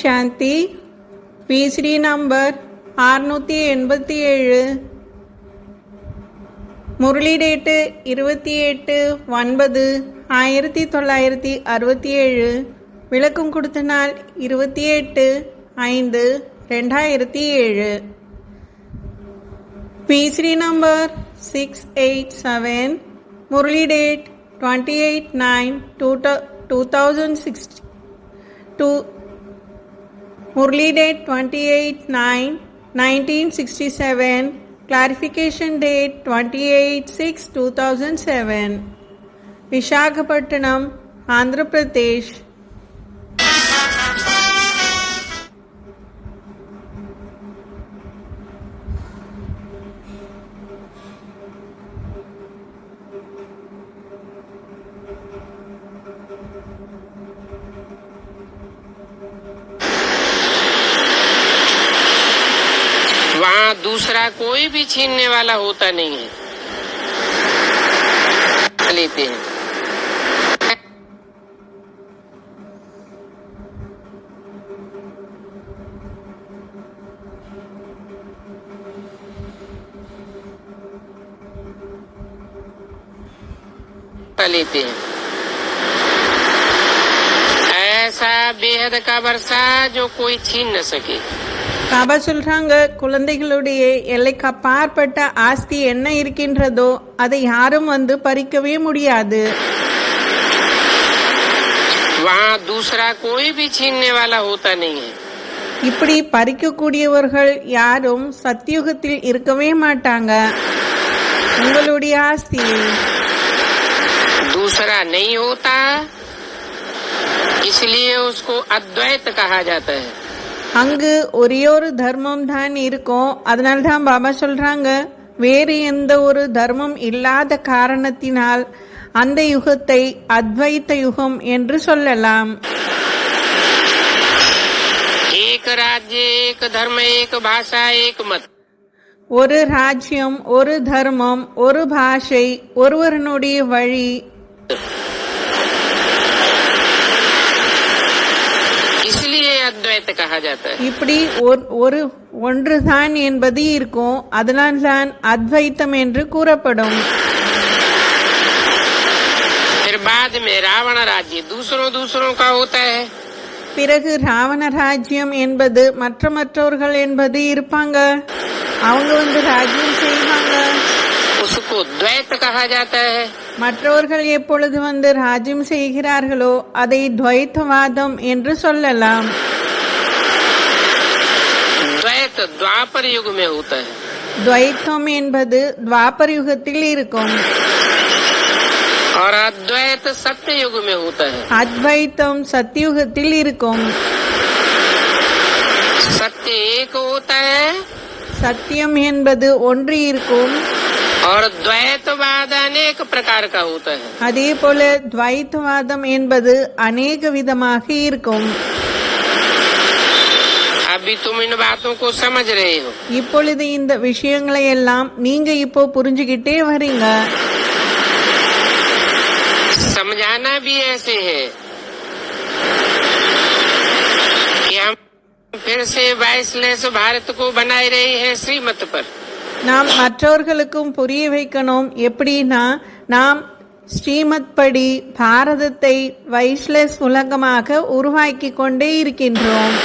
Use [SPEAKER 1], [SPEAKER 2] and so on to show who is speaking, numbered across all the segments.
[SPEAKER 1] சாந்தி. VCD number 687. Murli date 28/9/1967. விளக்கம் கொடுத்த நாள் 28/5/2007. VCD number 687. Murli date 28/9/2006. Murli date 28/9/1967. Clarification date 28/6/2007. Visakhapatnam, Andhra Pradesh.
[SPEAKER 2] वहाँ दूसरा कोई भी छीनने वाला होता नहीं है, लेते हैं। लेते हैं ऐसा बेहद का वर्षा जो कोई छीन न सके।
[SPEAKER 1] பாபா சொல்றாங்க, குழந்தைகளுடைய எல்லைக்கு அப்பாற்பட்ட ஆஸ்தி என்ன இருக்கின்றதோ அதை யாரும் வந்து பறிக்கவே முடியாது.
[SPEAKER 2] वहाँ दूसरा कोई भी छीनने वाला होता नहीं है.
[SPEAKER 1] இப்படி பறிக்கக்கூடியவர்கள் யாரும் சத்தியுகத்தில் இருக்கவே மாட்டாங்க. உங்களுடைய ஆஸ்தி
[SPEAKER 2] दूसरा नहीं होता, इसलिए उसको अद्वैत कहा जाता है.
[SPEAKER 1] அங்கு ஒரே ஒரு தர்மம் தான் இருக்கும். அதனால்தான் பாபா சொல்றாங்க, வேறு எந்த ஒரு தர்மம் இல்லாத காரணத்தினால் அந்த யுகத்தை அத்வைத்த யுகம் என்று சொல்லலாம்.
[SPEAKER 2] एक राज्य एक धर्म एक भाषा एक मत.
[SPEAKER 1] ஒரு ராஜ்யம், ஒரு தர்மம், ஒரு பாஷை, ஒருவனுடைய வழி.
[SPEAKER 2] इसलिए अद्वैत कहा जाता है.
[SPEAKER 1] இப்படி ஒரு ஒன்றுதான் என்பது இருக்கும். அதனால்தான் அத்வைத்தம் என்று கூறப்படும்.
[SPEAKER 2] फिर बाद में रावण राज्य दूसरों का होता है.
[SPEAKER 1] பிறகு ராவண ராஜ்யம் என்பது மற்றவர்கள் என்பது இருப்பாங்க. அவங்க வந்து ராஜ்யம் செய்வாங்க.
[SPEAKER 2] उसको द्वैत कहा जाता है.
[SPEAKER 1] மற்றவர்கள் எப்பொழுது வந்து ராஜ்யம் செய்கிறார்களோ அதை துவைத்தவாதம் என்று சொல்லலாம்.
[SPEAKER 2] द्वैत द्वापर युग में होता है.
[SPEAKER 1] துவைத்தம் என்பது द्वापर யுகத்தில் இருக்கும்.
[SPEAKER 2] और अद्वैत सत्य युग में होता है.
[SPEAKER 1] அத்வைத்தம் சத்தியுகத்தில் இருக்கும்.
[SPEAKER 2] सत्य एक होता है
[SPEAKER 1] சத்தியம் என்பது ஒன்று இருக்கும்.
[SPEAKER 2] और द्वैतवाद अनेक प्रकार का होता है.
[SPEAKER 1] அதே போல துவைத்தவாதம் என்பது அநேக விதமாக இருக்கும்.
[SPEAKER 2] अभी तुम इन बातों को समझ रहे हो.
[SPEAKER 1] இப்பொழுது இந்த விஷயங்களை எல்லாம் நீங்க இப்போ புரிஞ்சுக்கிட்டே வரீங்க.
[SPEAKER 2] समझाना भी ऐसे है कि हम फिर से वाइसलेस भारत को बनाए रहे हैं श्रीमत पर.
[SPEAKER 1] நாம் மற்றவர்களுக்கும் புரிய வைக்கணும். எப்படின்னா, நாம் ஸ்ரீமத் படி பாரதத்தை வைஸ்லெஸ் உலகமாக உருவாக்கி கொண்டே இருக்கின்றோம்.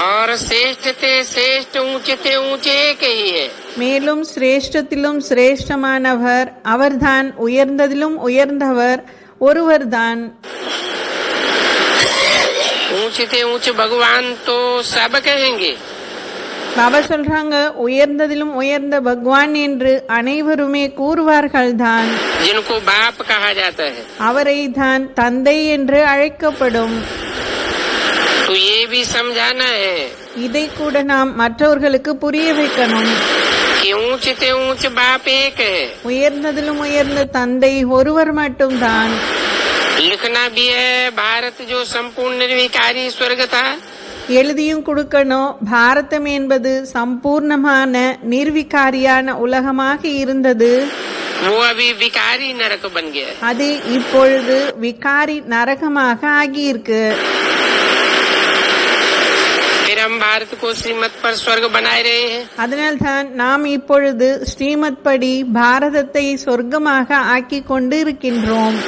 [SPEAKER 2] और श्रेष्ठ थे श्रेष्ठ ऊंचे थे ऊंचे एक ही है.
[SPEAKER 1] மேலும் சிரேஷ்டத்திலும் சிரேஷ்டமானவர் அவர்தான், உயர்ந்ததிலும் உயர்ந்தவர் ஒருவர்தான்.
[SPEAKER 2] ऊंचे थे ऊंचे भगवान तो सब कहेंगे.
[SPEAKER 1] பாபா சொல்றாங்க, உயர்ந்ததிலும் உயர்ந்த பகவான் என்று அனைவருமே கூறுவார்கள் தான்.
[SPEAKER 2] जिनको बाप कहा जाता है.
[SPEAKER 1] அவரை தான் தந்தை என்று அழைக்கப்படும்.
[SPEAKER 2] तो ये भी समझाना है
[SPEAKER 1] இதை கூட நாம் மற்றவர்களுக்கு புரிய வைக்கணும்.
[SPEAKER 2] कि ऊंचे थे ऊंचे बाप एक है.
[SPEAKER 1] உயர்ந்ததிலும் உயர்ந்த தந்தை ஒருவர் மட்டும்தான்.
[SPEAKER 2] लिखना भी है भारत जो संपूर्ण निर्विकारी स्वर्ग था.
[SPEAKER 1] எழுதியும் கொடுக்கணும். பாரதம் என்பது சம்பூர்ணமான நிர்விகாரியான உலகமாக இருந்தது.
[SPEAKER 2] वो अभी विकारी नरक बन गया.
[SPEAKER 1] அது இப்பொழுது விகாரி நரகமாக ஆகியிருக்கு.
[SPEAKER 2] हम भारत को श्रीमत पर स्वर्ग बनाए रहे हैं।
[SPEAKER 1] அதனால்தான் நாம் இப்பொழுது ஸ்ரீமத் படி பாரதத்தை சொர்க்கமாக ஆக்கி கொண்டு இருக்கின்றோம்.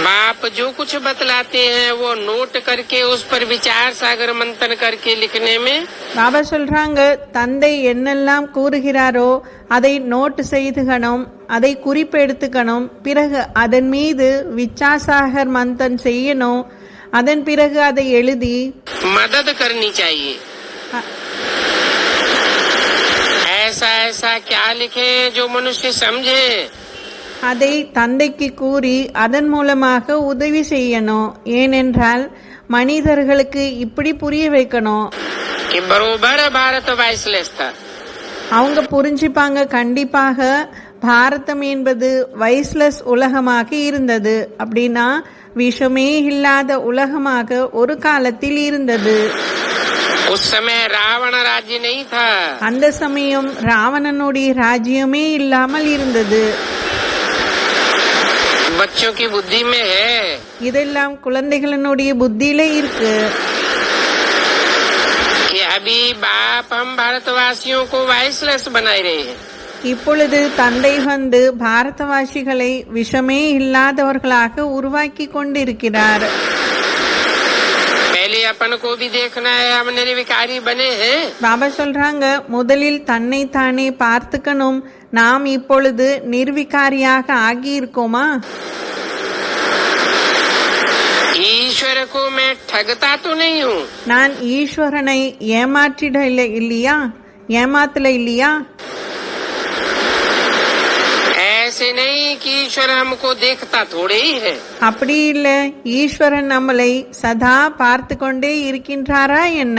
[SPEAKER 2] बाप जो कुछ बतलाते हैं वो नोट करके उस पर विचार सागर मंथन करके लिखने में
[SPEAKER 1] பாபா சொல்றாங்க, தந்தை என்னெல்லாம் கூறுகிறாரோ அதை நோட் செய்துக்கணும், அதை குறிப்பெடுத்துக்கணும், பிறகு அதன் மீது விச்சாசாகர் மந்தன் செய்யணும், அதன் பிறகு அதை எழுதி
[SPEAKER 2] मदद करनी चाहिए। ऐसा ऐसा क्या लिखे जो मनुष्य समझे।
[SPEAKER 1] அதை தந்தைக்கு கூறி அதன் மூலமாக உதவி செய்யணும். ஏனென்றால் மனிதர்களுக்கு இப்படி புரிய வைக்கணும்.
[SPEAKER 2] कि बरोबर भारत वाइसलेस था।
[SPEAKER 1] அவங்க புரிஞ்சுப்பாங்க, கண்டிப்பாக பாரதம் என்பது வைஸ்லெஸ் உலகமாக இருந்தது. அப்படின்னா விஷமே இல்லாத உலகமாக ஒரு காலத்தில் இருந்தது.
[SPEAKER 2] उस समय रावण राज्य नहीं था।
[SPEAKER 1] அந்த சமயம் ராவணனுடைய ராஜ்யமே இல்லாமல் இருந்தது.
[SPEAKER 2] बच्चों की बुद्धि में है।
[SPEAKER 1] இதெல்லாம் குழந்தைகளினுடைய புத்தியில இருக்கு.
[SPEAKER 2] कि अभी बाप हम भारतवासियों को वाइसलेस बनाए रहे हैं।
[SPEAKER 1] இப்பொழுது தந்தை வந்து பாரதவாசிகளை விஷமே இல்லாதவர்களாக உருவாக்கி கொண்டிருக்கிறார்.
[SPEAKER 2] पहले अपन को भी देखना है, हम निर्विकारी बने हैं।
[SPEAKER 1] பாபா சொல்றாங்க, முதலில் தன்னை தானே பார்த்துக்கணும். நாம் இப்பொழுது நிர்விகாரியாக ஆகி இருக்கோமா?
[SPEAKER 2] ईश्वर को मैं ठगता तो नहीं हूँ।
[SPEAKER 1] நான் ஈஸ்வரனை ஏமாற்றிட இல்லையா, ஏமாத்தல இல்லையா?
[SPEAKER 2] ऐसे नहीं कि ईश्वर हमको देखता थोड़े ही है।
[SPEAKER 1] அப்படி இல்ல, ஈஸ்வரன் நம்மளை சதா பார்த்து கொண்டே இருக்கின்றாரா என்ன?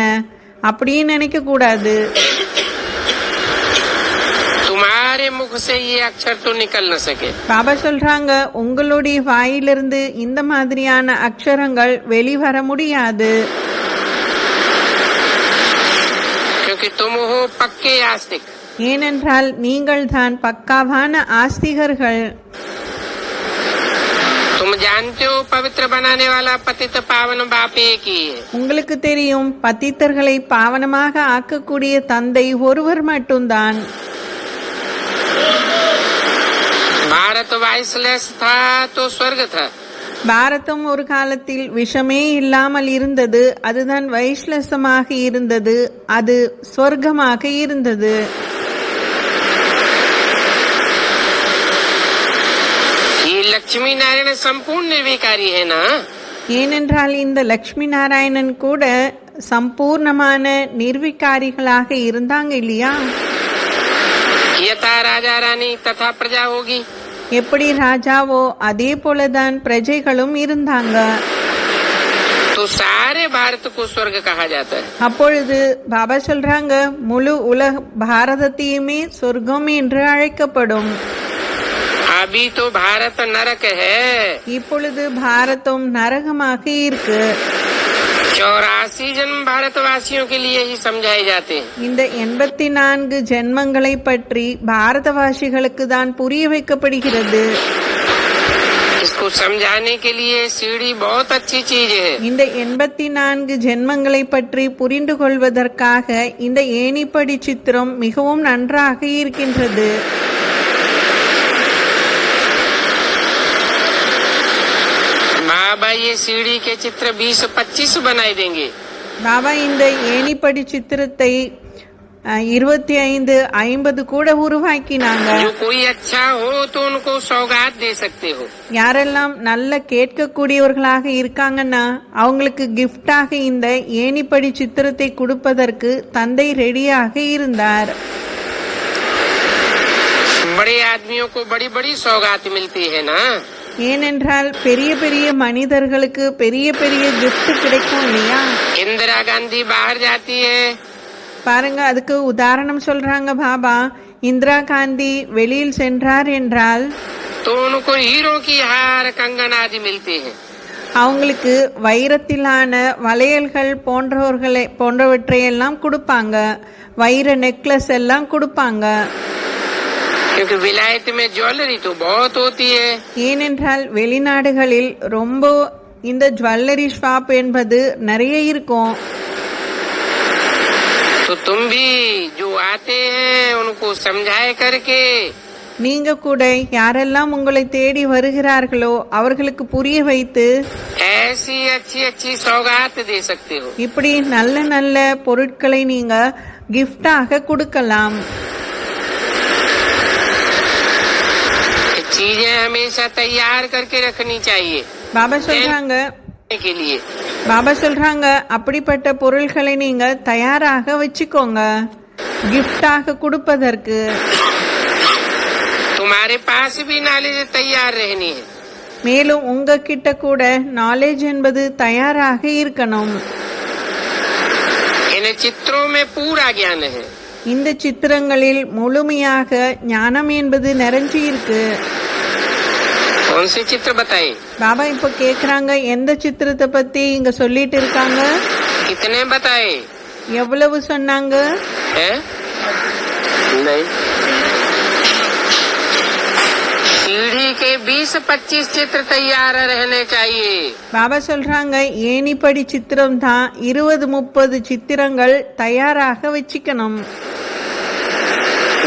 [SPEAKER 1] அப்படின்னு நினைக்க கூடாது.
[SPEAKER 2] तुम्हारे मुख से ये अक्षर तो निकल न सके।
[SPEAKER 1] பாபா சொல்றாங்க, உங்களுடைய வாயிலிருந்து இந்த மாதிரியான அக்ஷரங்கள் வெளிவர முடியாது.
[SPEAKER 2] क्योंकि तुम हो पक्के आस्तिक।
[SPEAKER 1] ஏனென்றால் நீங்கள் தான் பக்காவான ஆஸ்திகர்கள்.
[SPEAKER 2] तुम जानते हो पवित्र बनाने वाला पतित पावन बाप एक ही है।
[SPEAKER 1] உங்களுக்கு தெரியும், பतितர்களை பாவனமாக ஆக்கக்கூடிய தந்தை ஒருவர் மட்டும்தான்.
[SPEAKER 2] भारत वाइसलेस था तो स्वर्ग था।
[SPEAKER 1] பாரதம் ஒரு காலத்தில் விஷமே இல்லாமல் இருந்தது, அதுதான் வைஷ்லசமாக இருந்தது, அது சொர்க்கமாக இருந்தது.
[SPEAKER 2] ये लक्ष्मी नारायण संपूर्ण निर्विकारी है ना।
[SPEAKER 1] ஏனென்றால் இந்த லக்ஷ்மி நாராயணன் கூட சம்பூர்ணமான நிர்விகாரிகளாக இருந்தாங்க இல்லையா?
[SPEAKER 2] यथा राजा रानी तथा प्रजा होगी।
[SPEAKER 1] எப்படி ராஜாவோ அதே போலதான் பிரஜைகளும் இருந்தாங்க.
[SPEAKER 2] तो सारे भारत को स्वर्ग कहा जाता है।
[SPEAKER 1] அப்பொழுது பாபா சொல்றாங்க, முழு உலக பாரதத்தையுமே சொர்க்கம் என்று அழைக்கப்படும்.
[SPEAKER 2] अभी तो भारत नरक है।
[SPEAKER 1] இப்பொழுது பாரதம் நரகமாக இருக்கு.
[SPEAKER 2] 84 जन्म भारतवासियों के लिए ही समझाए जाते हैं।
[SPEAKER 1] இந்த 84 ஜென்மங்களை பற்றி பாரதவாசிகளுக்கு தான் புரிய வைக்கப்படுகிறது.
[SPEAKER 2] इसको समझाने के लिए सीढ़ी बहुत अच्छी चीज है।
[SPEAKER 1] இந்த 84 ஜென்மங்களை பற்றி புரிந்து கொள்வதற்காக இந்த ஏணிப்படி சித்திரம் மிகவும் நன்றாக இருக்கின்றது.
[SPEAKER 2] बाबा ये सीढ़ी के चित्र 20-25 बनाए देंगे।
[SPEAKER 1] பாபா இந்த ஏணிப்படி சித்திரத்தை 25-50 கூட உருவாக்கினாங்க.
[SPEAKER 2] जो कोई अच्छा हो तो उनको सौगात दे सकते हो।
[SPEAKER 1] யாரெல்லாம் நல்ல கேட்கக்கூடியவர்களாக இருக்காங்கன்னா அவங்களுக்கு கிஃப்டாக இந்த ஏணிப்படி சித்திரத்தை கொடுப்பதற்கு தந்தை ரெடியாக இருந்தார்.
[SPEAKER 2] बड़े आदमियों को बड़ी बड़ी सौगात मिलती है ना।
[SPEAKER 1] ஏனென்றால் பெரிய பெரிய மனிதர்களுக்கு பெரிய பெரிய கிஃப்ட் கிடைக்கும் இல்லையா?
[SPEAKER 2] इंदिरा गांधी बाहर जाती है।
[SPEAKER 1] பாருங்க, அதுக்கு உதாரணம் சொல்றாங்க பாபா. இந்திரா காந்தி வெளியில் சென்றார் என்றால்
[SPEAKER 2] तो उनको हीरो की हार कंगन आदि मिलते हैं।
[SPEAKER 1] அவங்களுக்கு வைரத்திலான வளையல்கள் போன்றவற்றை எல்லாம் கொடுப்பாங்க, வைர நெக்லஸ் எல்லாம் கொடுப்பாங்க.
[SPEAKER 2] क्योंकि विलायत में ज्वेलरी तो बहुत होती है।
[SPEAKER 1] ஏனென்றால் வெளிநாடுகளில் ரொம்ப இந்த ஜுவல்லரி ஷாப் என்பது நிறைய இருக்கும்.
[SPEAKER 2] तो तुम भी जो आते हैं उनको समझाए करके
[SPEAKER 1] நீங்க கூட யாரெல்லாம் உங்களை தேடி வருகிறார்களோ அவர்களுக்கு புரிய வைத்து
[SPEAKER 2] ऐसी अच्छी अच्छी सौगात दे सकते हो।
[SPEAKER 1] இப்படி நல்ல நல்ல பொருட்களை நீங்க கிஃப்டாக கொடுக்கலாம்.
[SPEAKER 2] चीजें हमेशा तैयार करके रखनी चाहिए
[SPEAKER 1] பாபா சொல்றாங்க
[SPEAKER 2] के लिए।
[SPEAKER 1] பாபா சொல்றாங்க அப்படிப்பட்ட பொருள்களை நீங்க தயாராக வச்சுக்கோங்க கிஃப்டாக கொடுப்பதற்கு.
[SPEAKER 2] तुम्हारे पास भी नॉलेज तैयार रहनी है।
[SPEAKER 1] மேலும் உங்ககிட்ட கூட நாலேஜ் என்பது தயாராக இருக்கணும்.
[SPEAKER 2] इन चित्रों में पूरा ज्ञान है।
[SPEAKER 1] இந்த சித்திரங்களில் முழுமையாக ஞானம் என்பது நிறைஞ்சி இருக்கு.
[SPEAKER 2] कौन से चित्र बताए?
[SPEAKER 1] பாபா இப்ப கேக்குறாங்க எந்த சித்திரத்தை பத்தி இங்க சொல்லிட்டு இருக்காங்க?
[SPEAKER 2] कितने बताए?
[SPEAKER 1] எவ்வளவு சொன்னாங்க?
[SPEAKER 2] नहीं, सीढ़ी के 20-25 चित्र तैयार रहने चाहिए।
[SPEAKER 1] பாபா சொல்றாங்க ஏணிப்படி சித்திரம் தான் 20-30 சித்திரங்கள் தயாராக வச்சுக்கணும்.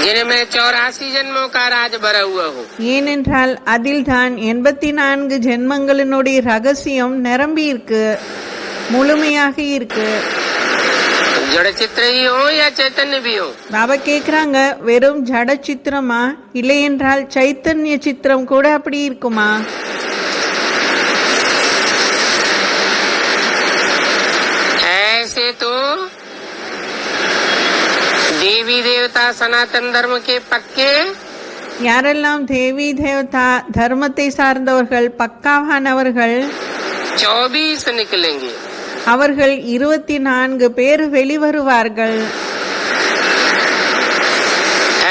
[SPEAKER 2] जिनमें 84 जन्मों का राज भरा हुआ हो।
[SPEAKER 1] ஏனென்றால் அதில் தான் 84 ஜென்மங்களினுடைய ரகசியம் நிரம்பி இருக்கு முழுமையாக இருக்கு.
[SPEAKER 2] जड़ चित्र ही हो या चैतन्य भी हो?
[SPEAKER 1] பாபா கேக்குறாங்க வெறும் ஜட சித்திரமா இல்லை என்றால் சைத்தன்ய சித்திரம் கூட அப்படி இருக்குமா?
[SPEAKER 2] ऐसे तो देवी देवता सनातन धर्म के पक्के
[SPEAKER 1] யாரெல்லாம் தேவி தேவதா தர்மத்தை சார்ந்தவர்கள் பக்காவானவர்கள்
[SPEAKER 2] 24 निकलेंगे।
[SPEAKER 1] அவர்கள் 24 பேர் வெளிவருவார்கள்.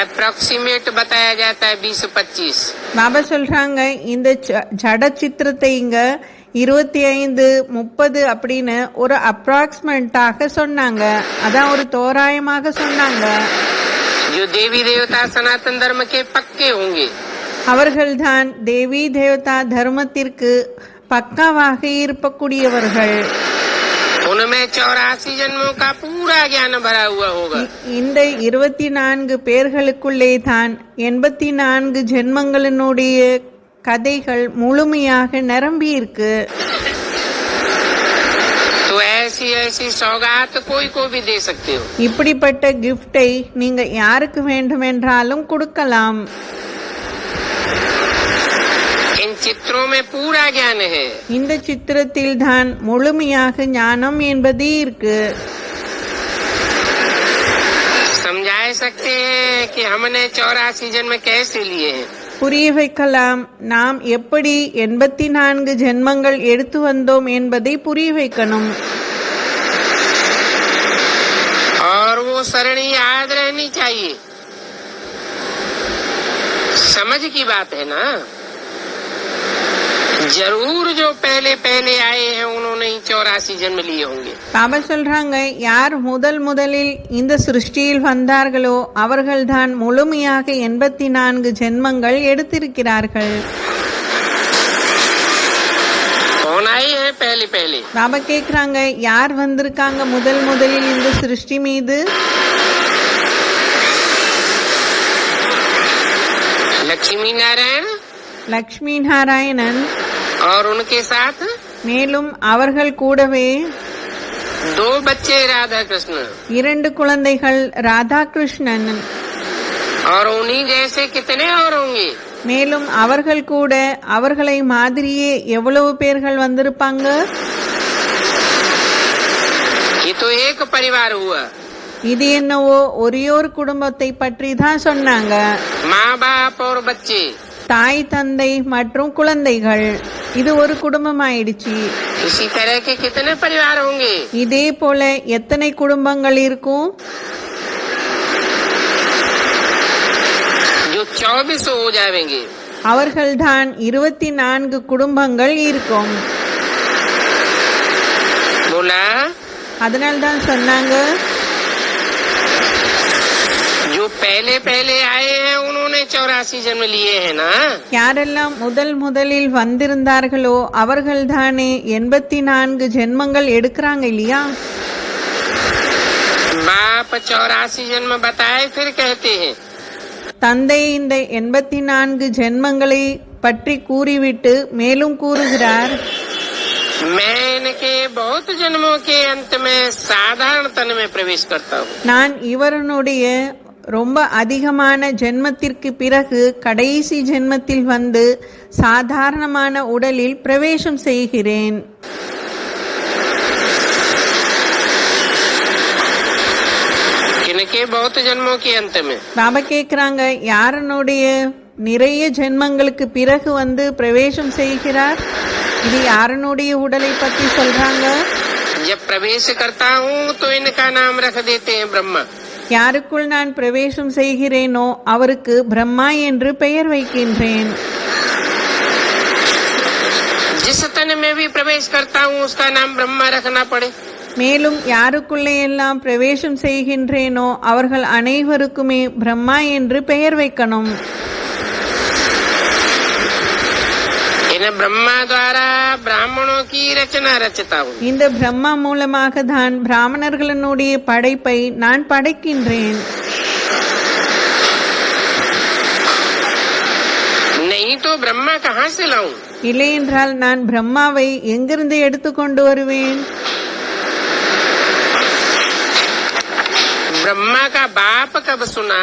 [SPEAKER 2] अप्रोक्सीमेट बताया जाता है 20-25।
[SPEAKER 1] பாபா சொல்றாங்க இந்த ஜட சித்திரத்தை இங்க 25-30 அப்படின்னு ஒரு அப்ராக்சிமேட்டாக சொன்னாங்க. அதான் ஒரு தோராயமாக சொன்னாங்க.
[SPEAKER 2] जो देवी देवता सनातन धर्म के पक्के होंगे
[SPEAKER 1] அவர்கள்தான் தேவி தேவதா தர்மத்திற்கு பக்காவாக இருக்கக்கூடியவர்கள்.
[SPEAKER 2] उनमें 84 जन्मों का पूरा ज्ञान भरा हुआ होगा।
[SPEAKER 1] இந்த 24 பேர்களுக்குள்ளே தான் 84 ஜென்மங்களினுடைய கதைகள் முழுமையாக நிரம்பி இருக்கு.
[SPEAKER 2] तो ऐसी ऐसी सौगात कोई को भी दे सकते हो।
[SPEAKER 1] இப்படிப்பட்ட கிஃப்டை நீங்க யாருக்கு வேண்டுமென்றாலும் கொடுக்கலாம்.
[SPEAKER 2] इन चित्रों में पूरा ज्ञान है।
[SPEAKER 1] இந்த சித்திரத்தில் தான் முழுமையாக ஞானம் என்பது இருக்கு.
[SPEAKER 2] समझा सकते हैं कि हमने 84 जन्म कैसे लिए हैं।
[SPEAKER 1] புரிய வைக்கலாம் நாம் எப்படி 84 ஜென்மங்கள் எடுத்து வந்தோம் என்பதை புரிய வைக்கணும்.
[SPEAKER 2] और वो सरणी याद रहनी चाहिए। समझ की बात है ना। जरूर जो पहले पहले आए हैं उन्होंने ही 84 जन्म लिए होंगे।
[SPEAKER 1] பாபா சொல்றாங்க யார் முதலில் இந்த சிருஷ்டியில் வந்தார்களோ அவர்கள்தான் முழுமையாக 84 ஜென்மங்கள் எடுத்திருக்கிறார்கள்.
[SPEAKER 2] कौन आए हैं पहले पहले?
[SPEAKER 1] பாபா கேக்குறாங்க யார் வந்திருக்காங்க முதலில் இந்த சிருஷ்டி மீது?
[SPEAKER 2] लक्ष्मी नारायण
[SPEAKER 1] லக்ஷ்மி நாராயணன்.
[SPEAKER 2] और उनके साथ
[SPEAKER 1] மேலும் அவர்கள் கூடவே
[SPEAKER 2] 2 बच्चे राधा कृष्ण
[SPEAKER 1] 2 குழந்தைகள் ராதா கிருஷ்ணன்.
[SPEAKER 2] और उन्हीं जैसे कितने और होंगे।
[SPEAKER 1] மேலும் அவர்கள் கூட அவர்களை மாதிரியே எவ்வளவு பேர்கள் வந்திருப்பாங்க?
[SPEAKER 2] ये तो एक परिवार हुआ।
[SPEAKER 1] இது என்னவோ ஒரே ஒரு குடும்பத்தை பற்றி தான் சொன்னாங்க.
[SPEAKER 2] माँ बाप और बच्चे
[SPEAKER 1] தாய் தந்தை மற்றும் குழந்தைகள் இது ஒரு குடும்பம் ஆயிடுச்சு.
[SPEAKER 2] इसी तरह के कितने परिवार होंगे।
[SPEAKER 1] இதே போல எத்தனை குடும்பங்கள் இருக்கும்?
[SPEAKER 2] जो 24 हो जाएंगे।
[SPEAKER 1] அவர்கள்தான் 24 குடும்பங்கள் இருக்கும்.
[SPEAKER 2] बोला
[SPEAKER 1] அதனால்தான் சொன்னாங்க
[SPEAKER 2] जो पहले पहले आए हैं उन्होंने 84 जन्म लिए हैं ना।
[SPEAKER 1] யாரெல்லாம் முதலில் வந்திருந்தார்களோ அவர்கள்தானே 84 ஜென்மங்கள் எடுக்கிறாங்க இல்லையா?
[SPEAKER 2] बाप 84 जन्म बताए फिर कहते हैं
[SPEAKER 1] தந்தை இந்த 84 ஜென்மங்களை பற்றி கூறிவிட்டு மேலும் கூறுகிறார்,
[SPEAKER 2] मैं इनके बहुत जन्मों के अंत में साधारण तन में प्रवेश करता हूँ।
[SPEAKER 1] நான் இவரனுடைய ரொம்ப அதிகமான ஜென்மத்திற்கு பிறகு கடைசி ஜென்மத்தில் வந்து சாதாரணமான உடலில் பிரவேசம் செய்கிறேன்.
[SPEAKER 2] इनके बहुत जन्मों के अंत में
[SPEAKER 1] பாபா கேக்குறாங்க, யாரனுடைய நிறைய ஜென்மங்களுக்கு பிறகு வந்து பிரவேசம் செய்கிறார்? இது யாரனுடைய உடலை பற்றி சொல்றாங்க?
[SPEAKER 2] जब प्रवेश करता हूँ तो इनका नाम रख देते हैं ब्रह्मा।
[SPEAKER 1] யாருக்குள் நான் பிரவேசம் செய்கிறேனோ அவருக்கு பிரம்மா என்று பெயர் வைக்கின்றேன்.
[SPEAKER 2] जिस तन में भी प्रवेश करता हूँ उसका नाम ब्रह्मा रखना पड़े।
[SPEAKER 1] மேலும் யாருக்குள்ளே எல்லாம் பிரவேசம் செய்கின்றேனோ அவர்கள் அனைவருக்குமே பிரம்மா என்று பெயர் வைக்கணும்.
[SPEAKER 2] इन ब्रह्मा द्वारा ब्राह्मणों की रचना रचता हूँ।
[SPEAKER 1] இந்த பிரம்மா மூலமாக தான் பிராமணர்களுடைய படைப்பை நான் படைக்கின்றேன்.
[SPEAKER 2] नहीं तो ब्रह्मा कहाँ से लाऊं?
[SPEAKER 1] இல்லை என்றால் நான் பிரம்மாவை எங்கிருந்து எடுத்துக்கொண்டு வருவேன்?
[SPEAKER 2] ब्रह्मा का बाप कब सुना?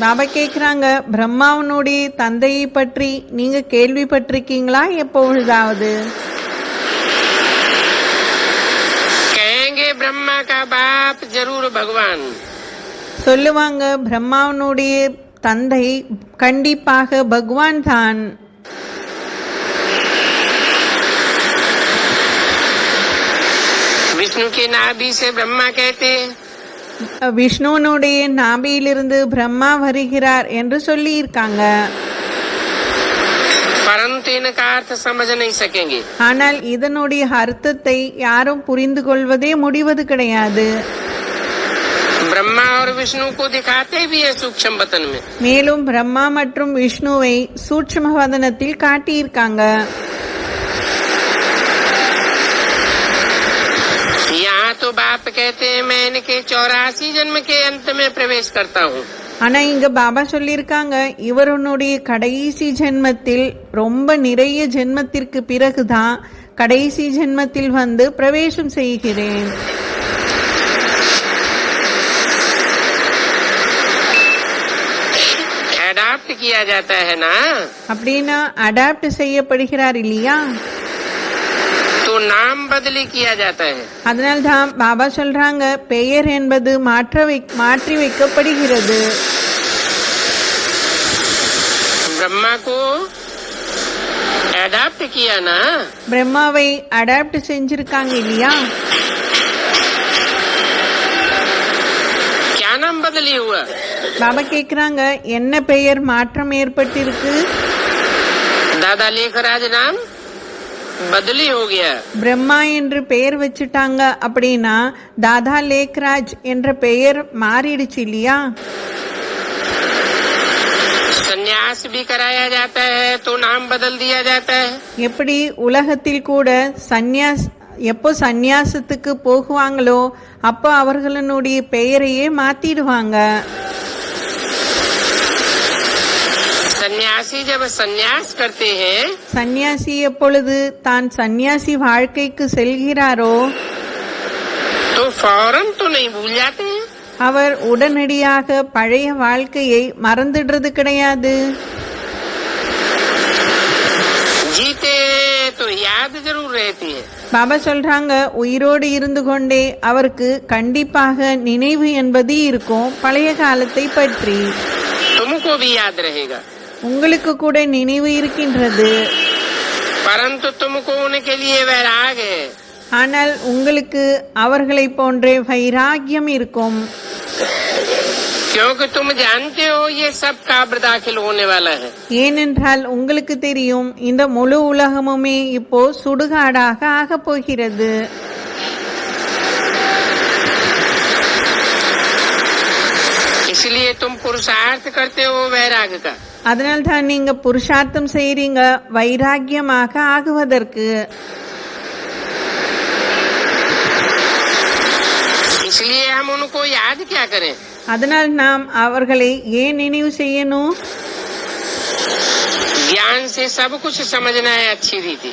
[SPEAKER 1] பாபா கேக்குறாங்க, பிரம்மாவனுடைய தந்தையை பற்றி நீங்க கேள்விப்பட்டிருக்கீங்களா எப்பொழுதாவது?
[SPEAKER 2] कहेंगे ब्रह्मा का बाप जरूर भगवान।
[SPEAKER 1] சொல்லுவாங்க, பிரம்மாவனுடைய தந்தை கண்டிப்பாக பகவான் தான்.
[SPEAKER 2] विष्णु की नाभि से ब्रह्मा कहते
[SPEAKER 1] விஷ்ணுவனுடைய நாபியிலிருந்து பிரம்மா வருகிறார் என்று சொல்லி இருக்காங்க.
[SPEAKER 2] परंतु इनका अर्थ समझ नहीं सकेंगे।
[SPEAKER 1] ஆனால் இதனுடைய அர்த்தத்தை யாரும் புரிந்து கொள்வதே முடிவது கிடையாது.
[SPEAKER 2] ब्रह्मा और विष्णु को दिखाते भी है सूक्ष्म वतन में।
[SPEAKER 1] மேலும் பிரம்மா மற்றும் விஷ்ணுவை சூட்சும வதனத்தில் காட்டியிருக்காங்க.
[SPEAKER 2] यहाँ तो बाप कहते हैं मैं इनके 84 जन्म के अंत में प्रवेश करता हूँ।
[SPEAKER 1] ஆனா இங்க பாபா சொல்லியிருக்காங்க, இவருடைய கடைசி ஜென்மத்தில் ரொம்ப நிறைய ஜென்மத்திற்கு பிறகுதான் கடைசி ஜென்மத்தில் வந்து பிரவேசம் செய்கிறேன்.
[SPEAKER 2] अडॉप्ट किया जाता है ना,
[SPEAKER 1] அப்படின்னா அடாப்ட் செய்யப்படுகிறார் இல்லையா?
[SPEAKER 2] तो नाम बदली किया जाता है।
[SPEAKER 1] அதனால்தான் பாபா சொல்றாங்க, பெயர் என்பது மாற்றி வைக்கப்படுகிறது.
[SPEAKER 2] ब्रह्मा को अडॉप्ट किया ना,
[SPEAKER 1] பிரம்மாவை அடாப்ட் செஞ்சிருக்காங்க இல்லையா?
[SPEAKER 2] क्या नाम बदली हुआ?
[SPEAKER 1] பாபா கேக்குறாங்க, என்ன பெயர் மாற்றம் ஏற்பட்டிருக்கு?
[SPEAKER 2] दादा लेखराज नाम बदली हो गया।
[SPEAKER 1] பிரம்மா என்று பெயர் வச்சுட்டாங்க அப்படின்னா தாதா லேக்ராஜ் என்ற பெயர் மாறிடுச்சு இல்லையா?
[SPEAKER 2] संन्यास भी कराया जाता है तो नाम बदल दिया जाता है।
[SPEAKER 1] எப்படி உலகத்தில் கூட எப்போ சந்நியாசத்துக்கு போகுவாங்களோ அப்போ அவர்களுடைய பெயரையே மாத்திடுவாங்க.
[SPEAKER 2] सन्यासी जब सन्यास करते हैं
[SPEAKER 1] சந்நியாசி எப்பொழுது தான் சந்நியாசி வாழ்க்கைக்கு செல்கிறாரோ
[SPEAKER 2] तो फौरन तो नहीं भूल जाते हैं।
[SPEAKER 1] அவர் உடனடியாக பழைய வாழ்க்கையை மறந்துடுறது கிடையாது.
[SPEAKER 2] जीते तो याद जरूर रहती है।
[SPEAKER 1] பாபா சொல்றாங்க, உயிரோடு இருந்து கொண்டே அவருக்கு கண்டிப்பாக நினைவு என்பது இருக்கும் பழைய காலத்தை பற்றி.
[SPEAKER 2] तुमको भी याद रहेगा,
[SPEAKER 1] உங்களுக்கு கூட நினைவு இருக்கின்றது.
[SPEAKER 2] परंतु तुमको उनके लिए वैराग है।
[SPEAKER 1] ஆனால் உங்களுக்கு அவர்களை போன்றே வைராகியம் இருக்கும்.
[SPEAKER 2] क्योंकि तुम जानते हो ये सब काब्र दाखिल होने वाला है।
[SPEAKER 1] ஏனென்றால் உங்களுக்கு தெரியும் இந்த முழு உலகமுமே இப்போ சுடுகாடாக ஆகப் போகிறது.
[SPEAKER 2] इसलिए तुम पुरुषार्थ करते हो वैराग का।
[SPEAKER 1] அதனால்தான் நீங்க புருஷார்த்தம் செய்றீங்க வைராகியமாக ஆகுவதற்கு.
[SPEAKER 2] इसलिए हम उन उनको याद क्या करें?
[SPEAKER 1] அதனால் நாம் அவர்களை ஏன் நினைவு செய்யணும்?
[SPEAKER 2] ज्ञान से सब कुछ समझना है अच्छी रीति.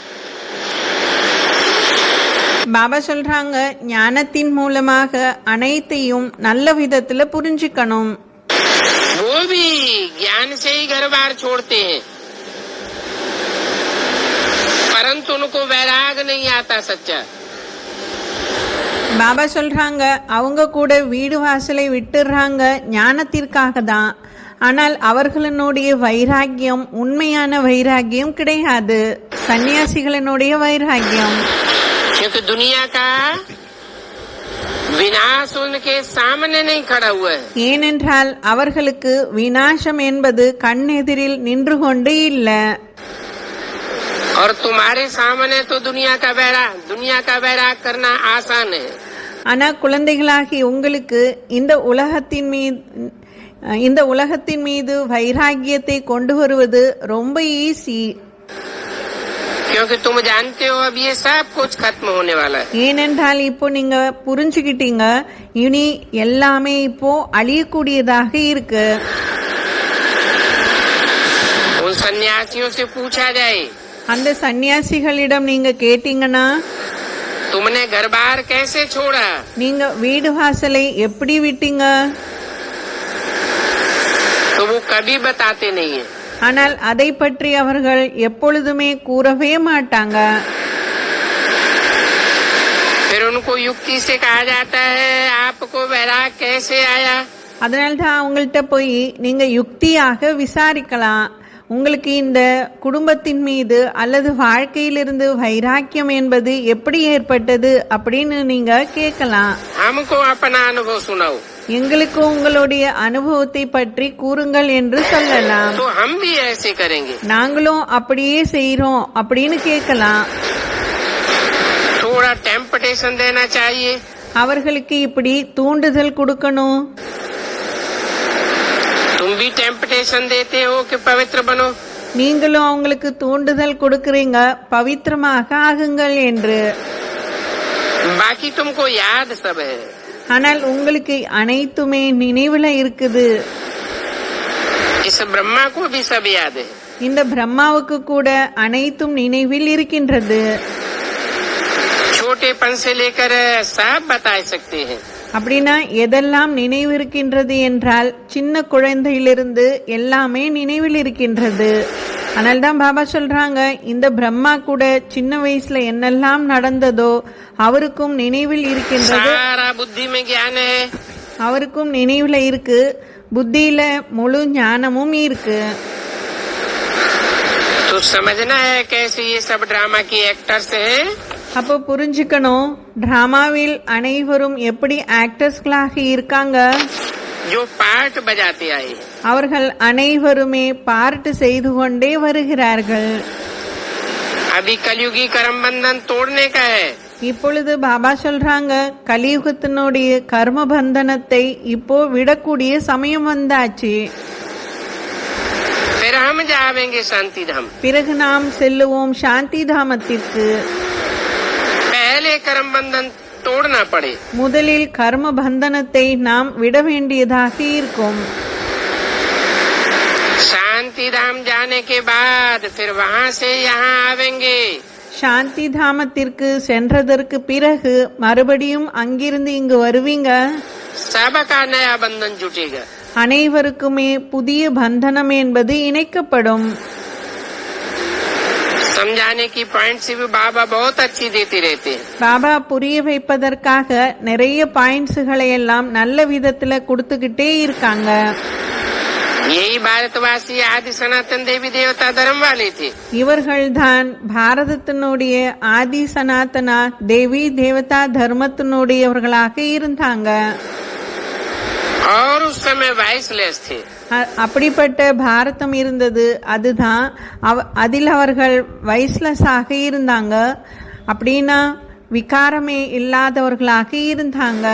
[SPEAKER 1] பாபா சொல்றாங்க, ஞானத்தின் மூலமாக அனைத்தையும் நல்ல விதத்துல புரிஞ்சுக்கணும்.
[SPEAKER 2] वो भी ज्ञान से ही घर बार छोड़ते हैं, परंतु उनको वैराग नहीं आता सच्चा.
[SPEAKER 1] பாபா சொல்றாங்க, அவங்க கூட வீடு வாசலை விட்டுறாங்க ஞானத்திற்காக தான். ஆனால் அவர்களுடைய வைராக்கியம் உண்மையான வைராக்கியம் கிடையாது, சன்னியாசிகளினுடைய வைராக்கியம்.
[SPEAKER 2] क्योंकि दुनिया का विनाश उनके सामने नहीं खड़ा हुआ है.
[SPEAKER 1] ஏனென்றால் அவர்களுக்கு விநாசம் என்பது கண்ணெதிரில் நின்று கொண்டு இல்ல.
[SPEAKER 2] और तुम्हारे सामने तो दुनिया का वैराग करना आसान है.
[SPEAKER 1] ஆனா குழந்தைகளாகி உங்களுக்கு இந்த உலகத்தின் மீது வைராக்கியத்தை கொண்டு வருவது ரொம்ப ஈஸி.
[SPEAKER 2] क्योंकि तुम जानते हो अब ये सब कुछ खत्म होने वाला है.
[SPEAKER 1] ஏனென்றால் இப்போ நீங்க புரிஞ்சுக்கிட்டீங்க, இனி எல்லாமே இப்போ அழியக்கூடியதாக இருக்கு.
[SPEAKER 2] उन सन्यासियों से पूछा जाए,
[SPEAKER 1] அந்த சன்னியாசிகளிடம் நீங்க கேட்டீங்கன்னா,
[SPEAKER 2] तुमने घर बार कैसे छोड़ा?
[SPEAKER 1] நீங்க வீடு வாசலை எப்படி விட்டீங்க?
[SPEAKER 2] तो वो कभी बताते नहीं है.
[SPEAKER 1] ஆனால் அதை பற்றி அவர்கள் எப்பொழுதுமே கூறவே மாட்டாங்க.
[SPEAKER 2] फिर उनको युक्ति से कहा जाता है, आपको वैराग कैसे आया?
[SPEAKER 1] அதனால்தான் அவங்கள்ட்ட போய் நீங்க யுக்தியாக விசாரிக்கலாம், உங்களுக்கு இந்த குடும்பத்தின் மீது அல்லது வாழ்க்கையிலிருந்து வைராக்கியம் என்பது எப்படி ஏற்பட்டது அப்படின்னு நீங்க கேட்கலாம்.
[SPEAKER 2] हमको अपना अनुभव सुनाओ.
[SPEAKER 1] எங்களுக்கு உங்களுடைய அனுபவத்தை பற்றி கூறுங்கள் என்று சொல்லலாம்.
[SPEAKER 2] तो हम भी ऐसे करेंगे.
[SPEAKER 1] நாங்களும் அப்படியே செய்றோம் அப்படின்னு கேட்கலாம்.
[SPEAKER 2] थोड़ा टेम्पटेशन देना चाहिए.
[SPEAKER 1] அவர்களுக்கு இப்படி தூண்டுதல் கொடுக்கணும்.
[SPEAKER 2] तुम भी टेम्पटेशन देते हो कि पवित्र बनो.
[SPEAKER 1] நீங்களும் அவங்களுக்கு தூண்டுதல் கொடுக்கறீங்க, பவித்திரமாக ஆகுங்கள் என்று.
[SPEAKER 2] बाकी तुमको याद सब है.
[SPEAKER 1] ஆனால் உங்களுக்கு அனைத்துமே நினைவுல இருக்குது.
[SPEAKER 2] इस ब्रह्मा को भी सब याद है.
[SPEAKER 1] இந்த பிரம்மாவுக்கு கூட அனைத்தும் நினைவில் இருக்கின்றது.
[SPEAKER 2] छोटेपन से लेकर सब बता सकते हैं.
[SPEAKER 1] அப்படின்னா எதெல்லாம் நினைவு இருக்கின்றது என்றால் சின்ன குழந்தையிலிருந்து எல்லாமே நினைவில் இருக்கின்றது. ஆனால் தான் பாபா சொல்றாங்க, இந்த பிரம்மா கூட சின்ன வயசுல என்னெல்லாம் நடந்ததோ அவருக்கும் நினைவில் இருக்கின்றது.
[SPEAKER 2] सारा बुद्धि में ज्ञान है.
[SPEAKER 1] அவருக்கும் நினைவுல இருக்கு, புத்தியில முழு ஞானமும் இருக்கு.
[SPEAKER 2] तो समझना है कैसे ये सब ड्रामा की एक्टर्स हैं.
[SPEAKER 1] அப்போ புரிஞ்சுக்கணும், டிராமாவில் அனைவரும் எப்படி ஆக்டர்ஸ்களாக இருக்காங்க.
[SPEAKER 2] जो पार्ट बजाते आए.
[SPEAKER 1] அவர்கள் அனைவருமே பார்ட் செய்து கொண்டே வருகிறார்கள்.
[SPEAKER 2] अभी कलयुगी कर्म बंधन तोड़ने का है.
[SPEAKER 1] இப்பொழுது பாபா சொல்றாங்க, கலியுகத்தினுடைய கர்ம பந்தனத்தை இப்போ விடக்கூடிய சமயம் வந்தாச்சு.
[SPEAKER 2] फिर हम जावेंगे शांति धाम.
[SPEAKER 1] பிறகு நாம் செல்லுவோம் சாந்தி தாமத்திற்கு.
[SPEAKER 2] पहले कर्म बंधन तोड़ना पड़े.
[SPEAKER 1] முதலில் கர்ம பந்தனத்தை நாம் விட வேண்டியதாக இருக்கும்.
[SPEAKER 2] शांति धाम जाने के बाद फिर वहाँ से यहाँ आवेंगे.
[SPEAKER 1] சாந்தி தாமத்திற்கு சென்றதற்கு பிறகு மறுபடியும் அங்கிருந்து இங்கு வருவீங்க.
[SPEAKER 2] सबका नया बंधन जुटेगा.
[SPEAKER 1] அனைவருக்குமே புதிய பந்தனம் என்பது இணைக்கப்படும்.
[SPEAKER 2] समझाने की पॉइंट से भी बाबा बहुत अच्छी देते रहते हैं.
[SPEAKER 1] பாபா புரிய வைப்பதற்காக நிறைய பாயிண்ட்ஸ்களை எல்லாம் நல்ல விதத்துல கொடுத்துக்கிட்டே இருக்காங்க.
[SPEAKER 2] यही भारतवासी आदि सनातन देवी देवता धर्म वाले थे.
[SPEAKER 1] இவர்கள்தான் பாரதத்தினுடைய ஆதி சனாதனா தேவி தேவதா தர்மத்தினுடையவர்களாக இருந்தாங்க.
[SPEAKER 2] और उस समय वाइसलेस थे.
[SPEAKER 1] அப்படிப்பட்ட பாரதம் இருந்தது. அதுதான் அதில் அவர்கள் வைஸ்லஸாக இருந்தாங்க. அப்படின்னா விகாரமே இல்லாதவர்களாக இருந்தாங்க.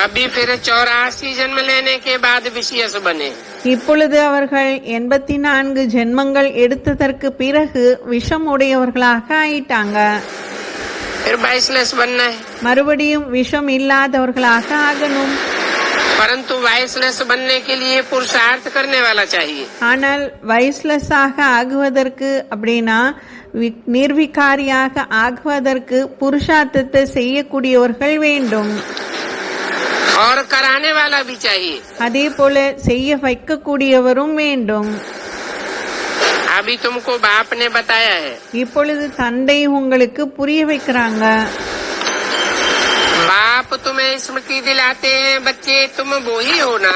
[SPEAKER 2] अभी फिर 84 जन्म लेने के बाद विशेष बने.
[SPEAKER 1] இப்பொழுது அவர்கள் 84 ஜென்மங்கள் எடுத்ததற்கு பிறகு விஷம் உடையவர்களாக ஆயிட்டாங்க.
[SPEAKER 2] फिर वाइसलेस बनना है।
[SPEAKER 1] மறுபடியும் விஷம் இல்லாதவர்களாக ஆகணும்.
[SPEAKER 2] परंतु वाइसलेस बनने के लिए पुरुषार्थ करने वाला चाहिए।
[SPEAKER 1] ஆனால் வைஸ்லெஸ்ஸாக ஆகுவதற்கு அப்படின்னா நிர்விகாரியாக ஆகுவதற்கு புருஷார்த்தத்தை செய்யக்கூடியவர்கள் வேண்டும்.
[SPEAKER 2] और कराने वाला भी चाहिए।
[SPEAKER 1] அதே போல செய்ய வைக்கக்கூடியவரும் வேண்டும்.
[SPEAKER 2] अभी तुमको बाप ने बताया है।
[SPEAKER 1] இப்பொழுது தந்தை உங்களுக்கு புரிய வைக்கிறாங்க.
[SPEAKER 2] बाप तुम्हें स्मृति दिलाते हैं, बच्चे तुम वो ही हो ना।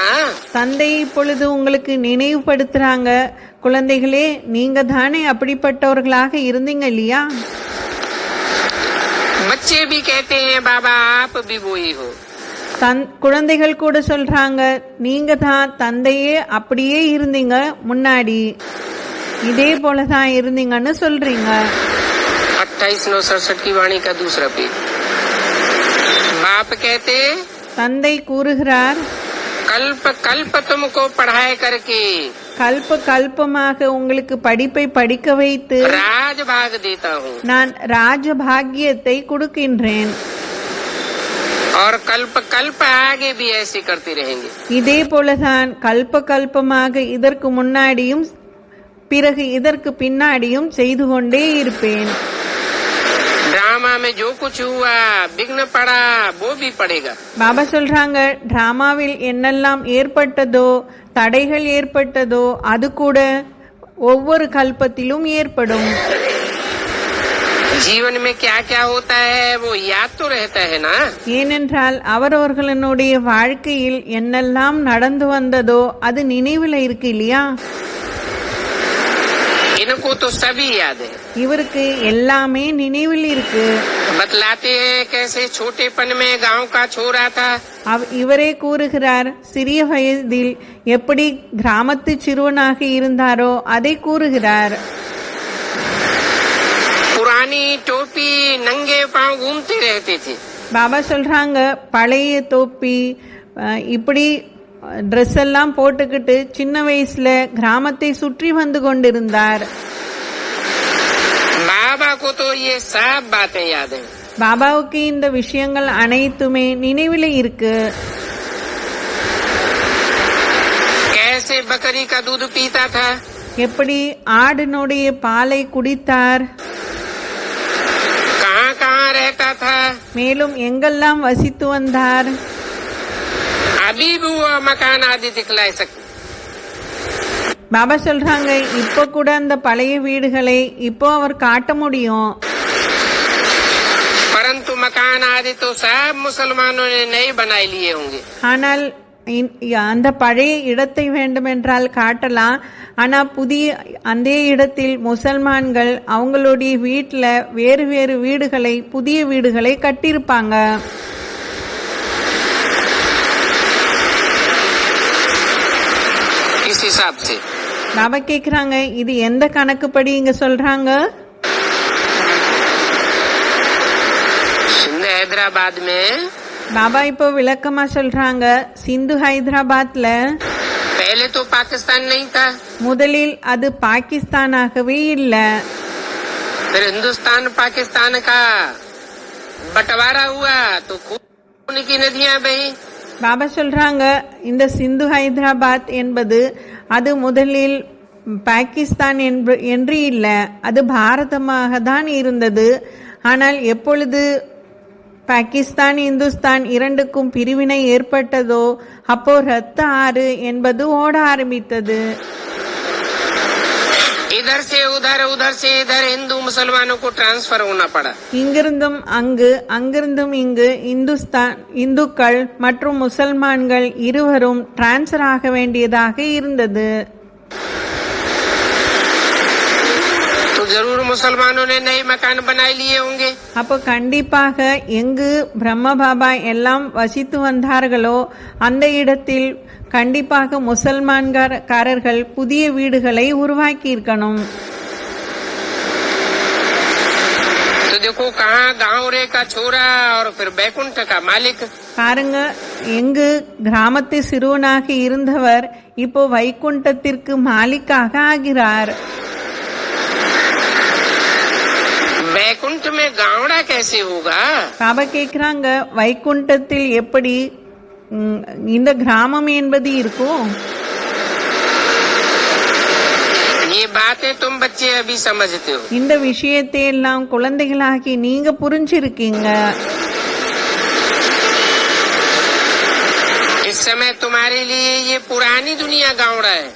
[SPEAKER 1] தந்தை இப்பொழுது உங்களுக்கு நினைவுபடுத்துறாங்க, குழந்தைகளே நீங்க தானே அப்படிப்பட்டவர்களாக இருந்தீங்க இல்லையா?
[SPEAKER 2] बच्चे भी कहते हैं बाबा आप भी वो ही हो।
[SPEAKER 1] குழந்தைகள் கூட சொல்றாங்க, நீங்க தான் தந்தையே அப்படியே இருந்தீங்க, முன்னாடி இதே போலதான் இருந்தீங்கன்னு சொல்றீங்க.
[SPEAKER 2] 28/9/67 की वाणी का दूसरा पेज। बाप कहते,
[SPEAKER 1] தந்தை கூறுகிறார்,
[SPEAKER 2] कल्प कल्प तुमको पढ़ाई करके
[SPEAKER 1] கல்ப கல்பமாக உங்களுக்கு படிப்பை படிக்க வைத்து
[SPEAKER 2] राज भाग देता हूँ
[SPEAKER 1] நான் ராஜபாகியத்தை கொடுக்கின்றேன்.
[SPEAKER 2] और कल्प कल्प आगे भी ऐसे करते रहेंगे।
[SPEAKER 1] இதே போலதான் கல்ப கல்பமாக இதற்கு முன்னாடியும் பிறகு இதற்கு பின்னாடியும் செய்து கொண்டே இருப்பேன்.
[SPEAKER 2] ड्रामा में जो कुछ हुआ विघ्न पड़ा वो भी पड़ेगा।
[SPEAKER 1] பாபா சொல்றாங்க, டிராமாவில் என்னெல்லாம் ஏற்பட்டதோ தடைகள் ஏற்பட்டதோ அது கூட ஒவ்வொரு கல்பத்திலும் ஏற்படும்.
[SPEAKER 2] जीवन में क्या क्या होता है वो याद तो रहता है ना।
[SPEAKER 1] ஏனென்றால் அவரவர்களுடைய வாழ்க்கையில் என்னெல்லாம் நடந்து வந்ததோ அது நினைவில் இருக்கு இல்லையா?
[SPEAKER 2] इनको तो सभी याद है।
[SPEAKER 1] இவருக்கு எல்லாமே நினைவில் இருக்கு.
[SPEAKER 2] बतलाते हैं कैसे छोटेपन में गांव का छोरा था।
[SPEAKER 1] இவரே கூறுகிறார், சிறிய வயதில் எப்படி கிராமத்து சிறுவனாக இருந்தாரோ அதை கூறுகிறார்.
[SPEAKER 2] पुरानी टोपी नंगे पांव घूमते रहते थे।
[SPEAKER 1] பாபா சொல்றாங்க, பழைய தொப்பி இப்படி ட்ரெஸ் எல்லாம் போட்டுக்கிட்டு சின்ன வயசுல கிராமத்தை சுற்றி வந்து கொண்டிருந்தார்.
[SPEAKER 2] बाबा को तो ये सब बातें याद है।
[SPEAKER 1] பாபாவுக்கு இந்த விஷயங்கள் அனைத்துமே நினைவில் இருக்கு.
[SPEAKER 2] कैसे बकरी का दूध पीता था,
[SPEAKER 1] எப்படி ஆடினுடைய பாலை குடித்தார்,
[SPEAKER 2] कहाँ कहाँ रहता था,
[SPEAKER 1] மேலும் எங்கெல்லாம் வசித்து வந்தார்.
[SPEAKER 2] अभी भी वो मकान आदि दिखला सकते।
[SPEAKER 1] பாபா சொல்றாங்க, இப்போ கூட அந்த பழைய வீடுகளை இப்போ அவர் காட்ட முடியும்.
[SPEAKER 2] परंतु मकान आदि तो सब मुसलमानों ने नए बनाए लिए होंगे।
[SPEAKER 1] ஆனால் அந்த பழைய இடத்தை வேண்டுமென்றால் காட்டலாம். ஆனா புதிய அந்த இடத்தில் முசல்மான்கள் அவங்களுடைய வீட்டுல வேறு வேறு வீடுகளை புதிய வீடுகளை கட்டியிருப்பாங்க.
[SPEAKER 2] इस हिसाब से
[SPEAKER 1] பாபா கேக்குறாங்க, இது எந்த கணக்குப்படி இங்க சொல்றாங்க?
[SPEAKER 2] सिंध हैदराबाद में
[SPEAKER 1] பாபா இப்போ விளக்கமா சொல்றாங்க, சிந்து ஹைதராபாத்ல
[SPEAKER 2] पहले तो पाकिस्तान नहीं था,
[SPEAKER 1] முதலில் அது பாகிஸ்தானாகவே இல்ல.
[SPEAKER 2] फिर हिंदुस्तान पाकिस्तान का बंटवारा हुआ तो खून की नदियां बही।
[SPEAKER 1] பாபா சொல்றாங்க, இந்த சிந்து ஹைதராபாத் என்பது அது முதலில் பாகிஸ்தான் என்று இல்ல, அது பாரதமாக தான் இருந்தது. ஆனால் எப்பொழுது பாகிஸ்தான் இந்துஸ்தான் இரண்டுக்கும் பிரிவினை ஏற்பட்டதோ அப்போ ரத்த ஆறு என்பது ஓட ஆரம்பித்தது.
[SPEAKER 2] इधर से उधर उधर से इधर हिंदू मुसलमानों को ट्रांसफर होना पड़ा।
[SPEAKER 1] இங்கிருந்தும் அங்கு அங்கிருந்தும் இங்கு இந்துக்கள் மற்றும் முசல்மான்கள் இருவரும் டிரான்ஸ்பர் ஆக வேண்டியதாக இருந்தது.
[SPEAKER 2] तो जरूर मुसलमानों ने नए मकान बना लिए होंगे।
[SPEAKER 1] அப்போ கண்டிப்பாக எங்கு பிரம்ம பாபா எல்லாம் வசித்து வந்தார்களோ அந்த இடத்தில் கண்டிப்பாக முசல்மான்காரர்கள் புதிய வீடுகளை உருவாக்கி இருக்கணும்.
[SPEAKER 2] तो देखो कहाँ गाँव रे का छोरा और फिर बैकुंठ का मालिक।
[SPEAKER 1] பாருங்க, எங்கு கிராமத்து சிறுவனாக இருந்தவர் இப்போ வைகுண்டத்திற்கு மாலிக்காக ஆகிறார்.
[SPEAKER 2] बैकुंठ में गावड़ा कैसे होगा?
[SPEAKER 1] பாபா கேக்குறாங்க, வைகுண்டத்தில் எப்படி இந்த கிராமம் என்பது இருக்கும்?
[SPEAKER 2] ये बातें तुम बच्चे अभी समझते हो.
[SPEAKER 1] இந்த விஷயத்தை எல்லாம் குழந்தைகளாகி நீங்க புரிஞ்சிருக்கீங்க.
[SPEAKER 2] इस समय तुम्हारे लिए ये पुरानी दुनिया गावड़ा है.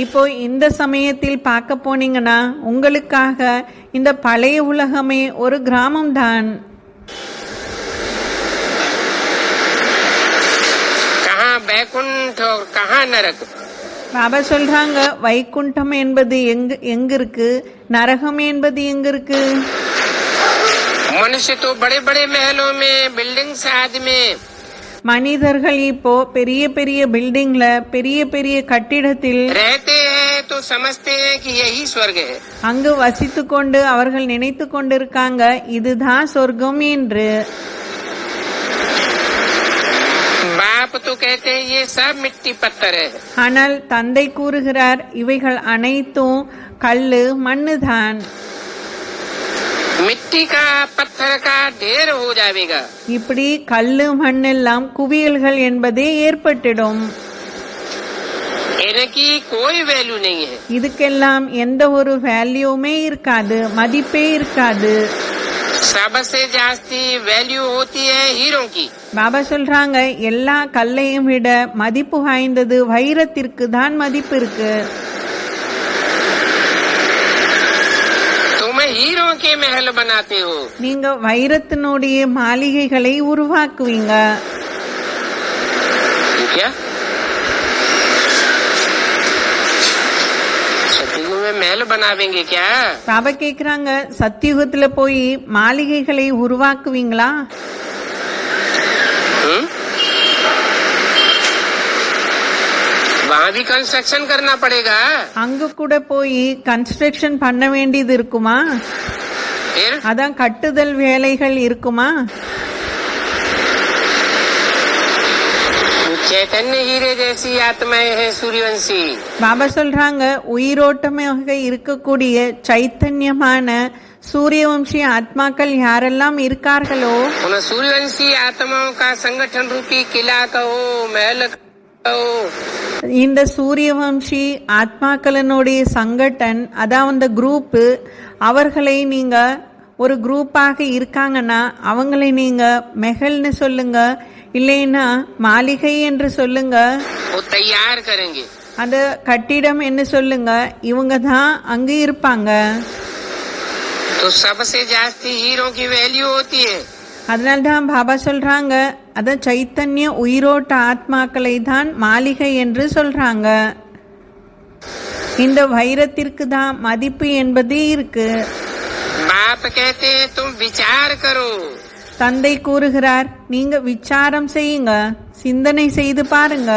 [SPEAKER 1] இப்போ இந்த சமயத்தில் பார்க்க போனீங்கன்னா உங்களுக்காக இந்த பழைய உலகமே ஒரு கிராமம் தான்.
[SPEAKER 2] कहाँ बैकुंठ और कहाँ नरक.
[SPEAKER 1] பாபா சொல்றாங்க, வைகுண்டம் என்பது எங்க இருக்கு, நரகம் என்பது எங்க இருக்கு?
[SPEAKER 2] मनुष्य तो बड़े बड़े महलों में बिल्डिंग शाद में
[SPEAKER 1] மனிதர்கள் இப்போ பெரிய பெரிய பில்டிங்ல பெரிய பெரிய கட்டிடத்தில்
[SPEAKER 2] रहते हैं तो समझते हैं कि यही स्वर्ग है.
[SPEAKER 1] அங்கு வசித்து கொண்டு அவர்கள் நினைத்து கொண்டிருக்காங்க இதுதான் சொர்க்கம் என்று.
[SPEAKER 2] बाप तो कहते हैं ये सब मिट्टी पत्थर है.
[SPEAKER 1] ஆனால் தந்தை கூறுகிறார் இவைகள் அனைத்தும் கல்லு மண்ணு தான்.
[SPEAKER 2] मिट्टी का पत्थर का ढेर हो जाएगा.
[SPEAKER 1] இப்படி கல்லு மண்ணெல்லாம் குவியல்கள் என்பதே ஏற்பட்டுடும்.
[SPEAKER 2] इनकी कोई वैल्यू नहीं है.
[SPEAKER 1] இதுக்கெல்லாம் எந்த ஒரு வேல்யூமே இருக்காது, மதிப்பே இருக்காது.
[SPEAKER 2] सबसे जास्ती वैल्यू होती है हीरो की.
[SPEAKER 1] பாபா சொல்றாங்க எல்லா கல்லையும் விட மதிப்பு வாய்ந்தது வைரத்திற்கு தான் மதிப்பு இருக்கு.
[SPEAKER 2] तुम हीरो के महल बनाते हो.
[SPEAKER 1] நீங்க வைரத்தினுடைய மாளிகைகளை உருவாக்குவீங்க.
[SPEAKER 2] क्या सतयुग में महल बनावेंगे क्या?
[SPEAKER 1] பாபா கேக்குறாங்க சத்தியுகத்துல போய் மாளிகைகளை உருவாக்குவீங்களா?
[SPEAKER 2] वहाँ भी कंस्ट्रक्शन करना पड़ेगा.
[SPEAKER 1] அங்க கூட போய் கன்ஸ்ட்ரக்ஷன் பண்ண வேண்டியது இருக்குமா?
[SPEAKER 2] फिर
[SPEAKER 1] அதான் கட்டுதல் வேலைகள் இருக்குமா?
[SPEAKER 2] चैतन्य हीरे जैसी आत्माएं हैं सूर्यवंशी.
[SPEAKER 1] பாபா சொல்றாங்க உயிரோட்டமாக இருக்கக்கூடிய சைத்தன்யமான சூரியவம்சி ஆத்மாக்கள் யாரெல்லாம் இருக்கார்களோ
[SPEAKER 2] उन सूर्यवंशी आत्माओं का संगठन रूपी किला कहो, महल कहो.
[SPEAKER 1] இந்த சூரியவம்சி ஆத்மாக்களினுடைய சங்கட்டன் அதாவது அந்த குரூப், அவர்களை நீங்க ஒரு குரூப்பாக இருக்காங்கன்னா அவங்களை நீங்க மெஹல்னு சொல்லுங்க, இல்லைன்னா மாளிகை என்று சொல்லுங்க.
[SPEAKER 2] वो तैयार करेंगे.
[SPEAKER 1] அந்த கட்டிடம் என்ன சொல்லுங்க, இவங்க தான் அங்கு இருப்பாங்க.
[SPEAKER 2] तो सबसे जास्ती हीरो की वैल्यू होती है.
[SPEAKER 1] அதனால்தான் பாபா சொல்றாங்க அத சைத்தன்ய உயிரோட்ட ஆத்மாக்களை தான் மாளிகை என்று சொல்றாங்க. இந்த வைரத்திற்கு தான் மதிப்பு என்பது இருக்கு.
[SPEAKER 2] बाप कहते हैं तुम विचार करो.
[SPEAKER 1] தந்தை கூறுகிறார் நீங்க விசாரம் செய்யுங்க, சிந்தனை செய்து பாருங்க.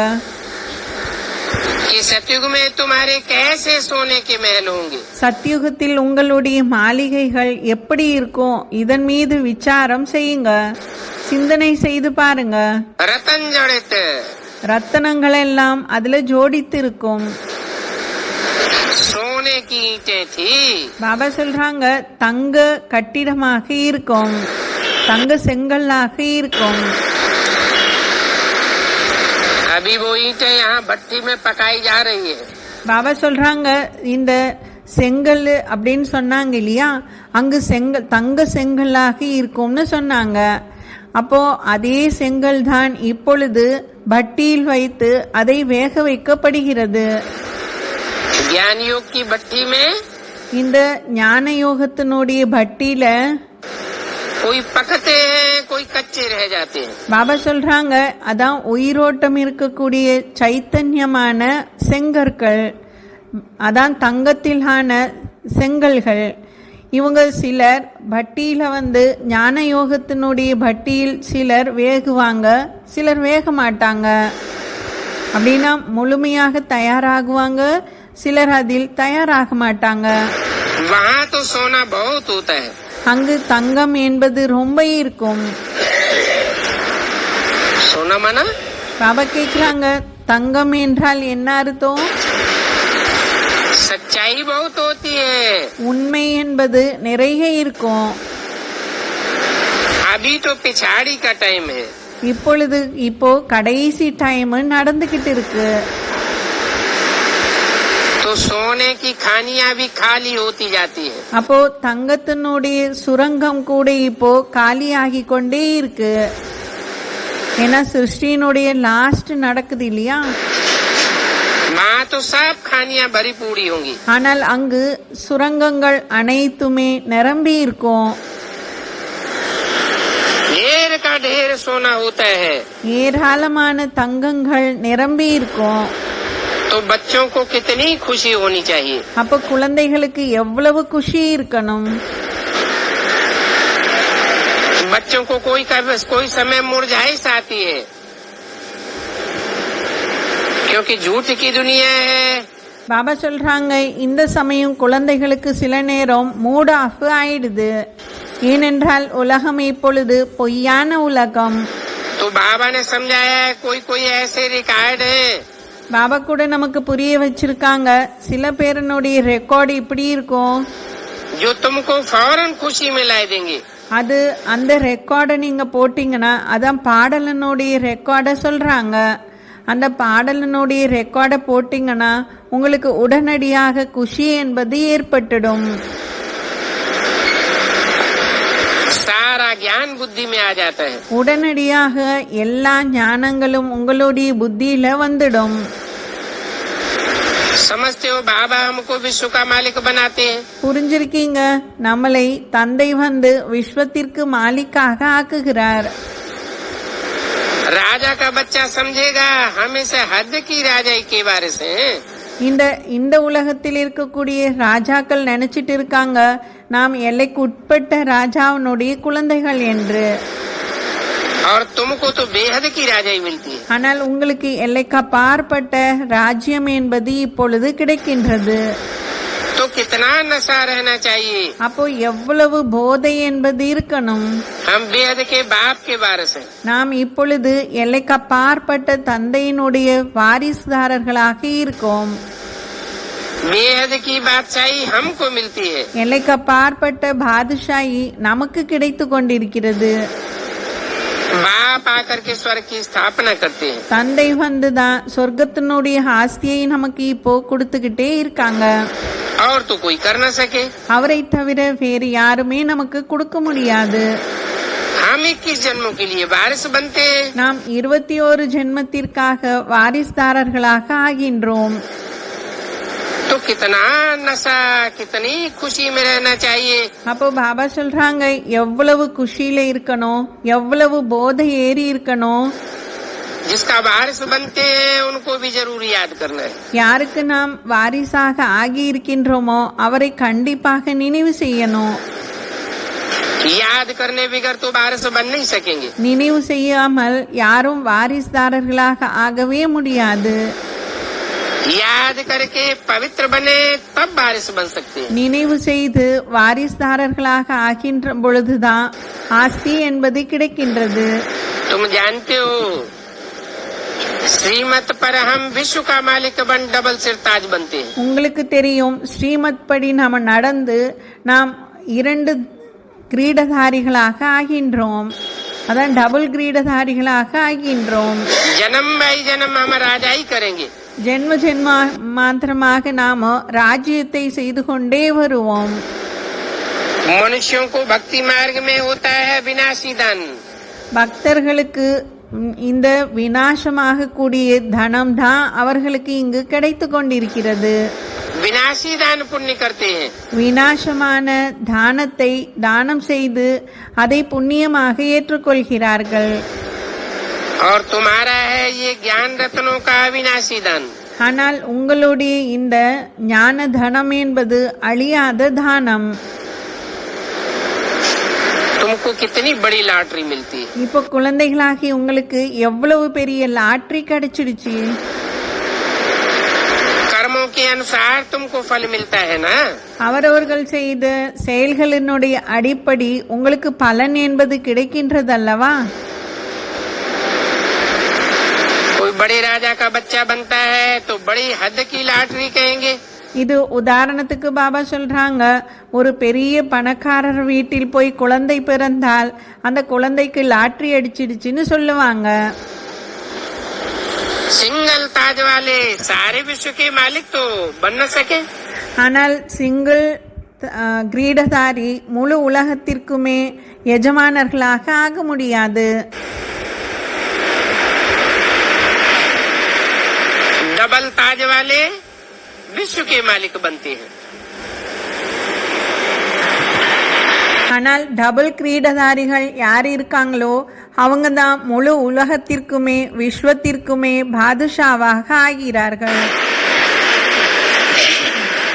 [SPEAKER 2] कि सतयुग में तुम्हारे कैसे सोने के महल होंगे.
[SPEAKER 1] சத்தியுகத்தில் உங்களுடைய மாளிகைகள் எப்படி இருக்கும், இதன் மீது விசாரம் செய்யுங்க, சிந்தனை செய்து பாருங்க.
[SPEAKER 2] रतन जड़ित
[SPEAKER 1] ரத்தனங்கள் எல்லாம் அதுல ஜோடித்து இருக்கும்.
[SPEAKER 2] सोने की ईंटें थी.
[SPEAKER 1] பாபா சொல்றாங்க தங்க கட்டிடமாக இருக்கும், தங்க செங்கல்லாக இருக்கும்.
[SPEAKER 2] अभी वो ईंटें यहाँ भट्टी में पकाई जा रही है.
[SPEAKER 1] பாபா சொல்றாங்க இந்த செங்கல் அப்படின்னு சொன்னாங்க இல்லையா, அங்கு செங்கல் தங்க செங்கல்லாக இருக்கும்னு சொன்னாங்க. அப்போ அதே செங்கல் தான் இப்பொழுது பட்டியில் வைத்து அதை வேக வைக்கப்படுகிறது.
[SPEAKER 2] ज्ञान योग की भट्टी में
[SPEAKER 1] இந்த ஞான யோகத்தினுடைய பட்டியில
[SPEAKER 2] कोई पकते हैं, कोई कच्चे रह जाते हैं.
[SPEAKER 1] பாபா சொல்றாங்க அதான் உயிரோட்டம் இருக்கக்கூடிய சைத்தன்யமான செங்கற்கள், அதான் தங்கத்திலான செங்கல்கள். இவங்க சிலர் பட்டியில ஞான யோகத்தினுடைய பட்டியில் சிலர் வேகுவாங்க, சிலர் வேக மாட்டாங்க. அப்படின்னா முழுமையாக தயாராகுவாங்க, சிலர் அதில் தயாராக மாட்டாங்க.
[SPEAKER 2] वहाँ तो सोना बहुत होता है.
[SPEAKER 1] அங்கு தங்கம் என்பது ரொம்ப இருக்கும்.
[SPEAKER 2] सोना माना
[SPEAKER 1] பாபா கேக்குறாங்க தங்கம் என்றால் என்ன அர்த்தம்?
[SPEAKER 2] सच्चाई बहुत होती है.
[SPEAKER 1] உண்மை என்பது நிறைய இருக்கும்.
[SPEAKER 2] अभी तो पिछाड़ी का टाइम है।
[SPEAKER 1] இப்போ கடைசி டைம் நடந்துகிட்டு இருக்கு.
[SPEAKER 2] तो सोने की खानियां भी खाली होती जाती है.
[SPEAKER 1] அப்போ தங்கத்தினுடைய சுரங்கம் கூட இப்போ காலி ஆகி கொண்டே இருக்கு. ஏன்னா சிருஷ்டியினுடைய லாஸ்ட் நடக்குது இல்லையா?
[SPEAKER 2] वहाँ तो सब खानियां भरी पूरी होंगी.
[SPEAKER 1] ஆனால் அங்கு சுரங்கங்கள் அனைத்துமே நிரம்பி இருக்கும்.
[SPEAKER 2] ढेर का ढेर सोना होता है.
[SPEAKER 1] ஏராளமான தங்கங்கள் நிரம்பி இருக்கும்.
[SPEAKER 2] तो बच्चों को कितनी खुशी होनी चाहिए.
[SPEAKER 1] அப்ப குழந்தைகளுக்கு எவ்வளவு குஷி இருக்கணும்.
[SPEAKER 2] बच्चों को कोई समय मुरझाइश आती है क्योंकि झूठ की दुनिया है.
[SPEAKER 1] பாபா சொல்றாங்க இந்த சமயம் குழந்தைகளுக்கு சில நேரம் மூட் ஆஃப் ஆயிடுது. ஏனென்றால் உலகம் இப்பொழுது பொய்யான உலகம்.
[SPEAKER 2] तो बाबा ने समझाया है कोई ऐसे रिकॉर्ड है.
[SPEAKER 1] பாபா கூட நமக்கு புரிய வச்சிருக்காங்க சில பேரனுடைய ரெக்கார்டு இப்படி இருக்கும்.
[SPEAKER 2] जो तुमको फौरन खुशी में ला देंगे.
[SPEAKER 1] அது அந்த ரெக்கார்டை நீங்க போட்டீங்கன்னா அதான் பாடலனுடைய ரெக்கார்டை சொல்றாங்க. அந்த பாடலனுடைய ரெக்கார்டை போட்டீங்கன்னா உங்களுக்கு உடனடியாக குஷி என்பது ஏற்பட்டுடும்.
[SPEAKER 2] सारा ज्ञान बुद्धि में आ जाता है.
[SPEAKER 1] உடனடியாக எல்லா ஞானங்களும் உங்களுடைய புத்தியில வந்துடும்.
[SPEAKER 2] समझते हो बाबा हमको विश्व का मालिक बनाते हैं.
[SPEAKER 1] புரிஞ்சிருக்கீங்க, நம்மளை தந்தை வந்து விஸ்வத்திற்கு மாலிக்காக ஆக்குகிறார்.
[SPEAKER 2] राजा का बच्चा समझेगा हम इसे हद की राजाई के वारिस हैं.
[SPEAKER 1] இந்த உலகத்தில் இருக்கக்கூடிய ராஜாக்கள் நினைச்சிட்டு இருக்காங்க நாம் எல்லைக்கு உட்பட்ட ராஜாவினுடைய குழந்தைகள் என்று.
[SPEAKER 2] और तुमको तो बेहद की राजाई मिलती है.
[SPEAKER 1] ஆனால் உங்களுக்கு எல்லைக்கு அப்பாற்பட்ட ராஜ்யம் என்பது இப்பொழுது கிடைக்கின்றது.
[SPEAKER 2] तो कितना नशा रहना चाहिए.
[SPEAKER 1] அப்போ எவ்வளவு போதை என்பது இருக்கணும்.
[SPEAKER 2] हम बेहद के बाप के वारिस हैं.
[SPEAKER 1] நாம் இப்பொழுது எல்லைக்கு அப்பாற்பட்ட தந்தையினுடைய வாரிசுதாரர்களாக இருக்கோம்.
[SPEAKER 2] बेहद की बादशाही हमको मिलती है.
[SPEAKER 1] எல்லைக்கு அப்பாற்பட்ட பாதுஷாயி நமக்கு கிடைத்து கொண்டிருக்கிறது.
[SPEAKER 2] बाप आकर के स्वर्ग की स्थापना करते हैं.
[SPEAKER 1] தந்தை வந்துதான் சொர்க்கத்தினுடைய ஆஸ்தியை நமக்கு இப்போ கொடுத்துக்கிட்டே இருக்காங்க.
[SPEAKER 2] और तो कोई कर न सके.
[SPEAKER 1] அவரை தவிர வேறு யாருமே நமக்கு கொடுக்க முடியாது.
[SPEAKER 2] हम 21 जन्मों के लिए वारिस बनते हैं.
[SPEAKER 1] நாம் 21 ஜென்மத்திற்காக வாரிசுதாரர்களாக ஆகின்றோம்.
[SPEAKER 2] तो कितना नशा कितनी खुशी में रहना चाहिए.
[SPEAKER 1] அப்போ பாபா சொல்றாங்க எவ்வளவு குஷியில இருக்கணும், எவ்வளவு போதை ஏறி இருக்கணும்.
[SPEAKER 2] जिसका वारिस बनते हैं उनको भी जरूर याद करना है.
[SPEAKER 1] யாருக்கு நாம் வாரிசாக ஆகி இருக்கின்றோமோ அவரை கண்டிப்பாக நினைவு செய்யணும்.
[SPEAKER 2] याद करने बगैर तो वारिस बन नहीं सकेंगे.
[SPEAKER 1] நினைவு செய்யாமல் யாரும் வாரிசுதாரர்களாக ஆகவே முடியாது.
[SPEAKER 2] याद करके पवित्र बने तब वारिस बन सकते हैं.
[SPEAKER 1] நினைவு செய்து வாரிசுதாரர்களாக ஆகின்ற பொழுதுதான் ஆஸ்தி என்பது கிடைக்கின்றது.
[SPEAKER 2] तुम जानते हो श्रीमत पर हम विश्व का मालिक बन डबल सिर ताज बनते हैं.
[SPEAKER 1] உங்களுக்கு தெரியும் ஸ்ரீமத் படி நாம நடந்து நாம் 2 கிரீடதாரிகளாக ஆகின்றோம். அதான் டபுள் கிரீடதாரிகளாக ஆகின்றோம்.
[SPEAKER 2] जन्म बाई जन्म हम राजाई करेंगे.
[SPEAKER 1] ஜென்ம மாத்திரமாக நாம ராஜ்யத்தை செய்து கொண்டே வருவோம்.
[SPEAKER 2] मनुष्यों को भक्ति मार्ग में होता है विनाशी दान.
[SPEAKER 1] பக்தர்களுக்கு இந்த விநாசமாக கூடிய தனம் தான் அவர்களுக்கு இங்கு கிடைத்து கொண்டிருக்கிறது.
[SPEAKER 2] विनाशी दान पुण्य करते हैं.
[SPEAKER 1] விநாசமான தானத்தை தானம் செய்து அதை புண்ணியமாக ஏற்றுக்கொள்கிறார்கள்.
[SPEAKER 2] और तुम्हारा है ये ज्ञान रत्नों का अविनाशी दान.
[SPEAKER 1] ஆனால் உங்களுடைய இந்த ஞான தனம் என்பது அழியாத தானம்.
[SPEAKER 2] तुमको कितनी बड़ी लॉटरी मिलती है.
[SPEAKER 1] இப்போ குழந்தைகளாகி உங்களுக்கு எவ்வளவு பெரிய லாட்டரி கிடைச்சிடுச்சு.
[SPEAKER 2] कर्मों के अनुसार तुमको फल मिलता है ना.
[SPEAKER 1] அவரவர்கள் செய்த செயல்களினுடைய அடிப்படை உங்களுக்கு பலன் என்பது கிடைக்கின்றதல்லவா.
[SPEAKER 2] कोई बड़े राजा का बच्चा बनता है तो बड़ी हद की लॉटरी कहेंगे.
[SPEAKER 1] இது உதாரணத்துக்கு பாபா சொல்றாங்க, ஒரு பெரிய பணக்காரர் வீட்டில் போய் குழந்தை பிறந்தால் அந்த குழந்தைக்கு லாட்டரி அடிச்சிடுச்சுன்னு சொல்லுவாங்க.
[SPEAKER 2] सिंगल ताज वाले सारे विश्व के मालिक तो बन न सके.
[SPEAKER 1] ஆனால் சிங்கிள் கிரீடதாரி முழு உலகத்திற்குமே எஜமானர்களாக ஆக முடியாது.
[SPEAKER 2] डबल ताज वाले विश्व के मालिक बनते हैं.
[SPEAKER 1] ஆனால் டபுள் கிரீடதாரிகள் யார் இருக்காங்களோ அவங்க தான் முழு உலகத்திற்குமே விஸ்வத்திற்குமே பாதுஷாவாக ஆகிறார்கள்.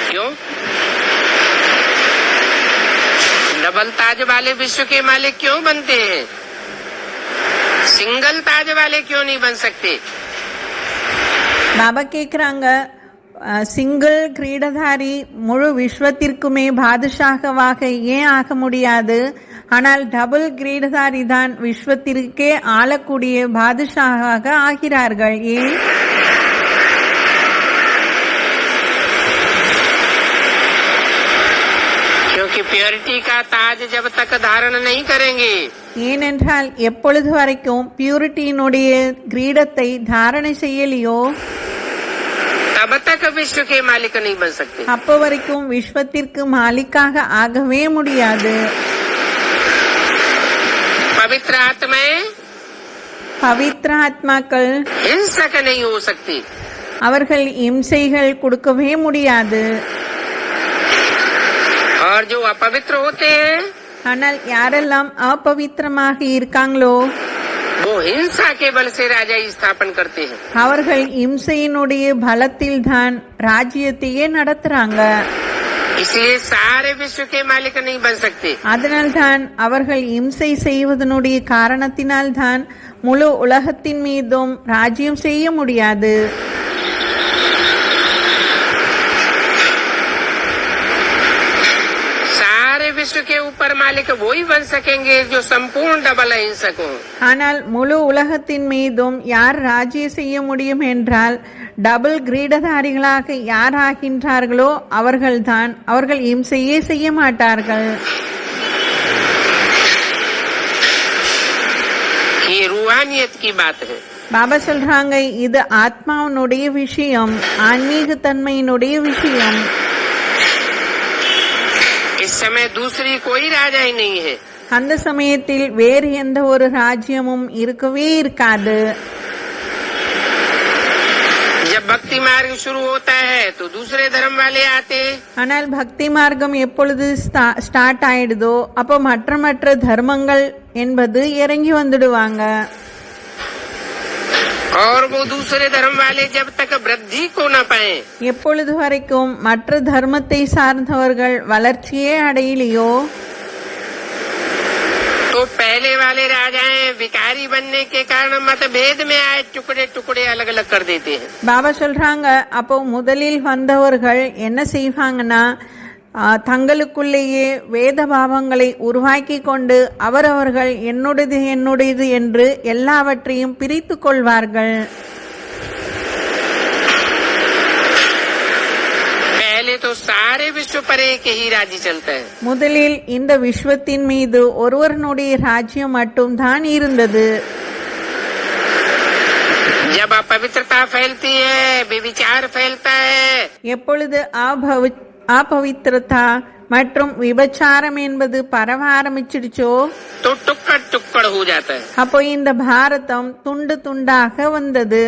[SPEAKER 2] क्यों? डबल ताज वाले विश्व के मालिक क्यों बनते हैं? सिंगल ताज वाले क्यों नहीं बन सकते?
[SPEAKER 1] பாபா கேட்குறாங்க, சிங்கிள் கிரீடதாரி முழு விஸ்வத்திற்குமே பாதுஷாகவாக ஏன் ஆக முடியாது, ஆனால் டபுள் கிரீடதாரி தான் விஸ்வத்திற்கே ஆளக்கூடிய பாதுஷாக ஆகிறார்கள். ஏன்?
[SPEAKER 2] क्योंकि प्योरिटी का ताज जब तक धारण नहीं करेंगे,
[SPEAKER 1] ஏனென்றால் எப்பொழுது வரைக்கும் பியூரிட்டியினுடைய கிரீடத்தை தாரணை செய்யலையோ
[SPEAKER 2] तब तक विश्व के मालिक नहीं बन सकते.
[SPEAKER 1] அப்போ வரைக்கும் விஸ்வத்திற்கு மாலிக்காக ஆகவே முடியாது.
[SPEAKER 2] पवित्र आत्माएं
[SPEAKER 1] பவித்ர ஆத்மாக்கள்
[SPEAKER 2] हिंसक नहीं हो सकती.
[SPEAKER 1] அவர்கள் இம்சைகள் கொடுக்கவே முடியாது.
[SPEAKER 2] और जो अपवित्र होते हैं
[SPEAKER 1] ஆனால் யாரெல்லாம் அப்பவித்திரமாக இருக்காங்களோ
[SPEAKER 2] वो हिंसा के बल से राजा स्थापन करते हैं.
[SPEAKER 1] அவர்கள் இம்சையினுடைய பலத்தில் தான் ராஜ்யத்தையே நடத்துறாங்க.
[SPEAKER 2] इसलिए सारे विश्व के मालिक नहीं बन सकते.
[SPEAKER 1] அதனால்தான் அவர்கள் இம்சை செய்வதனுடைய காரணத்தினால் தான் முழு உலகத்தின் மீதும் ராஜ்யம் செய்ய முடியாது.
[SPEAKER 2] सारे विश्व के ऊपर मालिक वही बन सकेंगे जो संपूर्ण डबल अहिंसक हो.
[SPEAKER 1] ஆனால் முழு உலகத்தின் மீதும் யார் ராஜ்யம் செய்ய முடியும் என்றால் டபுள் கிரீடதாரிகளாக யார் ஆகின்றார்களோ அவர்கள்தான். அவர்கள் இம்சையே செய்ய மாட்டார்கள்.
[SPEAKER 2] ये रूहानियत की बात है.
[SPEAKER 1] பாபா சொல்றாங்க, இது ஆத்மாவினுடைய விஷயம், ஆன்மீக தன்மையினுடைய விஷயம்.
[SPEAKER 2] इस समय दूसरी कोई राजा ही नहीं है.
[SPEAKER 1] அந்த சமயத்தில் வேறு எந்த ஒரு ராஜ்யமும் இருக்கவே இருக்காது.
[SPEAKER 2] जब भक्ति मार्ग शुरू होता है तो दूसरे धर्म वाले आते हैं.
[SPEAKER 1] ஆனால் பக்தி மார்க்கம் எப்பொழுது ஸ்டார்ட் ஆயிடுதோ அப்போ மற்ற தர்மங்கள் என்பது இறங்கி வந்துடுவாங்க.
[SPEAKER 2] और वो दूसरे धर्म वाले जब तक वृद्धि को न पाए,
[SPEAKER 1] எப்பொழுது வரைக்கும் மற்ற தர்மத்தை சார்ந்தவர்கள் வளர்ச்சியே அடையலையோ
[SPEAKER 2] तो पहले वाले राजाएं विकारी बनने के कारण मतभेद में आए टुकड़े टुकड़े अलग अलग कर देते हैं.
[SPEAKER 1] பாபா சொல்றாங்க, அப்போ முதலில் வந்தவர்கள் என்ன செய்வாங்கன்னா தங்களுக்குள்ளேயே வேத பாவங்களை உருவாக்கி கொண்டு அவரவர்கள் என்னுடையது என்று எல்லாவற்றையும் பிரித்து கொள்வார்கள்.
[SPEAKER 2] पहले तो सारे विश्व पर एक ही राज्य चलता है.
[SPEAKER 1] முதலில் இந்த விஸ்வத்தின் மீது ஒருவனுடைய ராஜ்யம் மட்டும் தான் இருந்தது.
[SPEAKER 2] जब अपवित्रता फैलती है, व्यभिचार फैलता है,
[SPEAKER 1] எப்பொழுது அப்பவித்திரதா மற்றும் விபச்சாரம் என்பது பரவ ஆரம்பிச்சிடுச்சோ
[SPEAKER 2] तो टुकड़ टुकड़ हो जाता है.
[SPEAKER 1] அப்போ இந்த பாரதம் துண்டு துண்டாக வந்தது,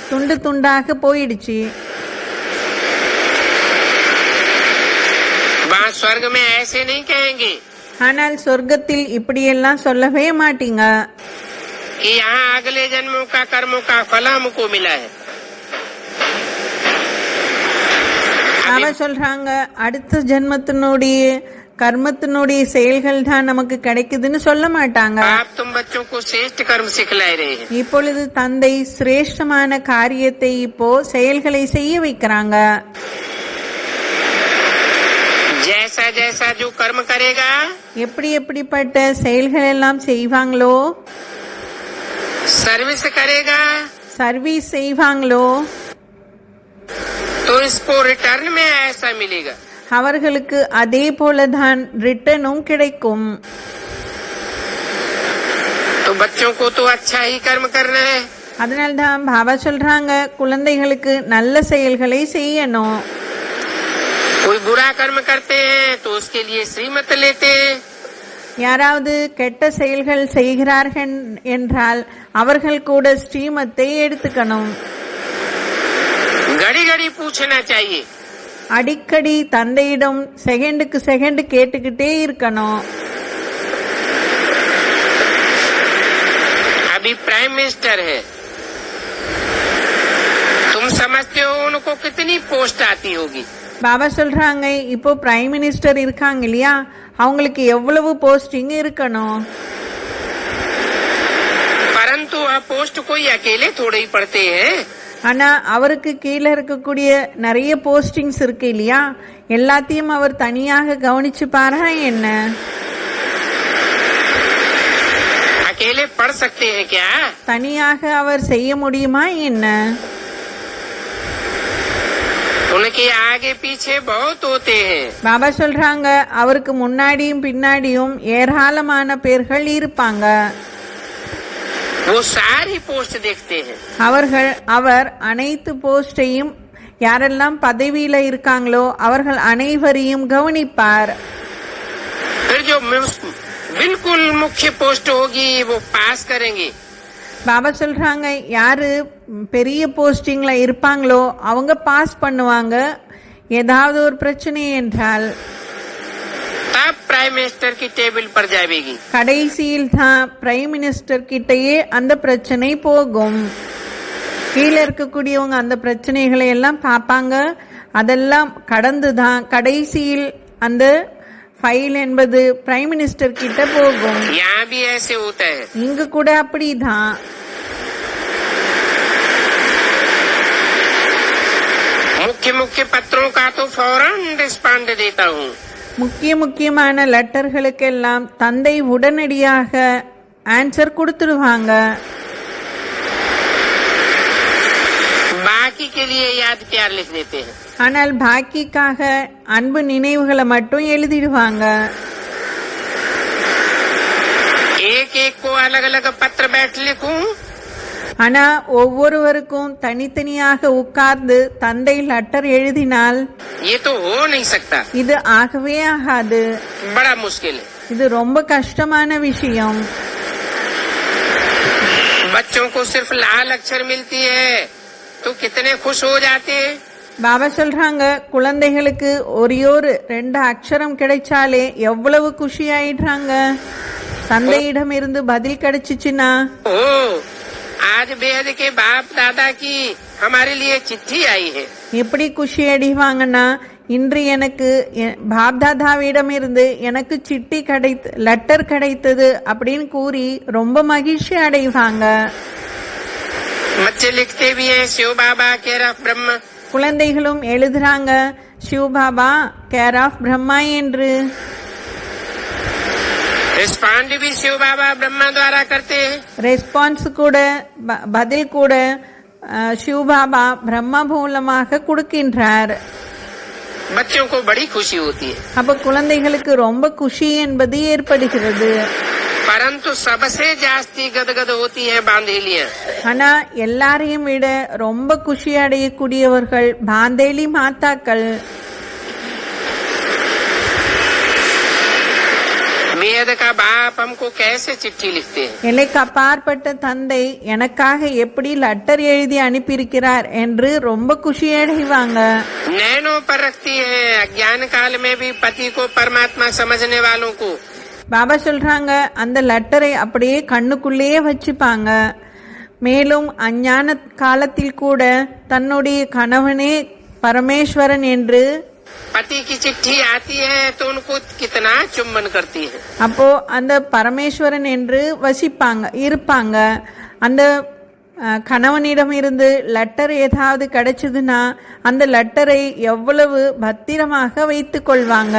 [SPEAKER 1] துண்டு துண்டாக போயிடுச்சு.
[SPEAKER 2] वहाँ स्वर्ग में ऐसे नहीं कहेंगे
[SPEAKER 1] ஆனால் சொர்க்கத்தில் இப்படியெல்லாம் சொல்லவே மாட்டீங்க.
[SPEAKER 2] कि यहाँ अगले जन्मों का कर्मों का फल हमको मिला है.
[SPEAKER 1] அவ சொல்றாங்க, அடுத்த ஜென்மத்தினுடைய கர்மத்தினுடைய செயல்கள் தான் நமக்கு கிடைக்குதுன்னு சொல்ல மாட்டாங்க.
[SPEAKER 2] आप तुम बच्चों को श्रेष्ठ कर्म सिखला रहे हैं.
[SPEAKER 1] இப்பொழுது தந்தை சிரேஷ்டமான காரியத்தை இப்போ செயல்களை செய்ய வைக்கிறாங்க.
[SPEAKER 2] जैसा जैसा जो कर्म करेगा,
[SPEAKER 1] எப்படிப்பட்ட செயல்கள் எல்லாம் செய்வாங்களோ,
[SPEAKER 2] सर्विस करेगा,
[SPEAKER 1] சர்வீஸ் செய்வாங்களோ,
[SPEAKER 2] तो इसको रिटर्न में ऐसा मिलेगा।
[SPEAKER 1] அவர்களுக்கு அதே போலதான் ரிட்டனும் கிடைக்கும்.
[SPEAKER 2] तो बच्चों को तो अच्छा ही कर्म करना है।
[SPEAKER 1] அதனால்தான் பாபா சொல்றாங்க குழந்தைகளுக்கு நல்ல செயல்களை செய்யணும்.
[SPEAKER 2] कोई बुरा कर्म करते हैं तो उसके लिए श्रीमत लेते हैं।
[SPEAKER 1] யாராவது கெட்ட செயல்கள் செய்கிறார்கள் என்றால் அவர்கள் கூட ஸ்ரீமத்தை எடுத்துக்கணும்.
[SPEAKER 2] घड़ी घड़ी पूछना चाहिए।
[SPEAKER 1] அடிக்கடி தந்தையிடம் செகண்டுக்கு செகண்ட் கேட்டுக்கிட்டே இருக்கணும்.
[SPEAKER 2] अभी प्राइम मिनिस्टर है, तुम समझते हो उनको कितनी पोस्ट आती होगी?
[SPEAKER 1] பாபா சொல்றாங்க இப்போ பிரைம் மினிஸ்டர் இருக்காங்க இல்லையா, அவங்களுக்கு எவ்வளவு போஸ்டிங் இருக்கணும்.
[SPEAKER 2] परंतु वह पोस्ट कोई अकेले थोड़े ही पढ़ते हैं।
[SPEAKER 1] ஆனா அவருக்கு கீழே இருக்கக்கூடிய நிறைய போஸ்டிங்ஸ் இருக்கு இல்லையா, எல்லாத்தையும் அவர் தனியாக கவனிச்சு பாரா என்ன?
[SPEAKER 2] अकेले पढ़ सकते हैं क्या?
[SPEAKER 1] தனியாக அவர் செய்ய முடியுமா என்ன?
[SPEAKER 2] उनके आगे पीछे बहुत होते हैं।
[SPEAKER 1] பாபா சொல்றாங்க அவருக்கு முன்னாடியும் பின்னாடியும் ஏராளமான பேர்கள் இருப்பாங்க.
[SPEAKER 2] वो सारी पोस्ट देखते हैं।
[SPEAKER 1] அவர் அனைத்து போஸ்டையும், யாரெல்லாம் பதவியில இருக்காங்களோ அவர்கள் அனைவரையும் கவனிப்பார்.
[SPEAKER 2] फिर जो बिल्कुल मुख्य पोस्ट होगी वो पास करेंगे।
[SPEAKER 1] பாபா சொல்றாங்க யாரு பெரிய போஸ்டிங்ல இருப்பாங்களோ அவங்க பாஸ் பண்ணுவாங்க. ஏதாவது ஒரு பிரச்சனை என்றால்
[SPEAKER 2] तब प्राइम मिनिस्टर की टेबल पर जाएगी।
[SPEAKER 1] கடைசியில் தான் பிரைம் மினிஸ்டர் கிட்டயே அந்த பிரச்சனை போகும். கீழே இருக்கக்கூடியவங்க அந்த பிரச்சனைகளை எல்லாம் பார்ப்பாங்க. அதெல்லாம் கடந்துதான் கடைசியில் அந்த ஃபைல் என்பது பிரைம் மினிஸ்டர் கிட்ட போகும்.
[SPEAKER 2] यहाँ भी ऐसे होता है।
[SPEAKER 1] இங்கு கூட அப்படிதான்.
[SPEAKER 2] मुख्य मुख्य पत्रों का तो फौरन रिस्पॉन्ड देता हूँ।
[SPEAKER 1] முக்கியமான லெட்டர்களுக்கெல்லாம் தந்தை உடனடியாக ஆன்சர் கொடுத்துடுவாங்க.
[SPEAKER 2] बाकी के लिए याद प्यार लिख देते हैं।
[SPEAKER 1] ஆனால் பாக்கிக்காக அன்பு நினைவுகளை மட்டும் எழுதிடுவாங்க.
[SPEAKER 2] एक एक को अलग अलग पत्र बैठ लिखूं।
[SPEAKER 1] ஆனா ஒவ்வொருவருக்கும் தனித்தனியாக உட்கார்ந்து தந்தை லெட்டர் எழுதினால்
[SPEAKER 2] ये तो हो नहीं सकता।
[SPEAKER 1] இது ஆகவே ஆகாது.
[SPEAKER 2] बड़ा मुश्किल है।
[SPEAKER 1] இது ரொம்ப கஷ்டமான விஷயம்.
[SPEAKER 2] बच्चों को सिर्फ लाल अक्षर मिलती है तो कितने खुश हो जाते हैं।
[SPEAKER 1] பாபா சொல்றாங்க குழந்தைகளுக்கு ஒரே 2 அக்ஷரம் கிடைச்சாலே எவ்வளவு குஷி ஆயிடுறாங்க. தந்தையிடம் இருந்து பதில் கிடைச்சிச்சுன்னா
[SPEAKER 2] ओ आज बेहद के बाप दादा की हमारे लिए चिट्ठी आई है।
[SPEAKER 1] எப்படி குஷி அடைவாங்கன்னா இன்று எனக்கு பாப்தாதாவிடம் இருந்து எனக்கு சிட்டி லெட்டர் கிடைத்தது அப்படின்னு கூறி ரொம்ப மகிழ்ச்சி அடைவாங்க.
[SPEAKER 2] बच्चे लिखते भी हैं शिव बाबा केयर ऑफ ब्रह्म।
[SPEAKER 1] குழந்தைகளும் எழுதுறாங்க சிவ் பாபா கேர் ஆஃப் பிரம்மா என்று.
[SPEAKER 2] रिस्पॉन्ड भी शिव बाबा ब्रह्मा द्वारा करते हैं।
[SPEAKER 1] ரெஸ்பான்ஸ் கூட பதில் கூட சிவ் பாபா பிரம்மா மூலமாக கொடுக்கின்றார்.
[SPEAKER 2] बच्चों को बड़ी खुशी होती है।
[SPEAKER 1] அப்ப குழந்தைகளுக்கு ரொம்ப குஷி என்பது ஏற்படுகிறது.
[SPEAKER 2] परंतु सबसे जास्ती गदगद होती है बांधेलियां।
[SPEAKER 1] ஆனா எல்லாரையும் விட ரொம்ப குஷி அடையக்கூடியவர்கள் பாந்தேலி மாதாக்கள்.
[SPEAKER 2] बेहद का बाप हमको कैसे चिट्ठी लिखते हैं।
[SPEAKER 1] எல்லைக்கு அப்பாற்பட்ட தந்தை எனக்காக எப்படி லெட்டர் எழுதி அனுப்பியிருக்கிறார் என்று ரொம்ப குஷி அடைவாங்க.
[SPEAKER 2] नैनों पर रखती है। अज्ञान काल में भी पति को परमात्मा समझने वालों को।
[SPEAKER 1] பாபா சொல்றாங்க அந்த லெட்டரை அப்படியே கண்ணுக்குள்ளேயே வச்சுப்பாங்க. மேலும் அஞ்ஞான காலத்தில் கூட தன்னுடைய கணவனே பரமேஸ்வரன் என்று
[SPEAKER 2] पति की चिट्ठी आती है तो उनको कितना चुम्बन करती है।
[SPEAKER 1] அப்போ அந்த பரமேஸ்வரன் என்று வசிப்பாங்க இருப்பாங்க. அந்த கணவனிடம் இருந்து லெட்டர் ஏதாவது கிடைச்சதுன்னா அந்த லெட்டரை எவ்வளவு பத்திரமாக வைத்துக் கொள்வாங்க.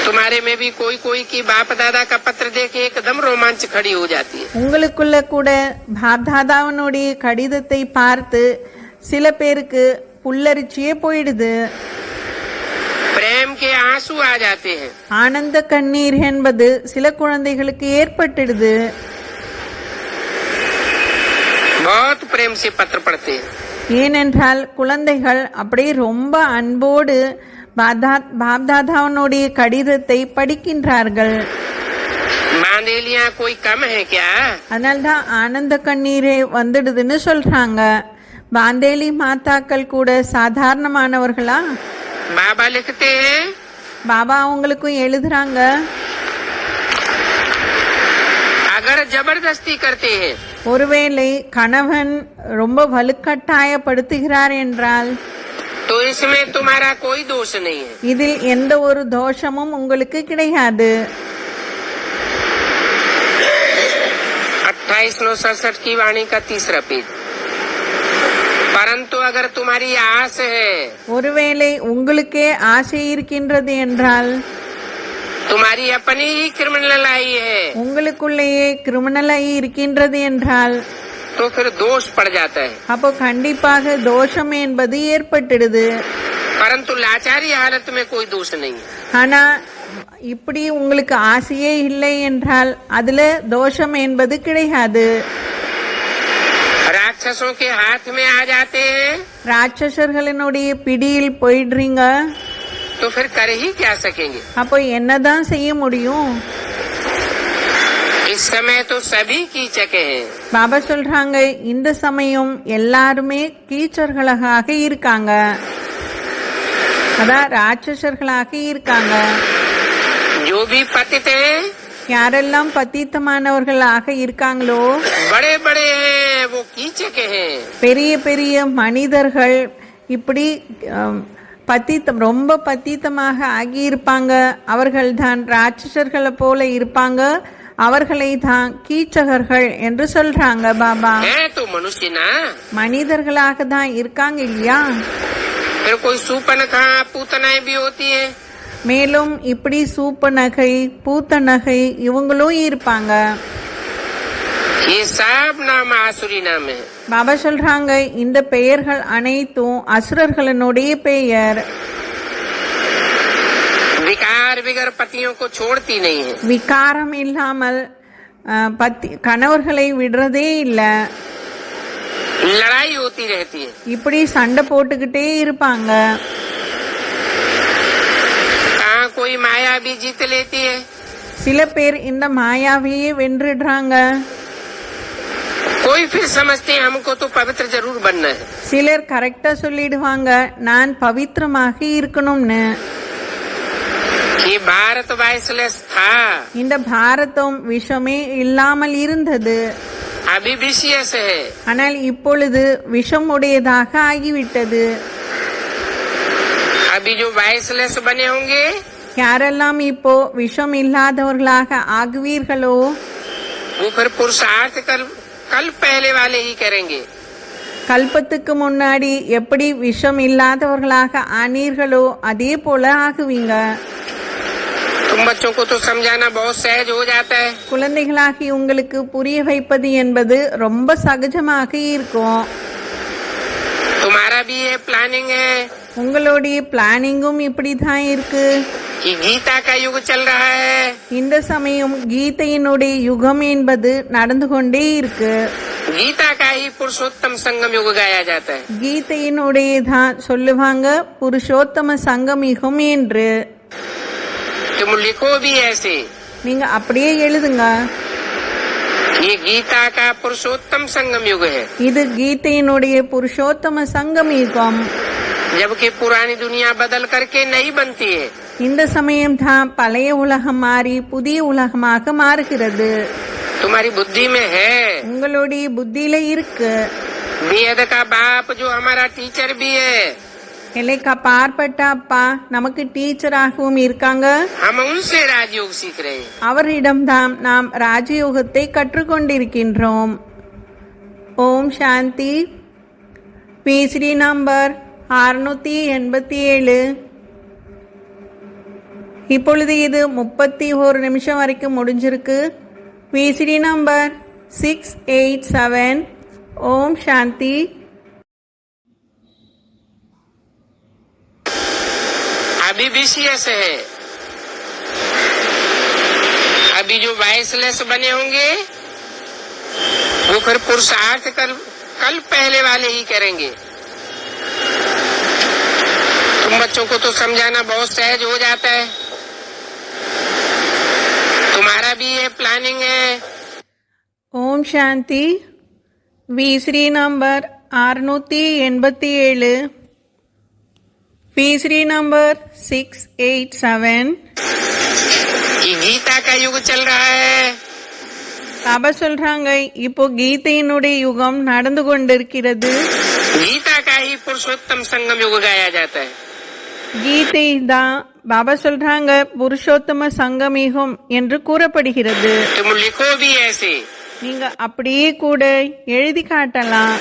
[SPEAKER 2] तुम्हारे में भी कोई कोई की बाप दादा का पत्र देख के एकदम रोमांच खड़ी हो जाती है।
[SPEAKER 1] உங்களுக்குள்ள கூட பாப்தாதாவனுடைய கடிதத்தை பார்த்து சில பேருக்கு புல்லரிச்சியே போயிடுது.
[SPEAKER 2] प्रेम के आंसू आ जाते हैं.
[SPEAKER 1] ஆனந்த கண்ணீர் என்பது சில குழந்தைகளுக்கு ஏற்பட்டுடுது.
[SPEAKER 2] बहुत प्रेम से पत्र पढ़ते हैं.
[SPEAKER 1] ஏனென்றால் குழந்தைகள் அப்படியே ரொம்ப அன்போடு பாப்தாதாவனுடைய கடிதத்தை படிக்கின்றார்கள்.
[SPEAKER 2] बांदेलियां कोई कम है क्या?
[SPEAKER 1] அதனால்தான் ஆனந்த கண்ணீரே வந்துடுதுன்னு சொல்றாங்க. பாந்தேலி மாதாக்கள் கூட சாதாரணமானவர்களா?
[SPEAKER 2] बाबा लिखते हैं.
[SPEAKER 1] பாபா அவங்களுக்கும் எழுதுறாங்க.
[SPEAKER 2] अगर जबरदस्ती करते हैं.
[SPEAKER 1] ஒருவேளை கணவன் ரொம்ப வலுக்கட்டாயப்படுத்துகிறார் என்றால்
[SPEAKER 2] तो इसमें तुम्हारा कोई दोष नहीं है.
[SPEAKER 1] இதில் எந்த ஒரு தோஷமும் உங்களுக்கு கிடையாது.
[SPEAKER 2] 2867 की वाणी का तीसरा पेज. परंतु अगर तुम्हारी आस है,
[SPEAKER 1] ஒருவேளை உங்களுக்கே ஆசை இருக்கின்றது என்றால்,
[SPEAKER 2] तुम्हारी अपनी ही क्रिमिनल आई है,
[SPEAKER 1] உங்களுக்குள்ளேயே கிரிமினல் ஆகி இருக்கின்றது என்றால்,
[SPEAKER 2] तो फिर दोष पड़ जाता है.
[SPEAKER 1] அப்போ கண்டிப்பாக தோஷம் என்பது ஏற்பட்டுடுது.
[SPEAKER 2] परंतु लाचारी हालत में कोई दोष नहीं है.
[SPEAKER 1] ஆனா இப்படி உங்களுக்கு ஆசையே இல்லை என்றால் அதுல தோஷம் என்பது கிடையாது.
[SPEAKER 2] राक्षसों के हाथ में आ जाते हैं,
[SPEAKER 1] ராட்சசர்களினுடைய பிடியில் போயிடுறீங்க,
[SPEAKER 2] तो फिर कर ही क्या सकेंगे.
[SPEAKER 1] அப்போ என்னதான் செய்ய முடியும்?
[SPEAKER 2] इस समय तो सभी कीचक हैं.
[SPEAKER 1] பாபா சொல்றாங்க, இந்த சமயம் எல்லாருமே கீச்சர்களாக இருக்காங்க, அதான் ராட்சசர்களாக இருக்காங்க.
[SPEAKER 2] जो भी पतित हैं,
[SPEAKER 1] யாரெல்லாம் பத்தித்தமானவர்களாக இருக்காங்களோ,
[SPEAKER 2] बड़े बड़े हैं, वो कीचक हैं.
[SPEAKER 1] பெரிய பெரிய மனிதர்கள் இப்படி ரொம்ப பத்தித்தமாக ஆகியிருப்பாங்க, அவர்கள் தான் ராட்சசர்களை போல இருப்பாங்க, அவர்களை தான் கீச்சகர்கள் என்று சொல்றாங்க பாபா.
[SPEAKER 2] है तो मनुष्य ना,
[SPEAKER 1] மனிதர்களாக தான் இருக்காங்க இல்லையா?
[SPEAKER 2] फिर कोई सूपनखा पूतनाएं भी होती है.
[SPEAKER 1] மேலும் இப்படி சூப்ப நகை பூத்த நகை இவங்களும் இருப்பாங்க.
[SPEAKER 2] ये सब नाम आसुरी नाम है.
[SPEAKER 1] பாபா சொல்றாங்க, இந்த பெயர்கள் அனைத்தும் அசுரர்களினுடைய பெயர்.
[SPEAKER 2] विकार बिगर पतियों को छोड़ती नहीं है.
[SPEAKER 1] விகாரம் இல்லாமல் கணவர்களை விடுறதே இல்ல.
[SPEAKER 2] लड़ाई होती रहती है.
[SPEAKER 1] இப்படி சண்டை போட்டுக்கிட்டே இருப்பாங்க.
[SPEAKER 2] कहाँ कोई माया भी जीत लेती है.
[SPEAKER 1] சில பேர் இந்த மாயாவையே வென்றுடுறாங்க.
[SPEAKER 2] कोई फिर समझते हैं हमको तो पवित्र जरूर बनना है.
[SPEAKER 1] சிலர் கரெக்டா சொல்லிடுவாங்க, நான் பவித்திரமாக இருக்கணும்னு.
[SPEAKER 2] ये भारत वाइसलेस था,
[SPEAKER 1] இந்த பாரதம் விஷமே இல்லாமல் இருந்தது,
[SPEAKER 2] अभी विशेष है.
[SPEAKER 1] ஆனால் இப்பொழுது விஷம் உடையதாக ஆகிவிட்டது.
[SPEAKER 2] अभी जो वाइसलेस बने होंगे,
[SPEAKER 1] யாரெல்லாம் இப்போ விஷம் இல்லாதவர்களாக ஆகுவீர்களோ,
[SPEAKER 2] वो फिर पुरुषार्थ कल पहले वाले ही करेंगे.
[SPEAKER 1] கல்பத்துக்கு முன்னாடி எப்படி விஷம் இல்லாதவர்களாக ஆனீர்களோ அதே போல ஆகுவீங்க.
[SPEAKER 2] तुम बच्चों को तो समझाना बहुत सहज हो जाता है.
[SPEAKER 1] குழந்தைகளாகி உங்களுக்கு புரிய வைப்பது என்பது ரொம்ப சகஜமாக இருக்கும்.
[SPEAKER 2] तुम्हारा भी ये प्लानिंग है
[SPEAKER 1] உங்களுடைய பிளானிங்கும் இப்படி தான் இருக்கு.
[SPEAKER 2] कि गीता का युग चल रहा है.
[SPEAKER 1] இந்த சமயம் கீதையினுடைய யுகம் என்பது நடந்து கொண்டே இருக்கு.
[SPEAKER 2] गीता का ही पुरुषोत्तम संगम युग गाया जाता है.
[SPEAKER 1] கீதையினுடைய தான் சொல்லுவாங்க புருஷோத்தம சங்கம் யுகம் என்று.
[SPEAKER 2] तुम लिखो भी ऐसे,
[SPEAKER 1] நீங்க அப்படியே எழுதுங்க,
[SPEAKER 2] ये गीता का पुरुषोत्तम संगम युग है.
[SPEAKER 1] இது கீதையினுடைய புருஷோத்தம சங்கம் யுகம்.
[SPEAKER 2] जबकि पुरानी दुनिया बदल करके नई बनती है.
[SPEAKER 1] இந்த சமயம் தான் பழைய உலகம் மாறி புதிய உலகமாக மாறுகிறது.
[SPEAKER 2] तुम्हारी बुद्धि में है.
[SPEAKER 1] உங்களுடைய புத்தியில இருக்கு.
[SPEAKER 2] वेद का बाप जो हमारा टीचर भी है,
[SPEAKER 1] எல்லைக்கா பார்ப்பட்ட அப்பா நமக்கு டீச்சராகவும் இருக்காங்க.
[SPEAKER 2] हम उनसे राजयोग सीख रहे हैं.
[SPEAKER 1] அவரிடம்தான் நாம் ராஜயோகத்தை கற்றுக்கொண்டிருக்கின்றோம். ஓம் சாந்தி. PCT number 687. இப்பொழுது இது 31 நிமிஷம் வரைக்கும் முடிஞ்சிருக்கு. PCD number 687. ஓம் சாந்தி.
[SPEAKER 2] अभी BCS है, अभी जो वाइसलेस बने होंगे वो फिर पुरुषार्थ कल पहले वाले ही करेंगे। तुम बच्चों को तो समझाना बहुत सहज हो जाता है, तुम्हारा भी ये प्लानिंग है।
[SPEAKER 1] ஓம் சாந்தி. விஸ்ரீ நம்பர் 687, விஸ்ரீ நம்பர் 687.
[SPEAKER 2] ये गीता का युग चल रहा है,
[SPEAKER 1] பாபா சொல்றாங்க இப்போ கீதையினுடைய யுகம் நடந்து கொண்டிருக்கிறது.
[SPEAKER 2] गीता का ही पुरुषोत्तम संगम युग गाया जाता है।
[SPEAKER 1] கீதை தான் பாபா சொல்றாங்க புருஷோத்தம சங்கமிகம் என்று கூறப்படுகிறது.
[SPEAKER 2] तुम लिखो भी ऐसे,
[SPEAKER 1] நீங்க அப்படியே கூட எழுதி காட்டலாம்.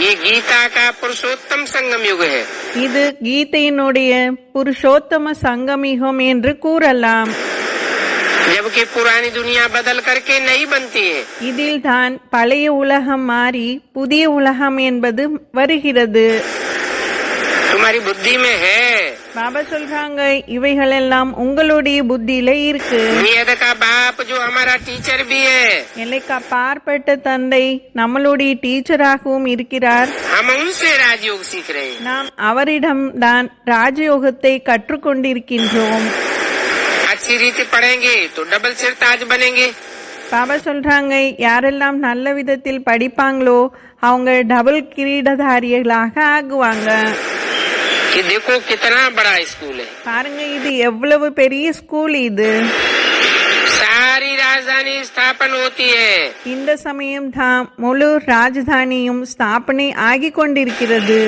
[SPEAKER 2] ये गीता का पुरुषोत्तम संगम युग है।
[SPEAKER 1] இது கீதையினுடைய புருஷோத்தம சங்கமிகம் என்று கூறலாம்.
[SPEAKER 2] जबकि पुरानी दुनिया बदल करके नई बनती है।
[SPEAKER 1] இதில் தான் பழைய உலகம் மாறி புதிய உலகம் என்பது வருகிறது.
[SPEAKER 2] तुम्हारी बुद्धि में है।
[SPEAKER 1] பாபா சொல்றாங்க இவைகளெல்லாம் உங்களுடைய புத்தியில இருக்கு.
[SPEAKER 2] वेद का बाप जो हमारा टीचर भी है,
[SPEAKER 1] எல்லைக்கு அப்பாற்பட்ட தந்தை நம்மளுடைய டீச்சராகவும் இருக்கிறார்.
[SPEAKER 2] हम उनसे राजयोग सीख रहे हैं।
[SPEAKER 1] நாம் அவரிடம்தான் ராஜயோகத்தை கற்றுக்கொண்டிருக்கின்றோம்.
[SPEAKER 2] अच्छी रीति पढ़ेंगे तो डबल सिर ताज बनेंगे।
[SPEAKER 1] பாபா சொல்றாங்க யாரெல்லாம் நல்ல விதத்தில் படிப்பாங்களோ அவங்க டபுள் கிரீடதாரிகளாக ஆகுவாங்க.
[SPEAKER 2] कि देखो कितना बड़ा स्कूल है,
[SPEAKER 1] பாருங்க இது எவ்வளவு பெரிய ஸ்கூல் இது.
[SPEAKER 2] सारी राजधानी स्थापन होती है।
[SPEAKER 1] இந்த சமயம் தான் முழு ராஜதானியும் ஸ்தாபனை ஆகிக் கொண்டிருக்கிறது.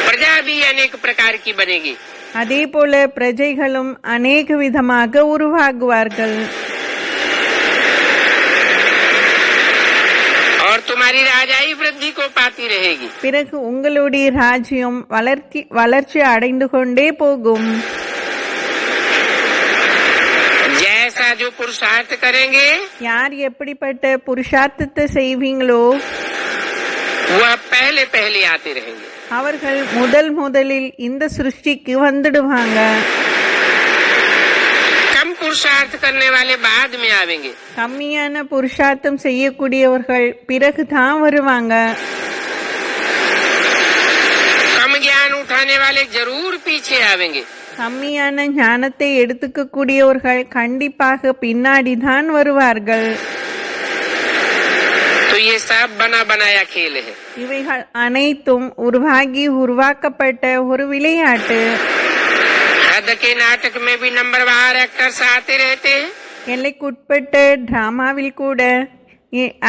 [SPEAKER 2] प्रजा भी अनेक प्रकार की बनेगी।
[SPEAKER 1] அதே போல பிரஜைகளும் அநேக விதமாக உருவாகுவார்கள்.
[SPEAKER 2] और तुम्हारी राजाई वृद्धि को पाती रहेगी।
[SPEAKER 1] பிறகு உங்களுடைய ராஜ்யம் வளர்ச்சி அடைந்து கொண்டே போகும்.
[SPEAKER 2] जैसा जो पुरुषार्थ करेंगे
[SPEAKER 1] யார் எப்படிப்பட்ட புருஷார்த்தத்தை செய்வீங்களோ
[SPEAKER 2] वह पहले पहले आते रहेंगे।
[SPEAKER 1] அவர்கள் முதலில் இந்த சிருஷ்டிக்கு வந்துடுவாங்க.
[SPEAKER 2] कम पुरुषार्थ करने वाले बाद में आवेंगे।
[SPEAKER 1] கம்மியான புருஷார்த்தம் செய்யக்கூடியவர்கள் பிறகு தான் வருவாங்க.
[SPEAKER 2] कम ज्ञान उठाने वाले जरूर पीछे आवेंगे।
[SPEAKER 1] கம்மியான ஞானத்தை எடுத்துக்க கூடியவர்கள் கண்டிப்பாக பின்னாடி தான் வருவார்கள்.
[SPEAKER 2] तो ये सब बना बनाया खेल है।
[SPEAKER 1] இவைகள் அனைத்தும் உருவாக்கப்பட்ட ஒரு விளையாட்டு.
[SPEAKER 2] हद के नाटक में भी नंबरवार एक्टर्स आते रहते हैं।
[SPEAKER 1] எல்லைக்குட்பட்ட டிராமாவில் கூட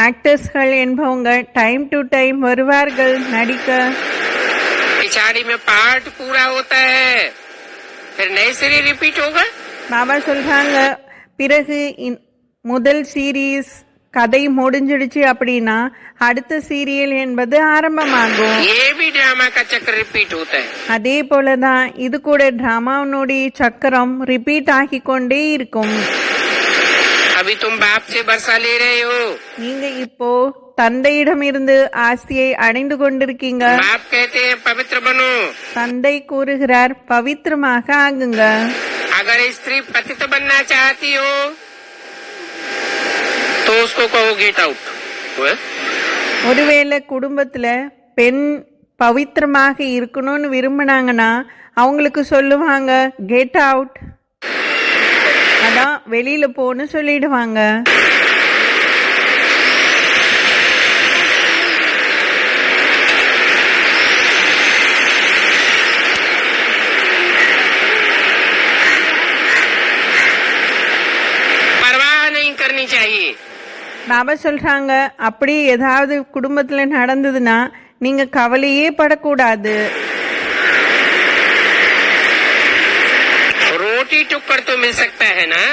[SPEAKER 1] ஆக்டர்ஸ்கள் என்பவங்க டைம் டு டைம் வருவார்கள் நடிக்க.
[SPEAKER 2] पिछाड़ी में पार्ट पूरा होता है, फिर नए सिरे रिपीट होगा।
[SPEAKER 1] பாபா சொல்றாங்க பிறகு முதல் சீரீஸ் கதை முடிஞ்சிடுச்சு அப்படின்னா அடுத்த சீரியல் என்பது ஆரம்பமாகும்.
[SPEAKER 2] ये भी ड्रामा का चक्र रिपीट होता है।
[SPEAKER 1] அதே போலதான் இது கூட டிராமாவுடைய சக்கரம் ரிப்பீட் ஆகி கொண்டே இருக்கும்.
[SPEAKER 2] अभी तुम बाप से वर्षा ले रहे हो।
[SPEAKER 1] நீங்க இப்போ தந்தையிடம் இருந்து ஆஸ்தியை அடைந்து கொண்டிருக்கீங்க.
[SPEAKER 2] बाप कहते हैं पवित्र बनो।
[SPEAKER 1] தந்தை கூறுகிறார் பவித்திரமாக ஆகுங்க.
[SPEAKER 2] अगर स्त्री पतित बनना चाहती हो तो उसको कहो गेट आउट।
[SPEAKER 1] ஒருவேளை குடும்பத்துல பெண் பவித்திரமாக இருக்கணும்னு விரும்பினாங்கன்னா அவங்களுக்கு சொல்லுவாங்க கெட் அவுட், அதான் வெளியில போன்னு சொல்லிடுவாங்க.
[SPEAKER 2] परवाह नहीं करनी चाहिए।
[SPEAKER 1] பாபா சொல்றாங்க அப்படி ஏதாவது குடும்பத்துல நடந்ததுன்னா நீங்க கவலையே படக்கூடாது.
[SPEAKER 2] रोटी टुकड़ तो मिल सकता है ना।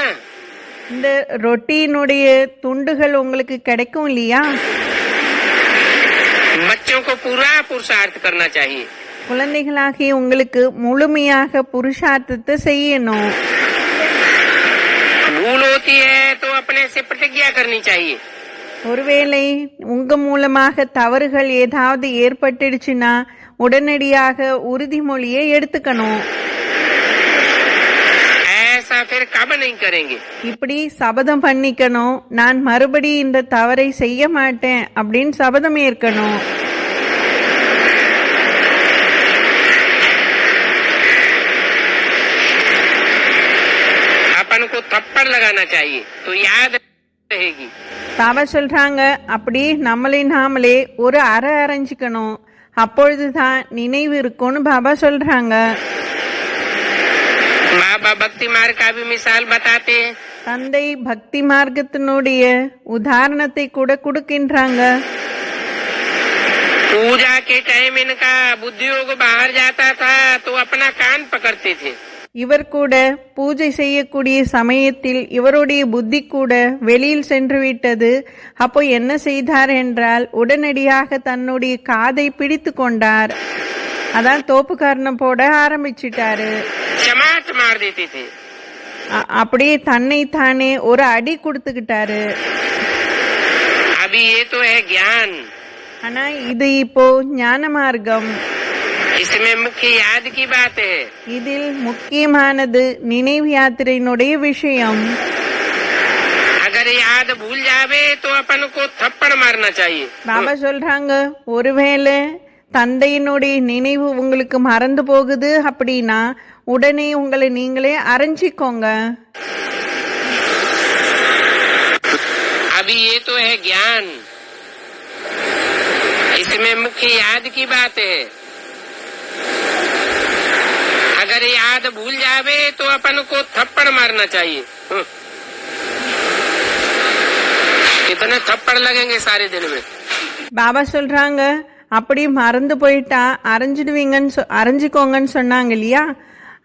[SPEAKER 1] இந்த ரொட்டியினுடைய துண்டுகள் உங்களுக்கு கிடைக்கும் இல்லையா?
[SPEAKER 2] बच्चों को पूरा पुरुषार्थ करना चाहिए।
[SPEAKER 1] குழந்தைகளாகி உங்களுக்கு முழுமையாக புருஷார்த்தத்தை செய்யணும்.
[SPEAKER 2] भूल होती है तो अपने से प्रतिज्ञा करनी चाहिए।
[SPEAKER 1] ஒருவேளை உங்க மூலமாக தவறுகள் ஏதாவது ஏற்பட்டுடுச்சுன்னா உடனடியாக உறுதிமொழியை எடுத்துக்கணும்.
[SPEAKER 2] ऐसा फिर कब नहीं करेंगे?
[SPEAKER 1] இப்படி சபதம் பண்ணிக்கணும், நான் மறுபடி இந்த தவறை செய்ய மாட்டேன் அப்படின்னு சபதம் ஏற்கணும்.
[SPEAKER 2] अपन को थप्पड़ लगाना चाहिए तो याद रहेगी.
[SPEAKER 1] பாபா சொல்றாங்க, அப்படி நம்மளை நாமளே ஒரு அறை அரைஞ்சிக்கணும், அப்பொழுதுதான் நினைவு இருக்கும்னு பாபா சொல்றாங்க.
[SPEAKER 2] बाबा भक्ति मार्ग का भी मिसाल बताते हैं.
[SPEAKER 1] தந்தை பக்தி மார்க்கத்தினுடைய உதாரணத்தை கூட கொடுக்கின்றாங்க.
[SPEAKER 2] पूजा के टाइम इनका बुद्धियोग बाहर जाता था तो अपना कान पकड़ते थे.
[SPEAKER 1] இவர் கூட பூஜை செய்யக்கூடிய சமயத்தில் இவருடைய புத்தி கூட வெளியில் சென்று விட்டது. அப்போ என்ன செய்தார் என்றால் உடனடியாக தன்னுடைய காதை பிடித்து கொண்டார். அதான் தோப்பு காரணம் போட ஆரம்பிச்சிட்டாரு.
[SPEAKER 2] चमाट मार देते थे.
[SPEAKER 1] அப்படியே தன்னை தானே ஒரு அடி கொடுத்துக்கிட்டாரு.
[SPEAKER 2] अभी ये तो है ज्ञान.
[SPEAKER 1] ஆனா இது இப்போ ஞான மார்க்கம்.
[SPEAKER 2] इसमें मुख्य याद की बात है.
[SPEAKER 1] இதில் முக்கியமானது நினைவு யாத்திரையினுடைய விஷயம்.
[SPEAKER 2] अगर याद भूल जावे तो अपन को थप्पड़ मारना चाहिए.
[SPEAKER 1] பாபா சொல்றாங்க, ஒருவேளை தந்தையினுடைய நினைவு உங்களுக்கு மறந்து போகுது அப்படின்னா உடனே உங்களை நீங்களே அரைஞ்சிக்கோங்க.
[SPEAKER 2] अभी ये तो है ज्ञान. इसमें मुख्य याद की बात है. अगर याद भूल जावे तो अपन को थप्पड़ मारना चाहिए. कितने थप्पड़ लगेंगे सारे दिन में?
[SPEAKER 1] பாபா சொல்றாங்க, அப்படி மறந்து போயிட்டா அரைஞ்சிக்கோங்கன்னு சொன்னாங்க இல்லையா,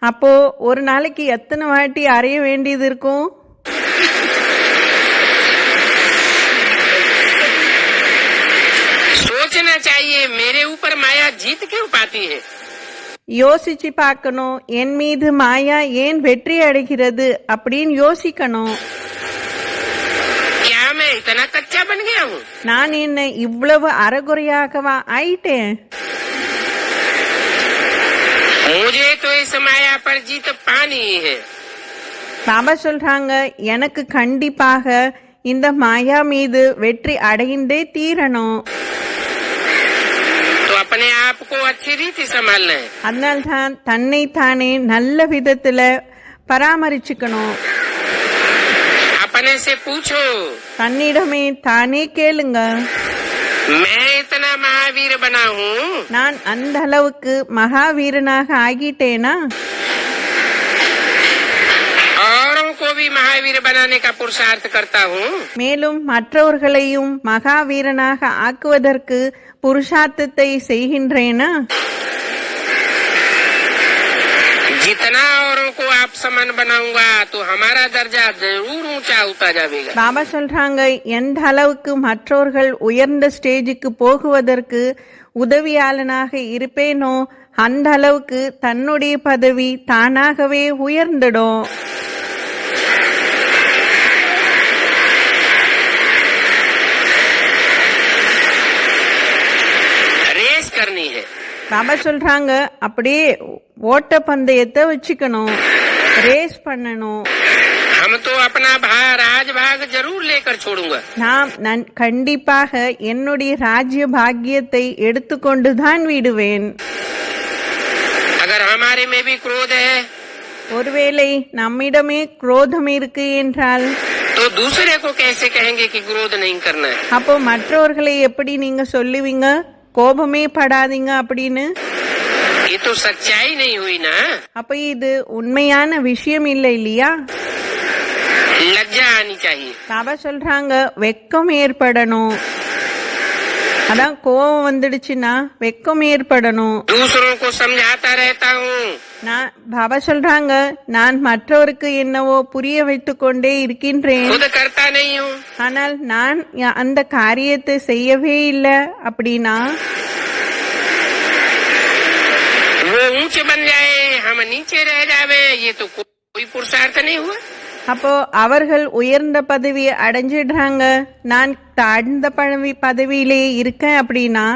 [SPEAKER 1] அப்போ ஒரு நாளைக்கு எத்தனை வாட்டி அறைய வேண்டியது இருக்கும்?
[SPEAKER 2] सोचना चाहिए मेरे ऊपर माया जीत क्यों पाती है.
[SPEAKER 1] யோசிச்சு பார்க்கணும், என் மீது மாயா ஏன் வெற்றி அடைகிறது அப்படின்னு யோசிக்கணும்.
[SPEAKER 2] क्या मैं इतना कच्चा बन गया हूँ?
[SPEAKER 1] நான் என்ன இவ்வளவு அறகுறையாகவா ஆயிட்டேன்?
[SPEAKER 2] मुझे तो इस माया पर जीत पानी है.
[SPEAKER 1] பாபா சொல்றாங்க, எனக்கு கண்டிப்பாக இந்த மாயா மீது வெற்றி அடைந்தே தீரணும்.
[SPEAKER 2] तो अपने आप को अच्छी रीति संभालना है.
[SPEAKER 1] அதனால்தான் தன்னை தானே நல்ல விதத்துல பராமரிச்சுக்கணும்.
[SPEAKER 2] अपने से पूछो,
[SPEAKER 1] தன்னிடமே தானே கேளுங்க,
[SPEAKER 2] मैं इतना महावीर बना हूँ,
[SPEAKER 1] நான் அந்த அளவுக்கு மகாவீரனாக ஆகிட்டேனா?
[SPEAKER 2] औरों को भी महावीर बनाने का पुरुषार्थ करता हूँ.
[SPEAKER 1] மேலும் மற்றவர்களையும் மகாவீரனாக ஆக்குவதற்கு புருஷார்த்தத்தை செய்கின்றேனா?
[SPEAKER 2] जितना औरों को आप समान बनाऊंगा तो हमारा दर्जा जरूर ऊंचा होता जाएगा.
[SPEAKER 1] பாபா சொல்றாங்க, எந்த அளவுக்கு மற்றவர்கள் உயர்ந்த ஸ்டேஜுக்கு போகுவதற்கு உதவியாளனாக இருப்பேனோ அந்த அளவுக்கு தன்னுடைய பதவி தானாகவே உயர்ந்துடும்.
[SPEAKER 2] रेस करनी है.
[SPEAKER 1] பாபா சொல்றாங்க, அப்படியே ஓட்ட பந்தயத்தை வச்சுக்கணும், ரேஸ் பண்ணணும்.
[SPEAKER 2] हम तो अपना राज भाग जरूर लेकर छोड़ूंगा.
[SPEAKER 1] நான் கண்டிப்பாக என்னுடைய ராஜ்ய பாக்கியத்தை எடுத்துக்கொண்டுதான் விடுவேன்.
[SPEAKER 2] अगर हमारे में भी क्रोध है
[SPEAKER 1] ஒருவேளை நம்மிடமே குரோதம் இருக்கு என்றால்
[SPEAKER 2] तो दूसरे को कैसे कहेंगे कि क्रोध नहीं करना है.
[SPEAKER 1] அப்போ மற்றவர்களை எப்படி நீங்க சொல்லுவீங்க கோபமே படாதீங்க அப்படின்னு?
[SPEAKER 2] ये तो सच्चाई नहीं हुई ना.
[SPEAKER 1] அப்ப இது உண்மையான விஷயம் இல்லை இல்லையா?
[SPEAKER 2] लज्जा आनी चाहिए.
[SPEAKER 1] பாபா சொல்றாங்க, வெக்கம் ஏற்படணும். அதான் கோபம் வந்துடுச்சுன்னா வெக்கம் ஏற்படணும்.
[SPEAKER 2] दूसरों को समझाता रहता हूँ.
[SPEAKER 1] பாபா சொல்றாங்க, நான் மற்றவருக்கு என்னவோ புரிய வைத்துக் கொண்டே இருக்கின்றேன்,
[SPEAKER 2] खुद करता नहीं हूँ.
[SPEAKER 1] ஆனால் நான் அந்த காரியத்தை செய்யவே இல்லை அப்படின்னா
[SPEAKER 2] वो ऊंचे बन जाए हम नीचे रह जावे, ये तो कोई पुरुषार्थ नहीं हुआ.
[SPEAKER 1] அப்போ அவர்கள் உயர்ந்த பதவி அடைஞ்சிடுறாங்க. நான் தாழ்ந்த பதவியிலே இருக்கேன் அப்படின்னா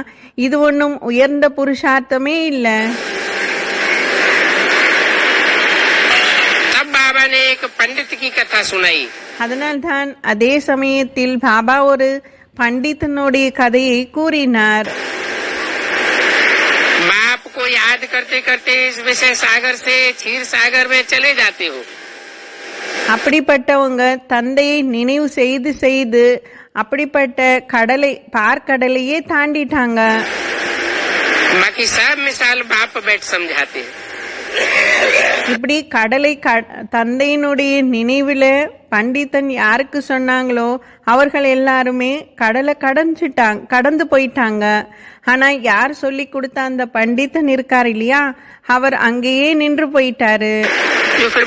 [SPEAKER 1] இது ஒன்றும் உயர்ந்த புருஷார்த்தமே இல்லை.
[SPEAKER 2] बाबा ने एक पंडित की कथा सुनाई.
[SPEAKER 1] அதனால்தான் அதே சமயத்தில் பாபா ஒரு பண்டிதனுடைய கதையை கூறினார்.
[SPEAKER 2] बाप को याद करते करते इस विषय सागर से क्षीर सागर में चले जाते हो.
[SPEAKER 1] அப்படிப்பட்டவங்க தந்தையை நினைவு செய்து செய்து அப்படிப்பட்ட பார்க்கடலையே தாண்டிட்டாங்க.
[SPEAKER 2] बाकी सब मिसाल बाप बैठ समझाते हैं.
[SPEAKER 1] இப்படி கடலை தந்தையினுடைய நினைவுல பண்டிதன் யாருக்கு சொன்னாங்களோ அவர்கள் எல்லாருமே கடலை கடந்து போயிட்டாங்க. ஆனா யார் சொல்லி கொடுத்த அந்த பண்டிதன் இருக்கார் இல்லையா, அவர் அங்கேயே நின்று போயிட்டாரு.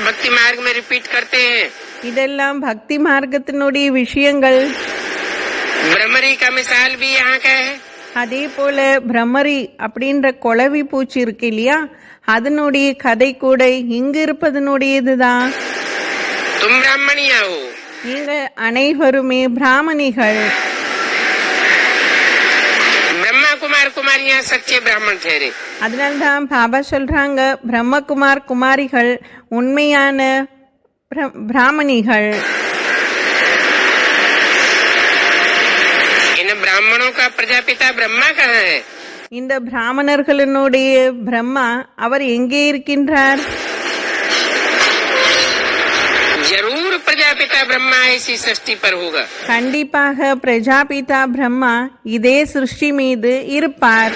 [SPEAKER 2] भक्ति मार्ग में रिपीट करते हैं.
[SPEAKER 1] இதெல்லாம் பக்தி மார்க்கத்தினுடைய விஷயங்கள்.
[SPEAKER 2] ब्रह्मरी का मिसाल भी यहाँ का है.
[SPEAKER 1] அதே போல பிரம்மரி அப்படின்ற கொளவி பூச்சி இருக்கு இல்லையா, அதனுடைய கதை கூட இங்கு இருப்பதனுடையதுதான்.
[SPEAKER 2] तुम ब्राह्मणिया हो.
[SPEAKER 1] நீங்க அனைவருமே பிராமணிகள்.
[SPEAKER 2] ब्रह्मा कुमार कुमारियां सच्चे ब्राह्मण ठहरे.
[SPEAKER 1] அதனால்தான் பாபா சொல்றாங்க பிரம்மகுமார் குமாரிகள் உண்மையான பிராமணிகள்.
[SPEAKER 2] इन ब्राह्मणों का प्रजापिता ब्रह्मा कहाँ है?
[SPEAKER 1] இந்த பிராமணர்களுடைய பிரம்மா அவர் எங்கே இருக்கின்றார்?
[SPEAKER 2] जरूर प्रजापिता ब्रह्मा इसी सृष्टि पर होगा.
[SPEAKER 1] கண்டிப்பாக பிரஜாபிதா பிரம்மா இதே சிருஷ்டி மீது இருப்பார்.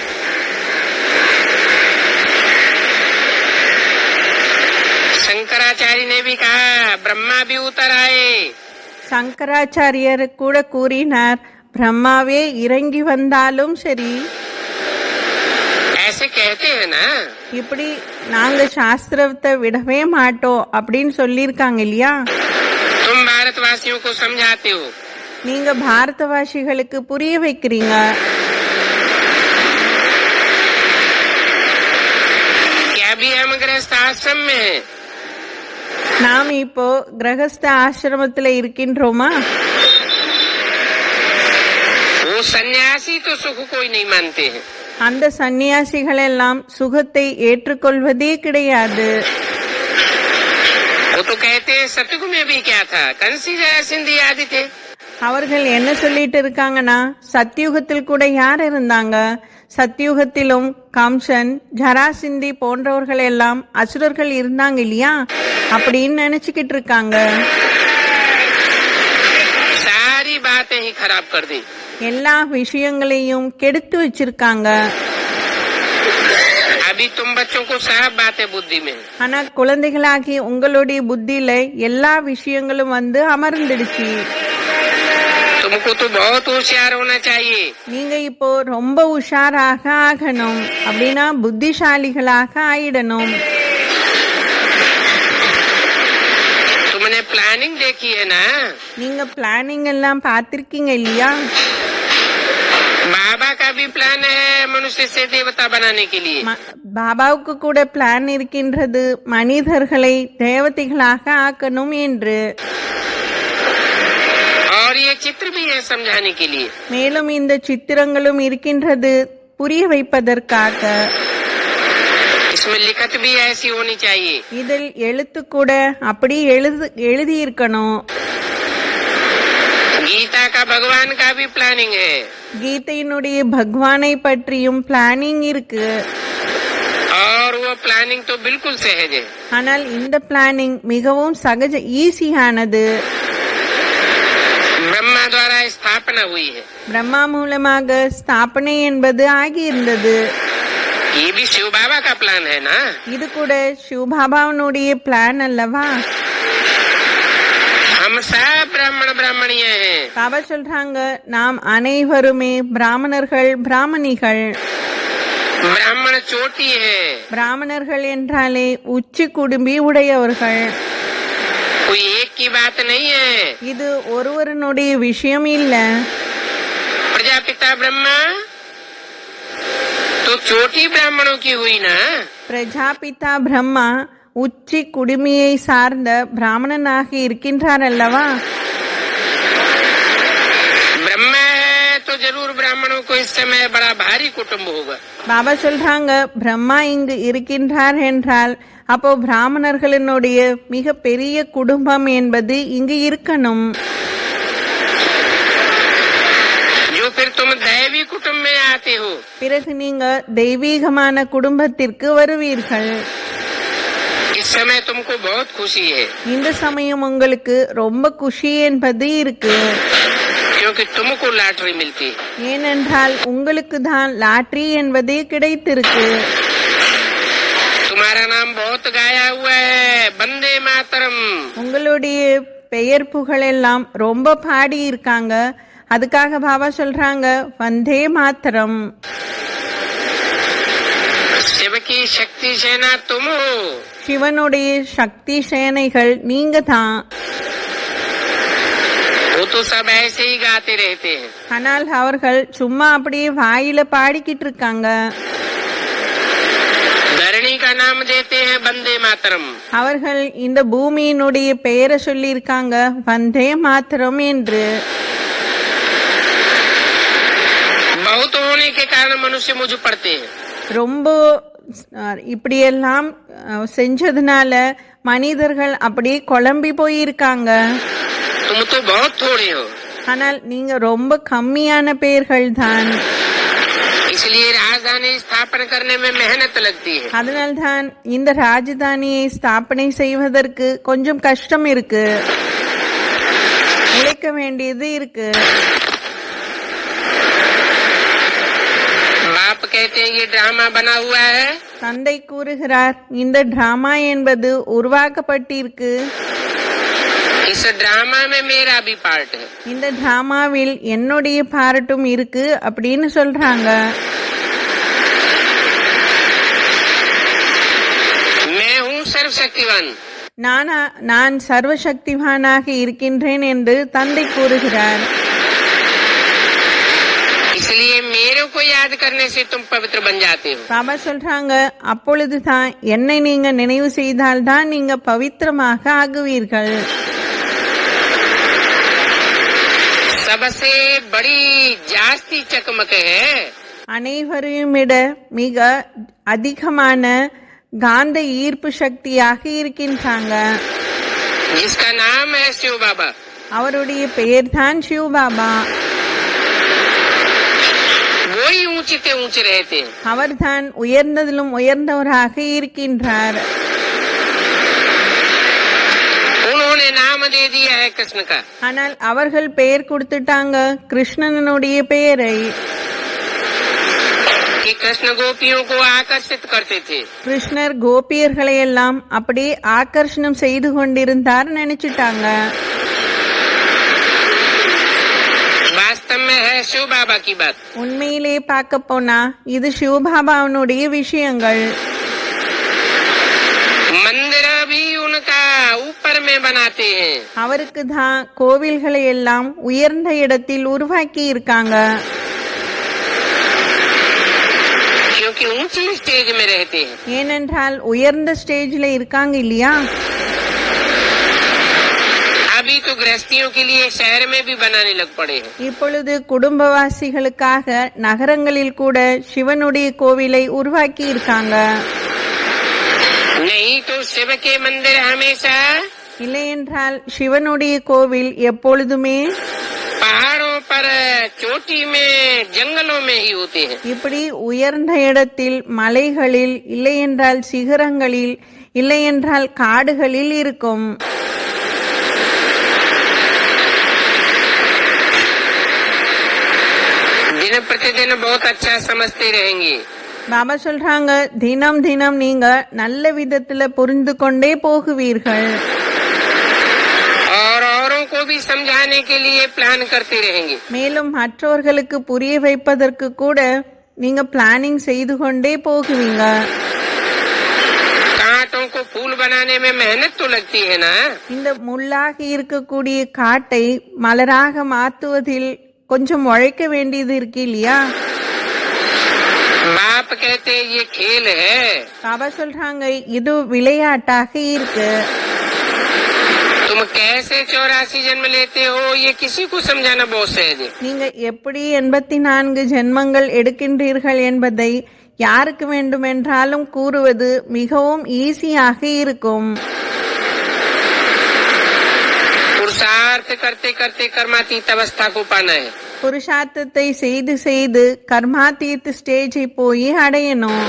[SPEAKER 2] शंकराचार्य ने भी कहा ब्रह्मा भी उतर आए.
[SPEAKER 1] சங்கராச்சாரியர் கூட கூறினார் பிரம்மாவே இறங்கி வந்தாலும் சரி.
[SPEAKER 2] ऐसे कहते हैं ना.
[SPEAKER 1] இப்படி நாங்க சாஸ்திரத்தை விடவே மாட்டோம் அப்படின்னு சொல்லியிருக்காங்க இல்லையா.
[SPEAKER 2] तुम भारतवासियों को समझाते हो.
[SPEAKER 1] நீங்க பாரதவாசிகளுக்கு புரிய வைக்கிறீங்க.
[SPEAKER 2] क्या भी हम गृहस्थ आश्रम में हैं?
[SPEAKER 1] நாம் இப்போ கிரகஸ்த ஆசிரமத்துல இருக்கின்றோமா?
[SPEAKER 2] वो सन्यासी तो सुख कोई नहीं मानते हैं.
[SPEAKER 1] அந்த சந்நியாசிகள் எல்லாம் சுகத்தை ஏற்றுக்கொள்வதே கிடையாது.
[SPEAKER 2] वो तो कहते हैं सतयुग में भी क्या था, कंसी जरासंधी आदि थे.
[SPEAKER 1] அவர்கள் என்ன சொல்லிட்டு இருக்காங்கன்னா சத்யுகத்தில் கூட யார் இருந்தாங்க, சத்யுகத்திலும் கம்சன் ஜராசிந்தி போன்றவர்கள் எல்லாம் அசுரர்கள் இருந்தாங்க இல்லையா அப்படின்னு நினைச்சுக்கிட்டு இருக்காங்க.
[SPEAKER 2] सारी बातें ही खराब कर दी.
[SPEAKER 1] எல்லா விஷயங்களையும் கெடுத்து வச்சிருக்காங்க.
[SPEAKER 2] अभी तुम बच्चों को सब बातें बुद्धि में.
[SPEAKER 1] ஆனா குழந்தைகளாகி உங்களுடைய புத்தியில எல்லா விஷயங்களும் வந்து அமர்ந்துடுச்சு.
[SPEAKER 2] तुमको तो बहुत होशियार होना चाहिए.
[SPEAKER 1] நீங்க இப்போ ரொம்ப உஷாராக ஆகணும், அப்படின்னா புத்திசாலிகளாக ஆயிடணும்.
[SPEAKER 2] तुमने प्लानिंग देखी है ना.
[SPEAKER 1] நீங்க பிளானிங் எல்லாம் பார்த்திருக்கீங்க இல்லையா.
[SPEAKER 2] बाबा का भी प्लान है मनुष्य से देवता बनाने के लिए.
[SPEAKER 1] பாபாவுக்கு கூட பிளான் இருக்கின்றது மனிதர்களை தேவதைகளாக ஆக்கணும் என்று.
[SPEAKER 2] और ये चित्र भी है समझाने के लिए.
[SPEAKER 1] மேலும் இந்த சித்திரங்களும் இருக்கின்றது புரிய வைப்பதற்காக.
[SPEAKER 2] इसमें लिखत भी ऐसी होनी चाहिए.
[SPEAKER 1] இதில் எழுத்து கூட அப்படி எழுதி இருக்கணும்.
[SPEAKER 2] गीता का भगवान का भी प्लानिंग है.
[SPEAKER 1] கீதையினுடைய பகவானை பற்றியும் பிளானிங் இருக்கு.
[SPEAKER 2] और वो प्लानिंग तो बिल्कुल सहज है.
[SPEAKER 1] ஆனால் இந்த பிளானிங் மிகவும் ஈஸியானது.
[SPEAKER 2] ब्रह्मा द्वारा स्थापना हुई है.
[SPEAKER 1] பிரம்மா மூலமாக ஸ்தாபனை என்பது ஆகியிருந்தது.
[SPEAKER 2] ये भी शिव बाबा का प्लान है ना.
[SPEAKER 1] இது கூட சிவபாபாவுடைய பிளான் அல்லவா.
[SPEAKER 2] हम सब ब्राह्मण ब्राह्मणियां हैं.
[SPEAKER 1] பாபா சொல்றாங்க நாம் அனைவருமே பிராமணர்கள் பிராமணிகள்.
[SPEAKER 2] ब्राह्मण चोटी है.
[SPEAKER 1] பிராமணர்கள் என்றாலே உச்சி குடும்பி உடையவர்கள்.
[SPEAKER 2] कोई एक की बात नहीं है.
[SPEAKER 1] இது ஒருவருடைய விஷயம் இல்ல.
[SPEAKER 2] प्रजापिता ब्रह्मा तो चोटी ब्राह्मणों की हुई ना.
[SPEAKER 1] பிரஜாபிதா பிரம்மா உச்சி குடுமியை சார்ந்த பிராமணனாக இருக்கின்றார் அல்லவா?
[SPEAKER 2] ब्रह्मा है तो जरूर ब्राह्मणों को इस समय बड़ा भारी कुटुंब होगा.
[SPEAKER 1] பாபா சொல்றாங்க, பிரம்மா இங்கு இருக்கின்றார் என்றால் அப்போ பிராமணர்களினுடைய மிக பெரிய குடும்பம் என்பது இங்கு இருக்கணும்.
[SPEAKER 2] जो फिर तुम दैवी कुटुंब में आते हो,
[SPEAKER 1] பிறகு நீங்க தெய்வீகமான குடும்பத்திற்கு வருவீர்கள்.
[SPEAKER 2] इस समय तुमको बहुत खुशी है,
[SPEAKER 1] இந்த சமயம் உங்களுக்கு ரொம்ப குஷி என்பது இருக்கு.
[SPEAKER 2] क्योंकि तुमको लॉटरी मिलती है.
[SPEAKER 1] ஏனென்றால் உங்களுக்கு தான் லாட்டரி என்பதே கிடைத்திருக்கு.
[SPEAKER 2] तुम्हारा नाम बहुत गाया हुआ है, वंदे मातरम.
[SPEAKER 1] உங்களுடைய பெயர் புகழ் எல்லாம் ரொம்ப பாடி இருக்காங்க. அதுக்காக பாபா சொல்றாங்க, வந்தே மாத்தரம்.
[SPEAKER 2] शिव की शक्ति सेना तुम हो.
[SPEAKER 1] சிவனுடைய சக்தி சேனைகள் நீங்க தான்.
[SPEAKER 2] वो तो सब ऐसे ही गाते रहते हैं.
[SPEAKER 1] ஆனால் அவர்கள் சும்மா அப்படியே வாயில பாடிக்கிட்டு இருக்காங்க.
[SPEAKER 2] धरणी का नाम देते हैं वंदे मातरम.
[SPEAKER 1] அவர்கள் இந்த பூமியினுடைய பெயரை சொல்லி இருக்காங்க, வந்தே மாத்தரம் என்று.
[SPEAKER 2] बहुत होने के कारण मनुष्य मुझ पड़ते हैं.
[SPEAKER 1] ரொம்ப இப்படியெல்லாம் செஞ்சதுனால மனிதர்கள் அப்படியே குழம்பி போயிருக்காங்க.
[SPEAKER 2] तुम तो बहुत थोड़े हो,
[SPEAKER 1] ஆனால் நீங்க ரொம்ப கம்மியான பெயர்கள் தான்.
[SPEAKER 2] इसलिए राजधानी स्थापना करने में मेहनत लगती है.
[SPEAKER 1] அதனால்தான் இந்த ராஜதானியை ஸ்தாபனை செய்வதற்கு கொஞ்சம் கஷ்டம் இருக்கு, உழைக்க வேண்டியது இருக்கு.
[SPEAKER 2] बाप कहते हैं ये ड्रामा बना हुआ है.
[SPEAKER 1] தந்தை கூறுகிறார், இந்த டிராமா என்பது உருவாக்கப்பட்டிருக்கு.
[SPEAKER 2] इस ड्रामा में मेरा भी पार्ट है.
[SPEAKER 1] இந்த டிராமாவில் என்னுடைய பார்ட்டும் இருக்கு அப்படின்னு சொல்றாங்க.
[SPEAKER 2] मैं हूँ सर्वशक्तिवान.
[SPEAKER 1] நான் சர்வசக்திவானாக இருக்கின்றேன் என்று தந்தை கூறுகிறார்.
[SPEAKER 2] इसलिए मेरे को याद करने से तुम पवित्र बन जाते हो.
[SPEAKER 1] பாபா சொல்றாங்க, அப்பொழுதுதான் என்னை நீங்க நினைவு செய்தால்தான் நீங்க பவித்திரமாக ஆகுவீர்கள்.
[SPEAKER 2] सबसे बड़ी जास्ती चकमक है.
[SPEAKER 1] அனைவரையும் விட மிக அதிகமான காந்த ஈர்ப்பு சக்தியாக இருக்கின்றாங்க.
[SPEAKER 2] जिसका नाम है शिव बाबा.
[SPEAKER 1] அவருடைய பெயர் தான் சிவ் பாபா.
[SPEAKER 2] वही ऊंचे ते ऊंचे रहते हैं.
[SPEAKER 1] அவர்தான் உயர்ந்ததிலும் உயர்ந்தவராக இருக்கின்றார்.
[SPEAKER 2] उन्होंने नाम दे दिया है कृष्ण का.
[SPEAKER 1] ஆனால் அவர்கள் பெயர் கொடுத்துட்டாங்க கிருஷ்ணனுடைய பெயரை.
[SPEAKER 2] कि कृष्ण गोपियों को आकर्षित करते थे.
[SPEAKER 1] கிருஷ்ணர் கோபியர்களை எல்லாம் அப்படியே ஆகர்ஷணம் செய்து கொண்டிருந்தார் நினைச்சிட்டாங்க.
[SPEAKER 2] वास्तव में है शिव बाबा की बात.
[SPEAKER 1] உண்மையிலே பார்க்க போனா இது சிவபாபாவுடைய விஷயங்கள்.
[SPEAKER 2] मंदिर भी उनका ऊपर में बनाते हैं.
[SPEAKER 1] அவருக்கு தான் கோவில்களை எல்லாம் உயர்ந்த இடத்தில் உருவாக்கி இருக்காங்க.
[SPEAKER 2] क्योंकि ऊंची स्टेज में रहते हैं.
[SPEAKER 1] ஏனென்றால் உயர்ந்த ஸ்டேஜ்ல இருக்காங்க இல்லையா?
[SPEAKER 2] अभी तो गृहस्थियों के लिए शहर में भी बनाने लग पड़े हैं.
[SPEAKER 1] இப்பொழுது குடும்பவாசிகளுக்காக நகரங்களில் கூட சிவனுடைய கோவிலை உருவாக்கி இருக்காங்க.
[SPEAKER 2] नहीं तो शिव के मंदिर हमेशा
[SPEAKER 1] இல்லையென்றால் சிவனுடைய கோவில் எப்பொழுதுமே
[SPEAKER 2] पहाड़ों पर, चोटी में, जंगलों में ही होते हैं.
[SPEAKER 1] இப்படி உயர்ந்த இடத்தில், மலைகளில், இல்லையென்றால் சிகரங்களில், இல்லையென்றால் காடுகளில் இருக்கும்.
[SPEAKER 2] दिन प्रतिदिन बहुत अच्छा समझते रहेंगे.
[SPEAKER 1] பாபா சொல்றாங்க, தினம் தினம் நீங்க நல்ல விதத்துல புரிந்து கொண்டே போகுவீர்கள்.
[SPEAKER 2] और औरों को भी समझाने के लिए प्लान करते रहेंगे.
[SPEAKER 1] மேலும் மற்றவர்களுக்கு புரிய வைப்பதற்கு கூட நீங்க பிளானிங் செய்து கொண்டே போகுவீங்க.
[SPEAKER 2] कांटों को फूल बनाने में मेहनत तो लगती है ना.
[SPEAKER 1] இந்த முள்ளாக இருக்கக்கூடிய காட்டை மலராக மாற்றுவதில் கொஞ்சம் உழைக்க வேண்டியது இருக்கு இல்லையா?
[SPEAKER 2] बाप आप कहते ये खेल है,
[SPEAKER 1] பாபா சொல்றாங்க இது விளையாட்டாக இருக்கு.
[SPEAKER 2] तुम कैसे 84 जन्म लेते हो ये किसी को समझाना बहुत सहज है.
[SPEAKER 1] நீங்க எப்படி 84 ஜென்மங்கள் எடுக்கின்றீர்கள் என்பதை யாருக்கு வேண்டுமென்றாலும் கூறுவது மிகவும் ஈஸியாக இருக்கும்.
[SPEAKER 2] पुरुषार्थ करते करते कर्मातीत अवस्था को पाना है.
[SPEAKER 1] புருஷார்த்தத்தை செய்து செய்து கர்மாதீத் ஸ்டேஜை போய் அடையணும்.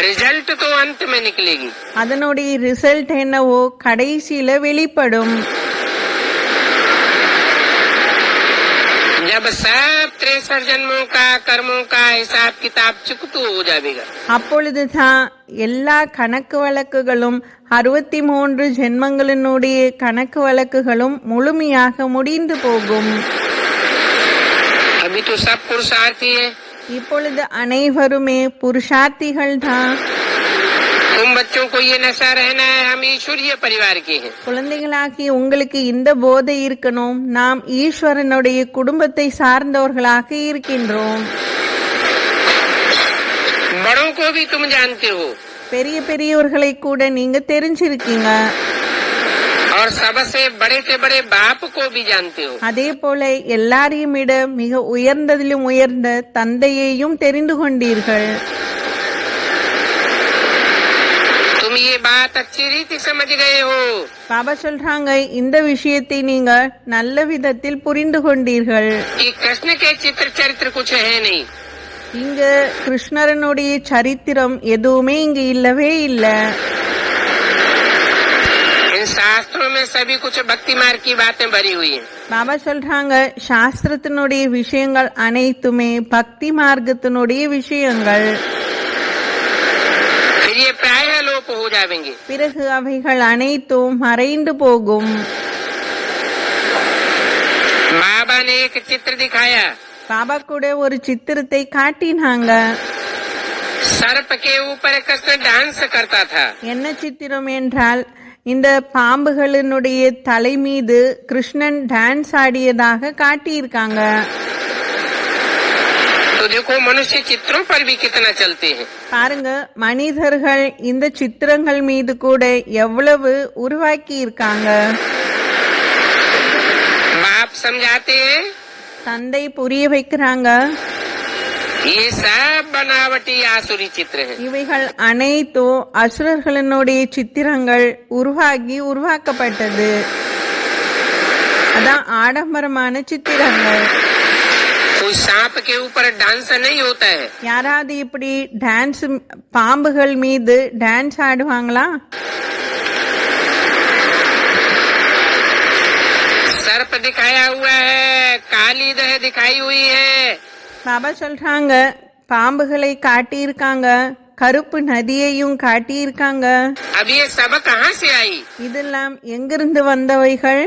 [SPEAKER 2] रिजल्ट तो अंत में निकलेगी.
[SPEAKER 1] அதனுடைய ரிசல்ட் என்னவோ கடைசியில வெளிப்படும்.
[SPEAKER 2] जब सब 63 जन्मों का कर्मों का हिसाब किताब चुकतू हो जाएगा.
[SPEAKER 1] அப்பொழுதுதான் எல்லா கணக்கு வழக்குகளும் 63 ஜென்மங்களினுடைய கணக்கு வழக்குகளும் முழுமையாக முடிந்து போகும்.
[SPEAKER 2] अभी तो सब पुरुषार्थी है.
[SPEAKER 1] இப்பொழுது அனைவருமே புருஷார்த்திகள் தான்.
[SPEAKER 2] तुम बच्चों को ये नशा रहना है, हम ईश्वरीय परिवार के हैं.
[SPEAKER 1] குழந்தைகளாகி உங்களுக்கு இந்த போதை இருக்கணும், நாம் ஈஸ்வரனுடைய குடும்பத்தை சார்ந்தவர்களாக இருக்கின்றோம்.
[SPEAKER 2] बड़ों को भी तुम जानते हो.
[SPEAKER 1] பெரிய பெரியவர்களை கூட நீங்க தெரிஞ்சிருக்கீங்க.
[SPEAKER 2] और सबसे बड़े से बड़े बाप को भी जानते हो.
[SPEAKER 1] அதே போல எல்லாரையும் விட மிக உயர்ந்ததிலும் உயர்ந்த தந்தையையும் தெரிந்து கொண்டீர்கள்.
[SPEAKER 2] तुम ये बात अच्छी रीति समझ गए हो.
[SPEAKER 1] பாபா சொல்றாங்க இந்த விஷயத்தை நீங்க நல்ல விதத்தில் புரிந்து கொண்டீர்கள்.
[SPEAKER 2] कि कृष्ण के चरित्र कुछ है नहीं.
[SPEAKER 1] இங்க கிருஷ்ணரனுடைய சரித்திரம் எதுவுமே இங்க இல்லவே இல்ல.
[SPEAKER 2] इन शास्त्रों में सभी कुछ भक्ति मार्ग की बातें भरी हुई हैं.
[SPEAKER 1] பாபா சொல்றாங்க சாஸ்திரத்தினுடைய விஷயங்கள் அனைத்துமே பக்தி மார்க்கத்தினுடைய விஷயங்கள்.
[SPEAKER 2] फिर ये प्रायः लोप हो जाएंगे.
[SPEAKER 1] பிறகு அவைகள் அனைத்தும் மறைந்து போகும்.
[SPEAKER 2] बाबा ने एक चित्र दिखाया.
[SPEAKER 1] பாபா கூட ஒரு சித்திரத்தை காட்டினாங்க.
[SPEAKER 2] सर्प के ऊपर कृष्ण डांस करता था.
[SPEAKER 1] என்ன சித்திரம் என்றால் இந்த பாம்புகளினுடைய தலை மீது கிருஷ்ணன் டான்ஸ் ஆடியதாக காட்டியிருக்காங்க.
[SPEAKER 2] तो देखो मनुष्य चित्रों पर भी कितना चलते हैं.
[SPEAKER 1] பாருங்க மனிதர்கள் இந்த சித்திரங்கள் மீது கூட எவ்வளவு உருவாக்கி இருக்காங்க.
[SPEAKER 2] बाप समझाते हैं
[SPEAKER 1] தந்தை புரிய வைக்கிறாங்க.
[SPEAKER 2] ये सब बनावटी आसुरी चित्र है.
[SPEAKER 1] இவைகள் அனைத்தும் அசுரர்களினுடைய சித்திரங்கள் உருவாக்கப்பட்டது. அதான் ஆடம்பரமான சித்திரங்கள்.
[SPEAKER 2] कोई सांप के ऊपर डांस नहीं होता है.
[SPEAKER 1] யாராவது இப்படி டான்ஸ் பாம்புகள் மீது டான்ஸ் ஆடுவாங்களா?
[SPEAKER 2] सर्प दिखाया हुआ है, काली दह दिखाई हुई है.
[SPEAKER 1] பாபா சொல்றாங்க பாம்புகளை காட்டியிருக்காங்க, கருப்பு நதியையும் காட்டியிருக்காங்க.
[SPEAKER 2] अब ये सब कहाँ से आई?
[SPEAKER 1] இதெல்லாம் எங்கிருந்து வந்தவைகள்?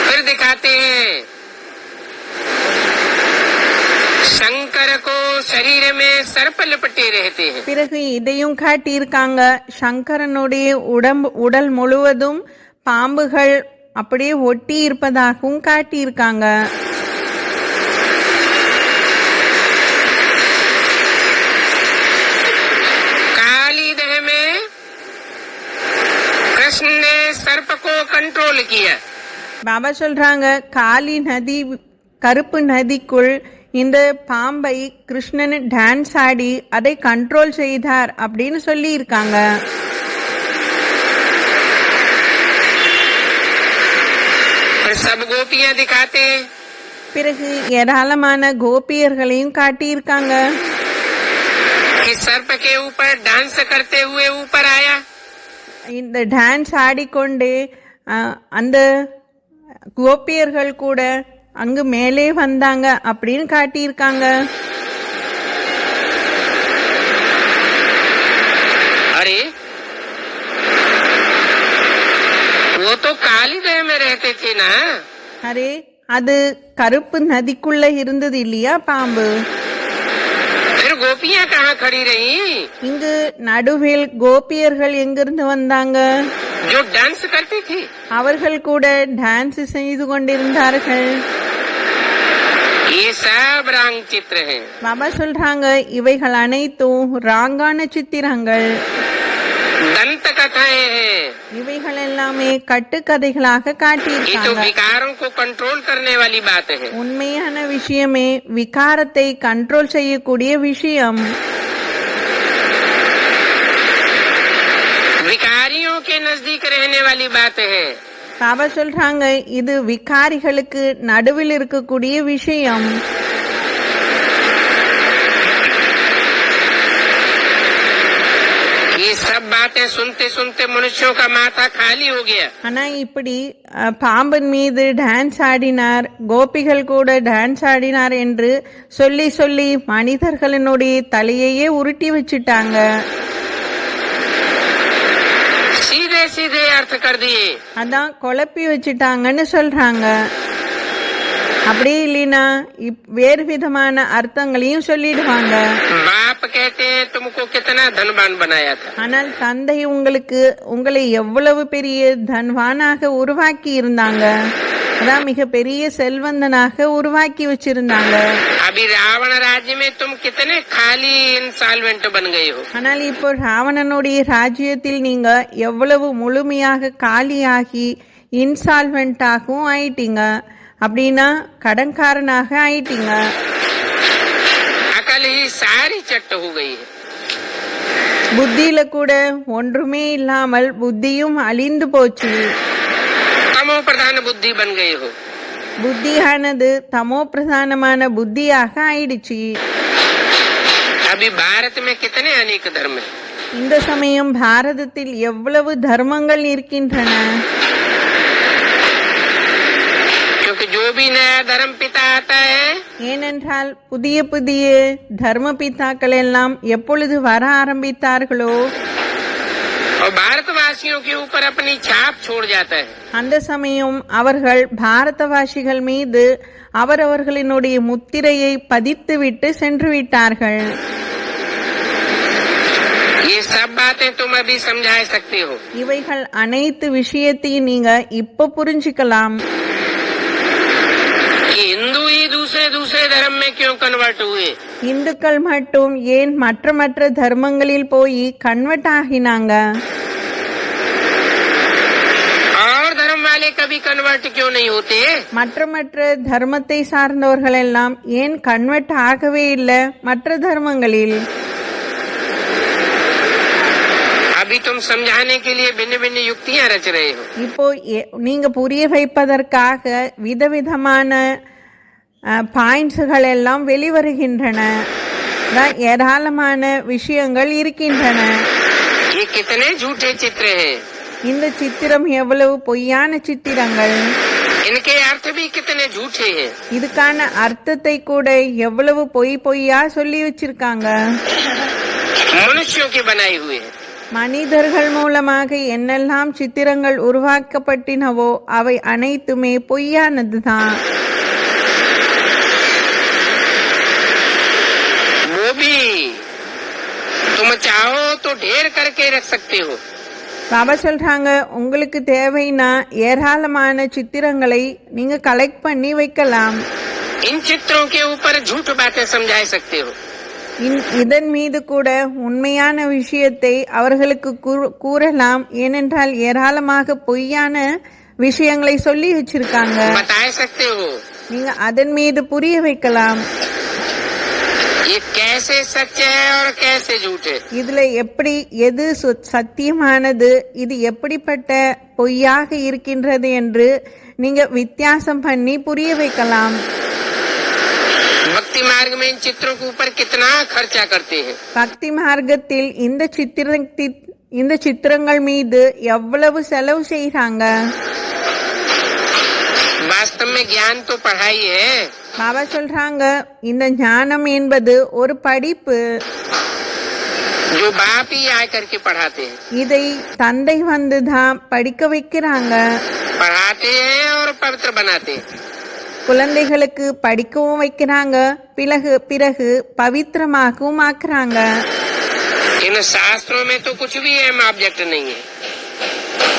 [SPEAKER 2] फिर दिखाते हैं शंकर को शरीर में सर्प लपटे रहते हैं.
[SPEAKER 1] பிறகு இதையும் காட்டியிருக்காங்க. சங்கரனுடைய உடல் முழுவதும் பாம்புகள் அப்படியே ஒட்டி இருப்பதாகவும் காட்டியிருக்காங்க.
[SPEAKER 2] काली दह में कृष्ण ने सर्प को कंट्रोल किया.
[SPEAKER 1] பாபா சொல்றாங்க காளி நதி கருப்பு நதிக்குள் இந்த பாம்பை கிருஷ்ணன் டான்ஸ் ஆடி அதை கண்ட்ரோல் செய்தார் அப்படின்னு சொல்லி இருக்காங்க.
[SPEAKER 2] सब गोपियां दिखाते हैं.
[SPEAKER 1] பிறகு ஏராளமான கோபியர்களையும் காட்டியிருக்காங்க.
[SPEAKER 2] कि सर्प के ऊपर डांस करते हुए ऊपर आया.
[SPEAKER 1] இந்த டான்ஸ் ஆடிக்கொண்டே அந்த கோபியர்கள் கூட அங்கு மேலே வந்தாங்க அப்படின்னு காட்டியிருக்காங்க.
[SPEAKER 2] अरे वो तो काली दह में रहते थे ना.
[SPEAKER 1] அரே அது கருப்பு நதிக்குள்ள இருந்தது இல்லையா பாம்பு?
[SPEAKER 2] फिर गोपियां कहाँ खड़ी रही?
[SPEAKER 1] இங்கு நடுவில் கோபியர்கள் எங்கிருந்து வந்தாங்க?
[SPEAKER 2] जो डांस करती थी.
[SPEAKER 1] அவர்கள் கூட டான்ஸ் செய்து கொண்டிருந்தார்கள்.
[SPEAKER 2] ये सब रंग चित्र हैं।
[SPEAKER 1] பாபா சொல்றாங்க இவைகள் அனைத்தும் ராங்கான சித்திரங்கள்,
[SPEAKER 2] दंत कथाएं हैं।
[SPEAKER 1] இவைகள் எல்லாமே கட்டுக்கதைகளாக
[SPEAKER 2] ये तो
[SPEAKER 1] காட்டியிருக்காங்க.
[SPEAKER 2] विकारों को कंट्रोल करने वाली बात है।
[SPEAKER 1] உண்மையான விஷயமே விகாரத்தை கண்ட்ரோல் செய்யக்கூடிய விஷயம்.
[SPEAKER 2] विकारियों के नजदीक रहने वाली बात है।
[SPEAKER 1] பாபா சொல்றாங்க இது விகாரிகளுக்கு நடுவில் இருக்கக்கூடிய விஷயம்.
[SPEAKER 2] ये सब बातें सुनते सुनते मनुष्यों का माथा खाली हो गया।
[SPEAKER 1] ஆனா இப்படி பாம்பன் மீது டான்ஸ் ஆடினார், கோபிகள் கூட டான்ஸ் ஆடினார் என்று சொல்லி சொல்லி மனிதர்களினுடைய தலையையே உருட்டி வச்சுட்டாங்க.
[SPEAKER 2] सीधे सीधे अर्थ कर दिए।
[SPEAKER 1] அதான் குழப்பி வச்சுட்டாங்கன்னு சொல்றாங்க. அப்படியே இல்லைன்னா வேறு விதமான அர்த்தங்களையும் சொல்லிடுவாங்க.
[SPEAKER 2] बाप कहते हैं तुमको कितना धनवान बनाया था।
[SPEAKER 1] ஆனால் தந்தை உங்களை எவ்வளவு பெரிய தன்வானாக உருவாக்கி இருந்தாங்க, அதான் மிக பெரிய செல்வந்தனாக உருவாக்கி வச்சிருந்தாங்க.
[SPEAKER 2] अभी रावण राज्य में तुम कितने खाली इंसॉल्वेंट बन गए हो।
[SPEAKER 1] ஆனால் இப்போ ராவணனுடைய ராஜ்யத்தில் நீங்க எவ்வளவு முழுமையாக காலியாகி இன்சால்வெண்டாகவும் ஆயிட்டீங்க, அப்படின்னா கடன்காரனாக ஆயிட்டீங்க.
[SPEAKER 2] अकल ही सारी चट्ट हो गई है।
[SPEAKER 1] புத்தியில கூட ஒன்றுமே இல்லாமல் புத்தியும் அழிந்து போச்சு.
[SPEAKER 2] तमो प्रधान बुद्धि बन गए हो।
[SPEAKER 1] புத்தியானது தமோ பிரதானமான புத்தியாக ஆயிடுச்சு.
[SPEAKER 2] अभी भारत में कितने अनेक धर्म है।
[SPEAKER 1] இந்த சமயம் பாரதத்தில் எவ்வளவு தர்மங்கள் இருக்கின்றன.
[SPEAKER 2] क्योंकि जो भी नया धर्म पिता आता है,
[SPEAKER 1] ஏனென்றால் புதிய புதிய தர்ம பிதாக்கள் எல்லாம் எப்பொழுது வர ஆரம்பித்தார்களோ
[SPEAKER 2] और भारतवासियों के ऊपर अपनी छाप छोड़ जाता है।
[SPEAKER 1] அந்த சமயம் அவர்கள் பாரதவாசிகள் மீது அவரவர்களினுடைய முத்திரையை பதித்துவிட்டு சென்று விட்டார்கள்.
[SPEAKER 2] ये सब बातें तुम अभी समझा सकते हो।
[SPEAKER 1] இவைகள் அனைத்து விஷயத்தையும் நீங்க இப்ப புரிஞ்சுக்கலாம்.
[SPEAKER 2] कि हिंदू ही दूसरे दूसरे धर्म में क्यों कन्वर्ट हुए।
[SPEAKER 1] இந்துக்கள் மட்டும் ஏன் மற்ற மற்ற தர்மங்களில் போய் கன்வெர்ட் ஆகினாங்க,
[SPEAKER 2] और धर्म वाले कभी कन्वर्ट क्यों नहीं होते।
[SPEAKER 1] மற்ற மற்ற தர்மத்தை சார்ந்தவர்கள் எல்லாம் ஏன் கன்வெர்ட் ஆகவே இல்லை மற்ற தர்மங்களில்.
[SPEAKER 2] अभी तुम समझाने के लिए भिन्न भिन्न युक्तियां रच रहे हो।
[SPEAKER 1] இப்போ நீங்க புரிய வைப்பதற்காக விதவிதமான பாயிண்ட்ஸ்கள் எல்லாம் வெளிவருகின்றன, ஏராளமான விஷயங்கள் இருக்கின்றன.
[SPEAKER 2] ये कितने झूठे चित्र हैं।
[SPEAKER 1] இந்த சித்திரம் எவ்வளவு பொய்யான சித்திரங்கள்,
[SPEAKER 2] इनके अर्थ भी कितने झूठे हैं।
[SPEAKER 1] இதுக்கான அர்த்தத்தை கூட எவ்வளவு பொய்யா சொல்லி வச்சிருக்காங்க.
[SPEAKER 2] मनुष्यों के बनाए हुए हैं।
[SPEAKER 1] மனிதர்கள் மூலமாக என்னெல்லாம் சித்திரங்கள் உருவாக்கப்பட்டினவோ அவை அனைத்துமே பொய்யானதுதான்.
[SPEAKER 2] वो भी तुम चाहो तो ढेर करके रख सकते हो।
[SPEAKER 1] பாபா சொல்றாங்க உங்களுக்கு தேவைன்னா ஏராளமான சித்திரங்களை நீங்க கலெக்ட் பண்ணி வைக்கலாம்.
[SPEAKER 2] इन चित्रों के ऊपर झूठ बातें समझा सकते हो।
[SPEAKER 1] இதன் மீது கூட உண்மையான விஷயத்தை அவர்களுக்கு கூறலாம். ஏனென்றால் ஏராளமாக பொய்யான விஷயங்களை சொல்லி வச்சிருக்காங்க.
[SPEAKER 2] बता सकते हो।
[SPEAKER 1] நீங்க அதன் மீது புரிய வைக்கலாம்.
[SPEAKER 2] ये कैसे सच है और कैसे झूठ है।
[SPEAKER 1] இதுல எப்படி எது சத்தியமானது, இது எப்படிப்பட்ட பொய்யாக இருக்கின்றது என்று நீங்க வித்தியாசம் பண்ணி புரிய வைக்கலாம்.
[SPEAKER 2] भक्ति मार्ग में इन चित्रों के ऊपर कितना खर्चा करते हैं।
[SPEAKER 1] பக்தி மார்க்கத்தில் இந்த சித்திரங்கள் மீது எவ்வளவு செலவு செய்றாங்க.
[SPEAKER 2] वास्तव में ज्ञान तो पढ़ाई है।
[SPEAKER 1] பாபா சொல்றாங்க இந்த ஞானம் என்பது ஒரு படிப்பு.
[SPEAKER 2] जो बाप ही आ करके पढ़ाते हैं।
[SPEAKER 1] இதை தந்தை வந்துதான் படிக்க வைக்கிறாங்க.
[SPEAKER 2] पढ़ाते हैं और पवित्र बनाते हैं।
[SPEAKER 1] குழந்தைகளுக்கு படிக்கவும் வைக்கிறாங்க, பிறகு பவித்திரமாகவும் ஆக்குறாங்க.
[SPEAKER 2] इन शास्त्रों में तो कुछ भी एम ऑब्जेक्ट नहीं है।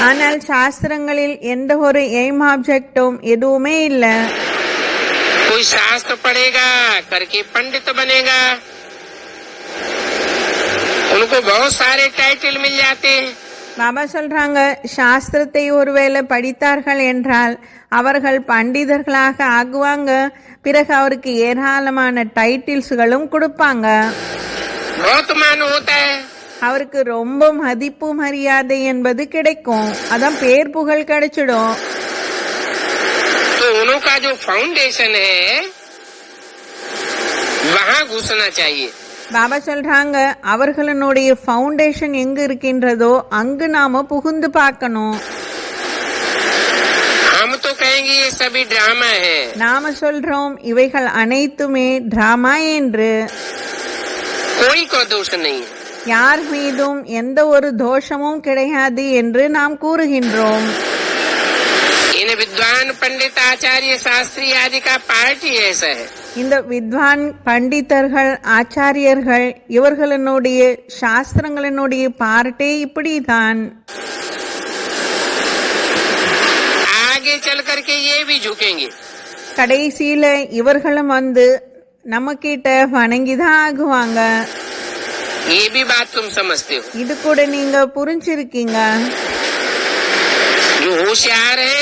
[SPEAKER 1] ஆனால் சாஸ்திரங்களில் எந்த ஒரு எய்ம் ஆப்ஜெக்டும் எதுவுமே இல்லை.
[SPEAKER 2] कोई शास्त्र पढ़ेगा करके पंडित बनेगा, उनको बहुत सारे टाइटल मिल जाते हैं।
[SPEAKER 1] பாபா சொல்றாங்க, சாஸ்திரத்தை ஒருவேளை படித்தார்கள் என்றால் அவர்கள் பண்டிதர்களாக ஆகுவாங்க, பிறகு அவருக்கு ஏராளமான டைட்டில்ஸ்களும் கொடுப்பாங்க.
[SPEAKER 2] बहुत मान होता है,
[SPEAKER 1] அவருக்கு ரொம்ப மதிப்பு மரியாதை என்பது கிடைக்கும், அதான் பேர் புகழ் கிடைச்சிடும்.
[SPEAKER 2] तो उनका जो फाउंडेशन है वहाँ घुसना चाहिए.
[SPEAKER 1] பாபா சொல்றாங்க, அவர்களுடைய ஃபவுண்டேஷன் எங்கு இருக்கின்றதோ அங்கு நாம புகுந்து பார்க்கணும்.
[SPEAKER 2] हम तो कहेंगे ये सभी ड्रामा है,
[SPEAKER 1] நாம சொல்றோம் இவைகள் அனைத்துமே டிராமா என்று.
[SPEAKER 2] कोई को दोष नहीं है.
[SPEAKER 1] யார் மீதும் எந்த ஒரு தோஷமும் கிடையாது என்று நாம் கூறுகின்றோம்.
[SPEAKER 2] इन विद्वान पंडित आचार्य शास्त्री आदि का पार्ट ही ऐसा है.
[SPEAKER 1] இந்த வித்வான் பண்டிதர்கள் ஆச்சாரியர்கள் இவர்களுடைய சாஸ்திரங்களினுடைய பார்ட்டே இப்படிதான்.
[SPEAKER 2] आगे चल करके ये भी झुकेंगे.
[SPEAKER 1] கடைசியில இவர்களும் வந்து நம்ம கிட்ட வணங்கிதான் ஆகுவாங்க.
[SPEAKER 2] ये भी बात तुम समझते हो.
[SPEAKER 1] இது கூட நீங்க புரிஞ்சிருக்கீங்க.
[SPEAKER 2] जो होशियार है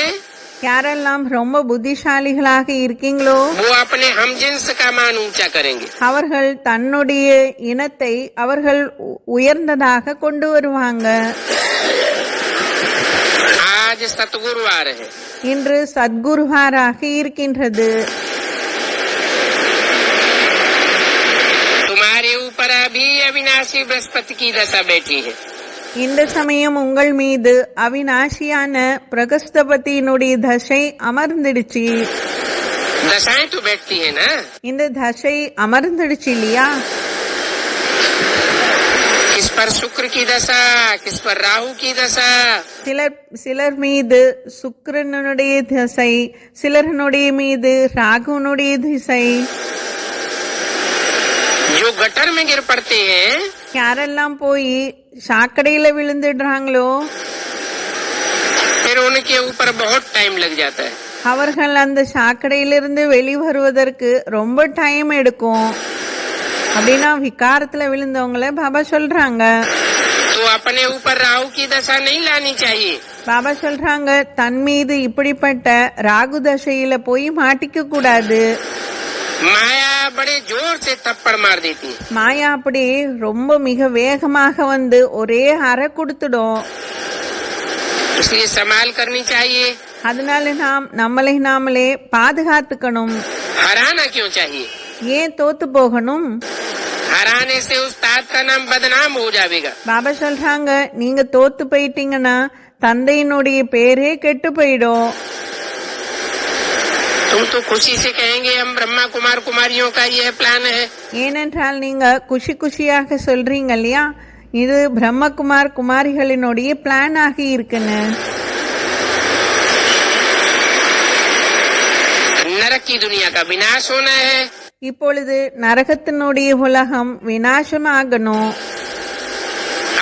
[SPEAKER 1] யாரெல்லாம் ரொம்ப புத்திசாலிகளாக இருக்கீங்களோ
[SPEAKER 2] वो अपने हमजिन्स का मान ऊंचा करेंगे.
[SPEAKER 1] அவர்கள் தன்னுடைய இனத்தை அவர்கள் உயர்ந்ததாக கொண்டு வருவாங்க.
[SPEAKER 2] आज सतगुरुवार है,
[SPEAKER 1] இன்று சத்குருவாராக இருக்கின்றது.
[SPEAKER 2] तुम्हारे ऊपर अभी अविनाशी बृहस्पति की दशा बैठी है.
[SPEAKER 1] இந்த சமயம் உங்கள் மீது அவிநாசியான பிரகஸ்பதியினுடைய தசை அமர்ந்துடுச்சு.
[SPEAKER 2] दशाएं तो बैठती है ना.
[SPEAKER 1] இந்த தசை அமர்ந்துடுச்சு இல்லையா?
[SPEAKER 2] किस पर शुक्र की दशा, किस पर राहु की दशा.
[SPEAKER 1] சிலர் மீது சுக்கிரனுடைய திசை, சிலருடைய மீது ராகுனுடைய திசை.
[SPEAKER 2] जो गटर में गिर पड़ते हैं
[SPEAKER 1] யாரெல்லாம் போய் சாக்கடையில விழுந்துடுறாங்களோ
[SPEAKER 2] फिर उनके ऊपर बहुत टाइम लग जाता है.
[SPEAKER 1] அவர்கள் அந்த சாக்கடையிலிருந்து வெளிவருவதற்கு ரொம்ப டைம் எடுக்கும். அப்படின்னா விகாரத்துல விழுந்தவங்கள பாபா சொல்றாங்க.
[SPEAKER 2] तो अपने ऊपर राहु की दशा नहीं लानी चाहिए.
[SPEAKER 1] பாபா சொல்றாங்க, தன் மீது இப்படிப்பட்ட ராகு தசையில போய் மாட்டிக்க கூடாது.
[SPEAKER 2] माया बड़े जोर से थप्पड़ मार देती है.
[SPEAKER 1] மாயா அப்படி ரொம்ப மிக வேகமாக வந்து ஒரே அறை கொடுத்துடும்.
[SPEAKER 2] इसलिए संभाल करनी चाहिए.
[SPEAKER 1] அதனால நாம் நம்மளை நாமளே பாதுகாத்துக்கணும்.
[SPEAKER 2] हराना क्यों चाहिए?
[SPEAKER 1] ஏன் தோத்து போகணும்?
[SPEAKER 2] हराने से उस्ताद का नाम बदनाम हो जाएगा.
[SPEAKER 1] பாபா சொல்றாங்க, நீங்க தோத்து போயிட்டீங்கன்னா தந்தையினுடைய பேரே கெட்டு போயிடும்.
[SPEAKER 2] तुम तो खुशी से कहेंगे हम ब्रह्मा कुमार कुमारियों का यह प्लान है.
[SPEAKER 1] ஏனென்றால் நீங்க குஷி குஷியாக சொல்றீங்க இல்லையா, இது பிரம்மகுமார் குமாரிகளினுடைய பிளான் ஆகி இருக்குன்னு.
[SPEAKER 2] नरक की दुनिया का विनाश होना है.
[SPEAKER 1] இப்பொழுது நரகத்தினுடைய உலகம் விநாசமாகணும்.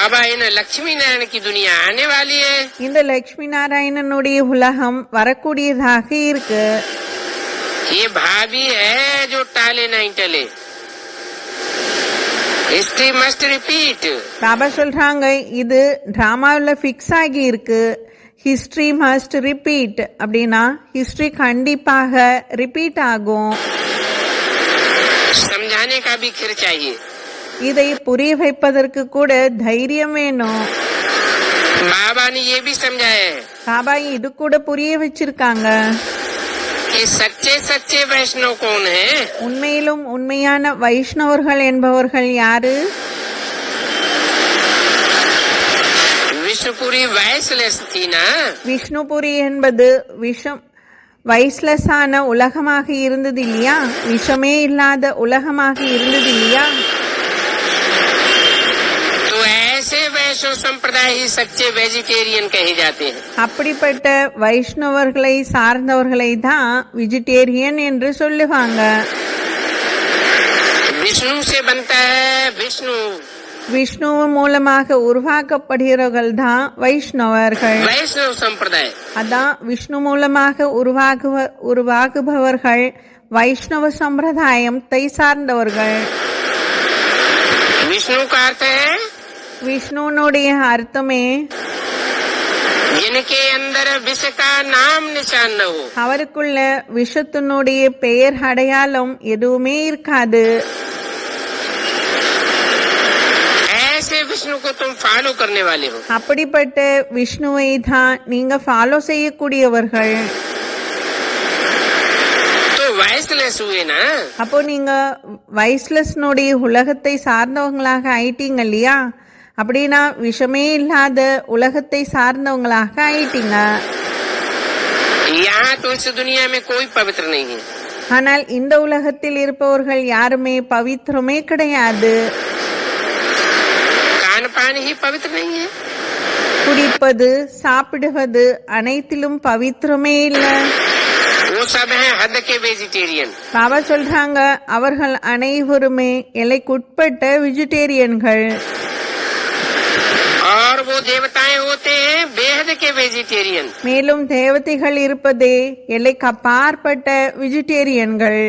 [SPEAKER 2] अब इन लक्ष्मी नारायण की दुनिया आने वाली है.
[SPEAKER 1] இந்த லட்சுமி நாராயணனுடைய உலகம் வரக்கூடியதாக இருக்கு.
[SPEAKER 2] ये भाभी है जो टाले नहीं टले. History must repeat.
[SPEAKER 1] பாபா சொல்றாங்க, இது டிராமாவில் ஃபிக்ஸ் ஆகி இருக்கு. History must repeat. அப்படின்னா ஹிஸ்டரி கண்டிப்பாக ரிப்பீட் ஆகும்.
[SPEAKER 2] समझाने का भी खिर चाहिए.
[SPEAKER 1] இதை புரிய வைப்பதற்கு கூட தைரியம் வேணும்.
[SPEAKER 2] बाबा ने ये भी समझाया है
[SPEAKER 1] பாபா இது கூட புரிய வச்சிருக்காங்க.
[SPEAKER 2] कि सच्चे सच्चे वैष्णव कौन है.
[SPEAKER 1] உண்மையிலும் உண்மையான வைஷ்ணவர்கள் என்பவர்கள் யாரு?
[SPEAKER 2] विष्णुपुरी वैसलेस थी ना.
[SPEAKER 1] விஷ்ணுபுரி என்பது விஷம் வைஸ்லஸான உலகமாக இருந்தது இல்லையா? விஷமே இல்லாத உலகமாக இருந்தது இல்லையா?
[SPEAKER 2] तो ऐसे वैष्णव संप्रदाय ही सच्चे वेजिटेरियन कहे जाते हैं.
[SPEAKER 1] அப்படிப்பட்ட வைஷ்ணவர்களை சார்ந்தவர்களை தான் வெஜிடேரியன் என்று சொல்லுவாங்க.
[SPEAKER 2] विष्णु से बनता है विष्णु.
[SPEAKER 1] விஷ்ணு மூலமாக உருவாக்கப்படுகிறவர்கள் தான் வைஷ்ணவர்கள்.
[SPEAKER 2] वैष्णव संप्रदाय.
[SPEAKER 1] அதான் விஷ்ணு மூலமாக உருவாகுபவர்கள் வைஷ்ணவ சம்பிரதாயத்தை சார்ந்தவர்கள்.
[SPEAKER 2] विष्णु का अर्थ है
[SPEAKER 1] விஷ்ணுனுடைய அர்த்தமே
[SPEAKER 2] जिनके अंदर विष का नाम निशान न हो.
[SPEAKER 1] அவருக்குள்ள விஷத்தினுடைய பெயர் அடையாளம் எதுவுமே இருக்காது.
[SPEAKER 2] ऐसे विष्णु को तुम फॉलो करने वाले हो.
[SPEAKER 1] அப்படிப்பட்ட விஷ்ணுவை தான் நீங்க ஃபாலோ செய்யக்கூடியவர்கள்.
[SPEAKER 2] तो वाइसलेस हुए ना.
[SPEAKER 1] அப்போ நீங்க வைஸ்லஸ்னுடைய உலகத்தை சார்ந்தவங்களாக ஆயிட்டீங்க இல்லையா? அப்படின்னா விஷமே இல்லாத உலகத்தை சார்ந்தவங்களாக ஆயிட்டீங்க.
[SPEAKER 2] यहाँ तो इस दुनिया में कोई पवित्र नहीं है.
[SPEAKER 1] ஆனால் இந்த உலகத்தில் இருப்பவர்கள் யாருமே பவித்திரமே கிடையாது.
[SPEAKER 2] खान पान ही पवित्र नहीं है.
[SPEAKER 1] குடிப்பது சாப்பிடுவது அனைத்திலும் பவித்திரமே இல்லை.
[SPEAKER 2] वो सब हैं हद के वेजिटेरियन.
[SPEAKER 1] பாபா சொல்றாங்க அவர்கள் அனைவருமே எல்லைக்குட்பட்ட வெஜிடேரியன்கள்.
[SPEAKER 2] और वो देवताएं होते हैं बेहद के वेजिटेरियन.
[SPEAKER 1] மேலும் தேவதைகள் இருப்பதே எல்லைக்கு அப்பாற்பட்ட வெஜிடேரியன்கள்.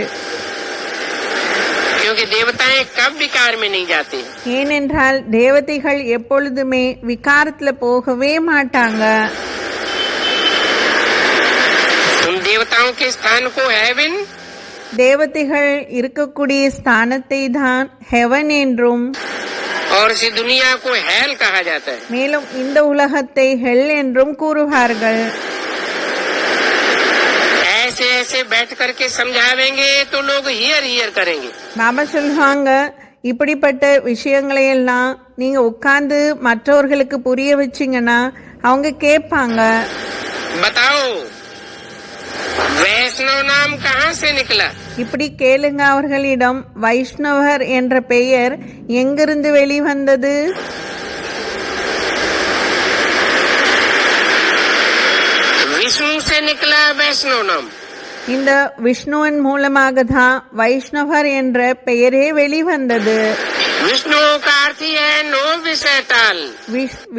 [SPEAKER 2] क्योंकि देवताएं कब विकार में नहीं जाते.
[SPEAKER 1] ஏனென்றால் தேவதைகள் எப்பொழுதுமே விகாரத்துல போகவே மாட்டாங்க.
[SPEAKER 2] उन देवताओं के स्थान को हेवन
[SPEAKER 1] தேவதைகள் இருக்கக்கூடிய ஸ்தானத்தை தான் ஹெவன் என்றும்
[SPEAKER 2] और इस दुनिया को हेल कहा जाता है.
[SPEAKER 1] மேலும் இந்த உலகத்தை ஹெல் என்றும் கூறுவார்கள்.
[SPEAKER 2] ऐसे ऐसे बैठ करके समझावेंगे तो लोग हियर हियर करेंगे.
[SPEAKER 1] பாபா சொல்லுவாங்க இப்படிப்பட்ட விஷயங்களை எல்லாம் நீங்க உட்கார்ந்து மற்றவர்களுக்கு புரிய வச்சீங்கன்னா அவங்க கேட்பாங்க.
[SPEAKER 2] बताओ वैष्णव नाम कहाँ से निकला.
[SPEAKER 1] இப்படி கேளுங்க அவர்களிடம் வைஷ்ணவர் என்ற பெயர் எங்கிருந்து வெளிவந்தது?
[SPEAKER 2] विष्णु से निकला वैष्णव नाम.
[SPEAKER 1] இந்த விஷ்ணுவின் மூலமாக தான் வைஷ்ணவர் என்ற பெயரே வெளிவந்தது.
[SPEAKER 2] विष्णु का अर्थ ही है नो विषय टाल.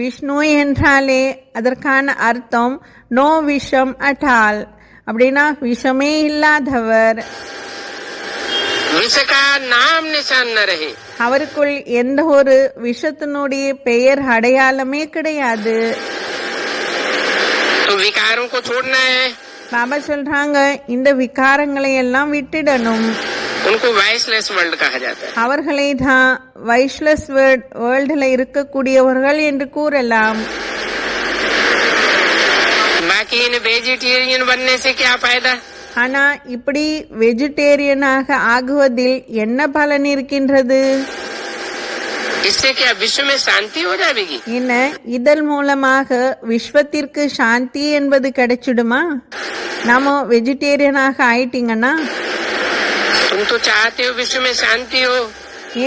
[SPEAKER 1] விஷ்ணு என்றாலே அதற்கான அர்த்தம் நோ விஷம் அட்டால். அப்படின்னா விஷமே இல்லாதவர்.
[SPEAKER 2] विष का नाम निशान न रहे.
[SPEAKER 1] அவருக்குள் எந்த ஒரு விஷத்தினுடைய பெயர் அடையாளமே கிடையாது.
[SPEAKER 2] तो विकारों को छोड़ना है.
[SPEAKER 1] பாபா சொல்றாங்க இந்த விகாரங்களை எல்லாம் விட்டுடணும்.
[SPEAKER 2] उनको वाइसलेस वर्ल्ड कहा जाता है.
[SPEAKER 1] அவர்களை தான் வைஷ்லஸ் வேர்ல்டுல இருக்கக்கூடியவர்கள் என்று கூறலாம்.
[SPEAKER 2] बाकी इन वेजिटेरियन बनने से क्या फायदा.
[SPEAKER 1] ஆனா இப்படி வெஜிடேரியனாக ஆகுவதில் என்ன பலன் இருக்கின்றது?
[SPEAKER 2] इससे क्या विश्व में शांति हो जाएगी.
[SPEAKER 1] என்ன இதன் மூலமாக விஸ்வத்திற்கு சாந்தி என்பது கிடைச்சிடுமா? நாம வெஜிடேரியனாக ஆயிட்டீங்கன்னா
[SPEAKER 2] तुम तो चाहते हो विश्व में शांति हो.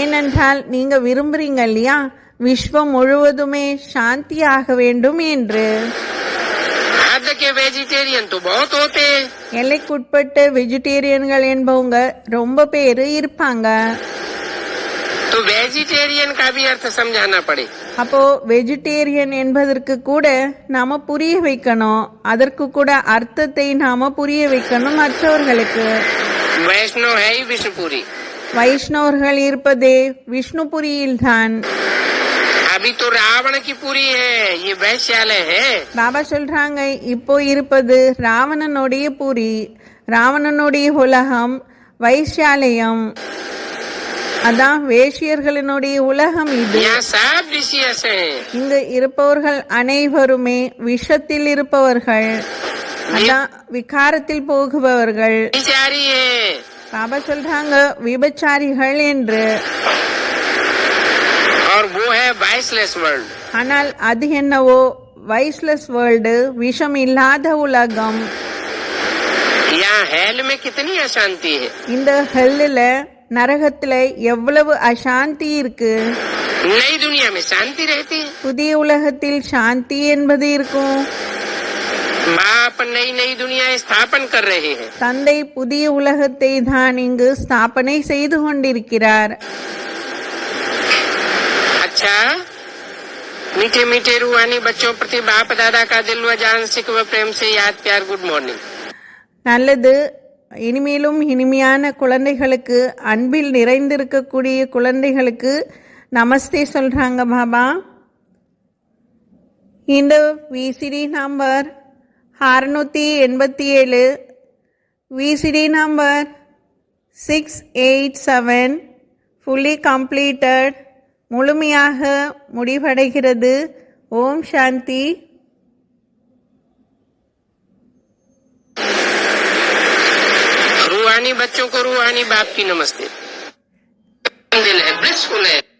[SPEAKER 1] ஏனென்றால் நீங்க விரும்புறீங்க இல்லையா விஸ்வம் முழுவதுமே சாந்தி ஆக வேண்டும் என்று.
[SPEAKER 2] हद के वेजिटेरियन तो बहुत होते हैं.
[SPEAKER 1] எல்லைக்குட்பட்ட வெஜிடேரியன்கள் என்பவங்க ரொம்ப பேரு இருப்பாங்க.
[SPEAKER 2] तो वेजिटेरियन का भी अर्थ समझाना पड़े.
[SPEAKER 1] அப்போ வெஜிடேரியன் என்பதற்கு கூட நாம புரிய வைக்கணும். அதற்கு கூட அர்த்தத்தை நாம புரிய வைக்கணும் மற்றவர்களுக்கு.
[SPEAKER 2] वैष्णव है ही विष्णुपुरी.
[SPEAKER 1] வைஷ்ணவர்கள் இருப்பதே விஷ்ணுபுரியில்தான்.
[SPEAKER 2] अभी तो रावण की पुरी है, ये वैश्यालय है.
[SPEAKER 1] பாபா சொல்றாங்க இப்போ இருப்பது ராவணனுடைய புரி, ராவணனுடைய உலகம் வைஷ்யாலயம். அதான் வேஷ்யர்களினுடைய உலகம் இது.
[SPEAKER 2] यहाँ सब विषयस हैं.
[SPEAKER 1] இங்கு இருப்பவர்கள் அனைவருமே விஷத்தில் இருப்பவர்கள். அதான் விகாரத்தில் போகுபவர்கள்.
[SPEAKER 2] विचारी है.
[SPEAKER 1] பாபா சொல்றாங்க விபச்சாரிகள் என்று.
[SPEAKER 2] और वो है वाइसलेस वर्ल्ड.
[SPEAKER 1] ஆனால் அது என்னவோ வைஸ்லெஸ் வேர்ல்டு விஷம் இல்லாத உலகம்.
[SPEAKER 2] यहाँ हेल में कितनी अशांति है.
[SPEAKER 1] இந்த ஹெல்லில நரகத்துல எவ்வளவு அசாந்தி இருக்கு.
[SPEAKER 2] नई दुनिया में शांति रहती है.
[SPEAKER 1] புதிய உலகத்தில் சாந்தி என்பது இருக்கும்.
[SPEAKER 2] बाप नई नई दुनिया स्थापन कर रहे हैं.
[SPEAKER 1] தந்தை புதிய உலகத்தை தான் இங்கு ஸ்தாபனை செய்து கொண்டிருக்கிறார்.
[SPEAKER 2] अच्छा मीठे मीठे रूहानी बच्चों प्रति बाप दादा का दिल व जान सिख व प्रेम से याद प्यार गुड मॉर्निंग.
[SPEAKER 1] நல்லது. இனிமேலும் இனிமையான குழந்தைகளுக்கு, அன்பில் நிறைந்திருக்கக்கூடிய குழந்தைகளுக்கு நமஸ்தே சொல்கிறாங்க பாபா. இந்த VCD number 687, VCD number 687 fully completed, முழுமையாக முடிவடைகிறது. ஓம் சாந்தி.
[SPEAKER 2] रूहानी बच्चों को रूहानी बाप की नमस्ते. दिल है, ब्लिसफुल है.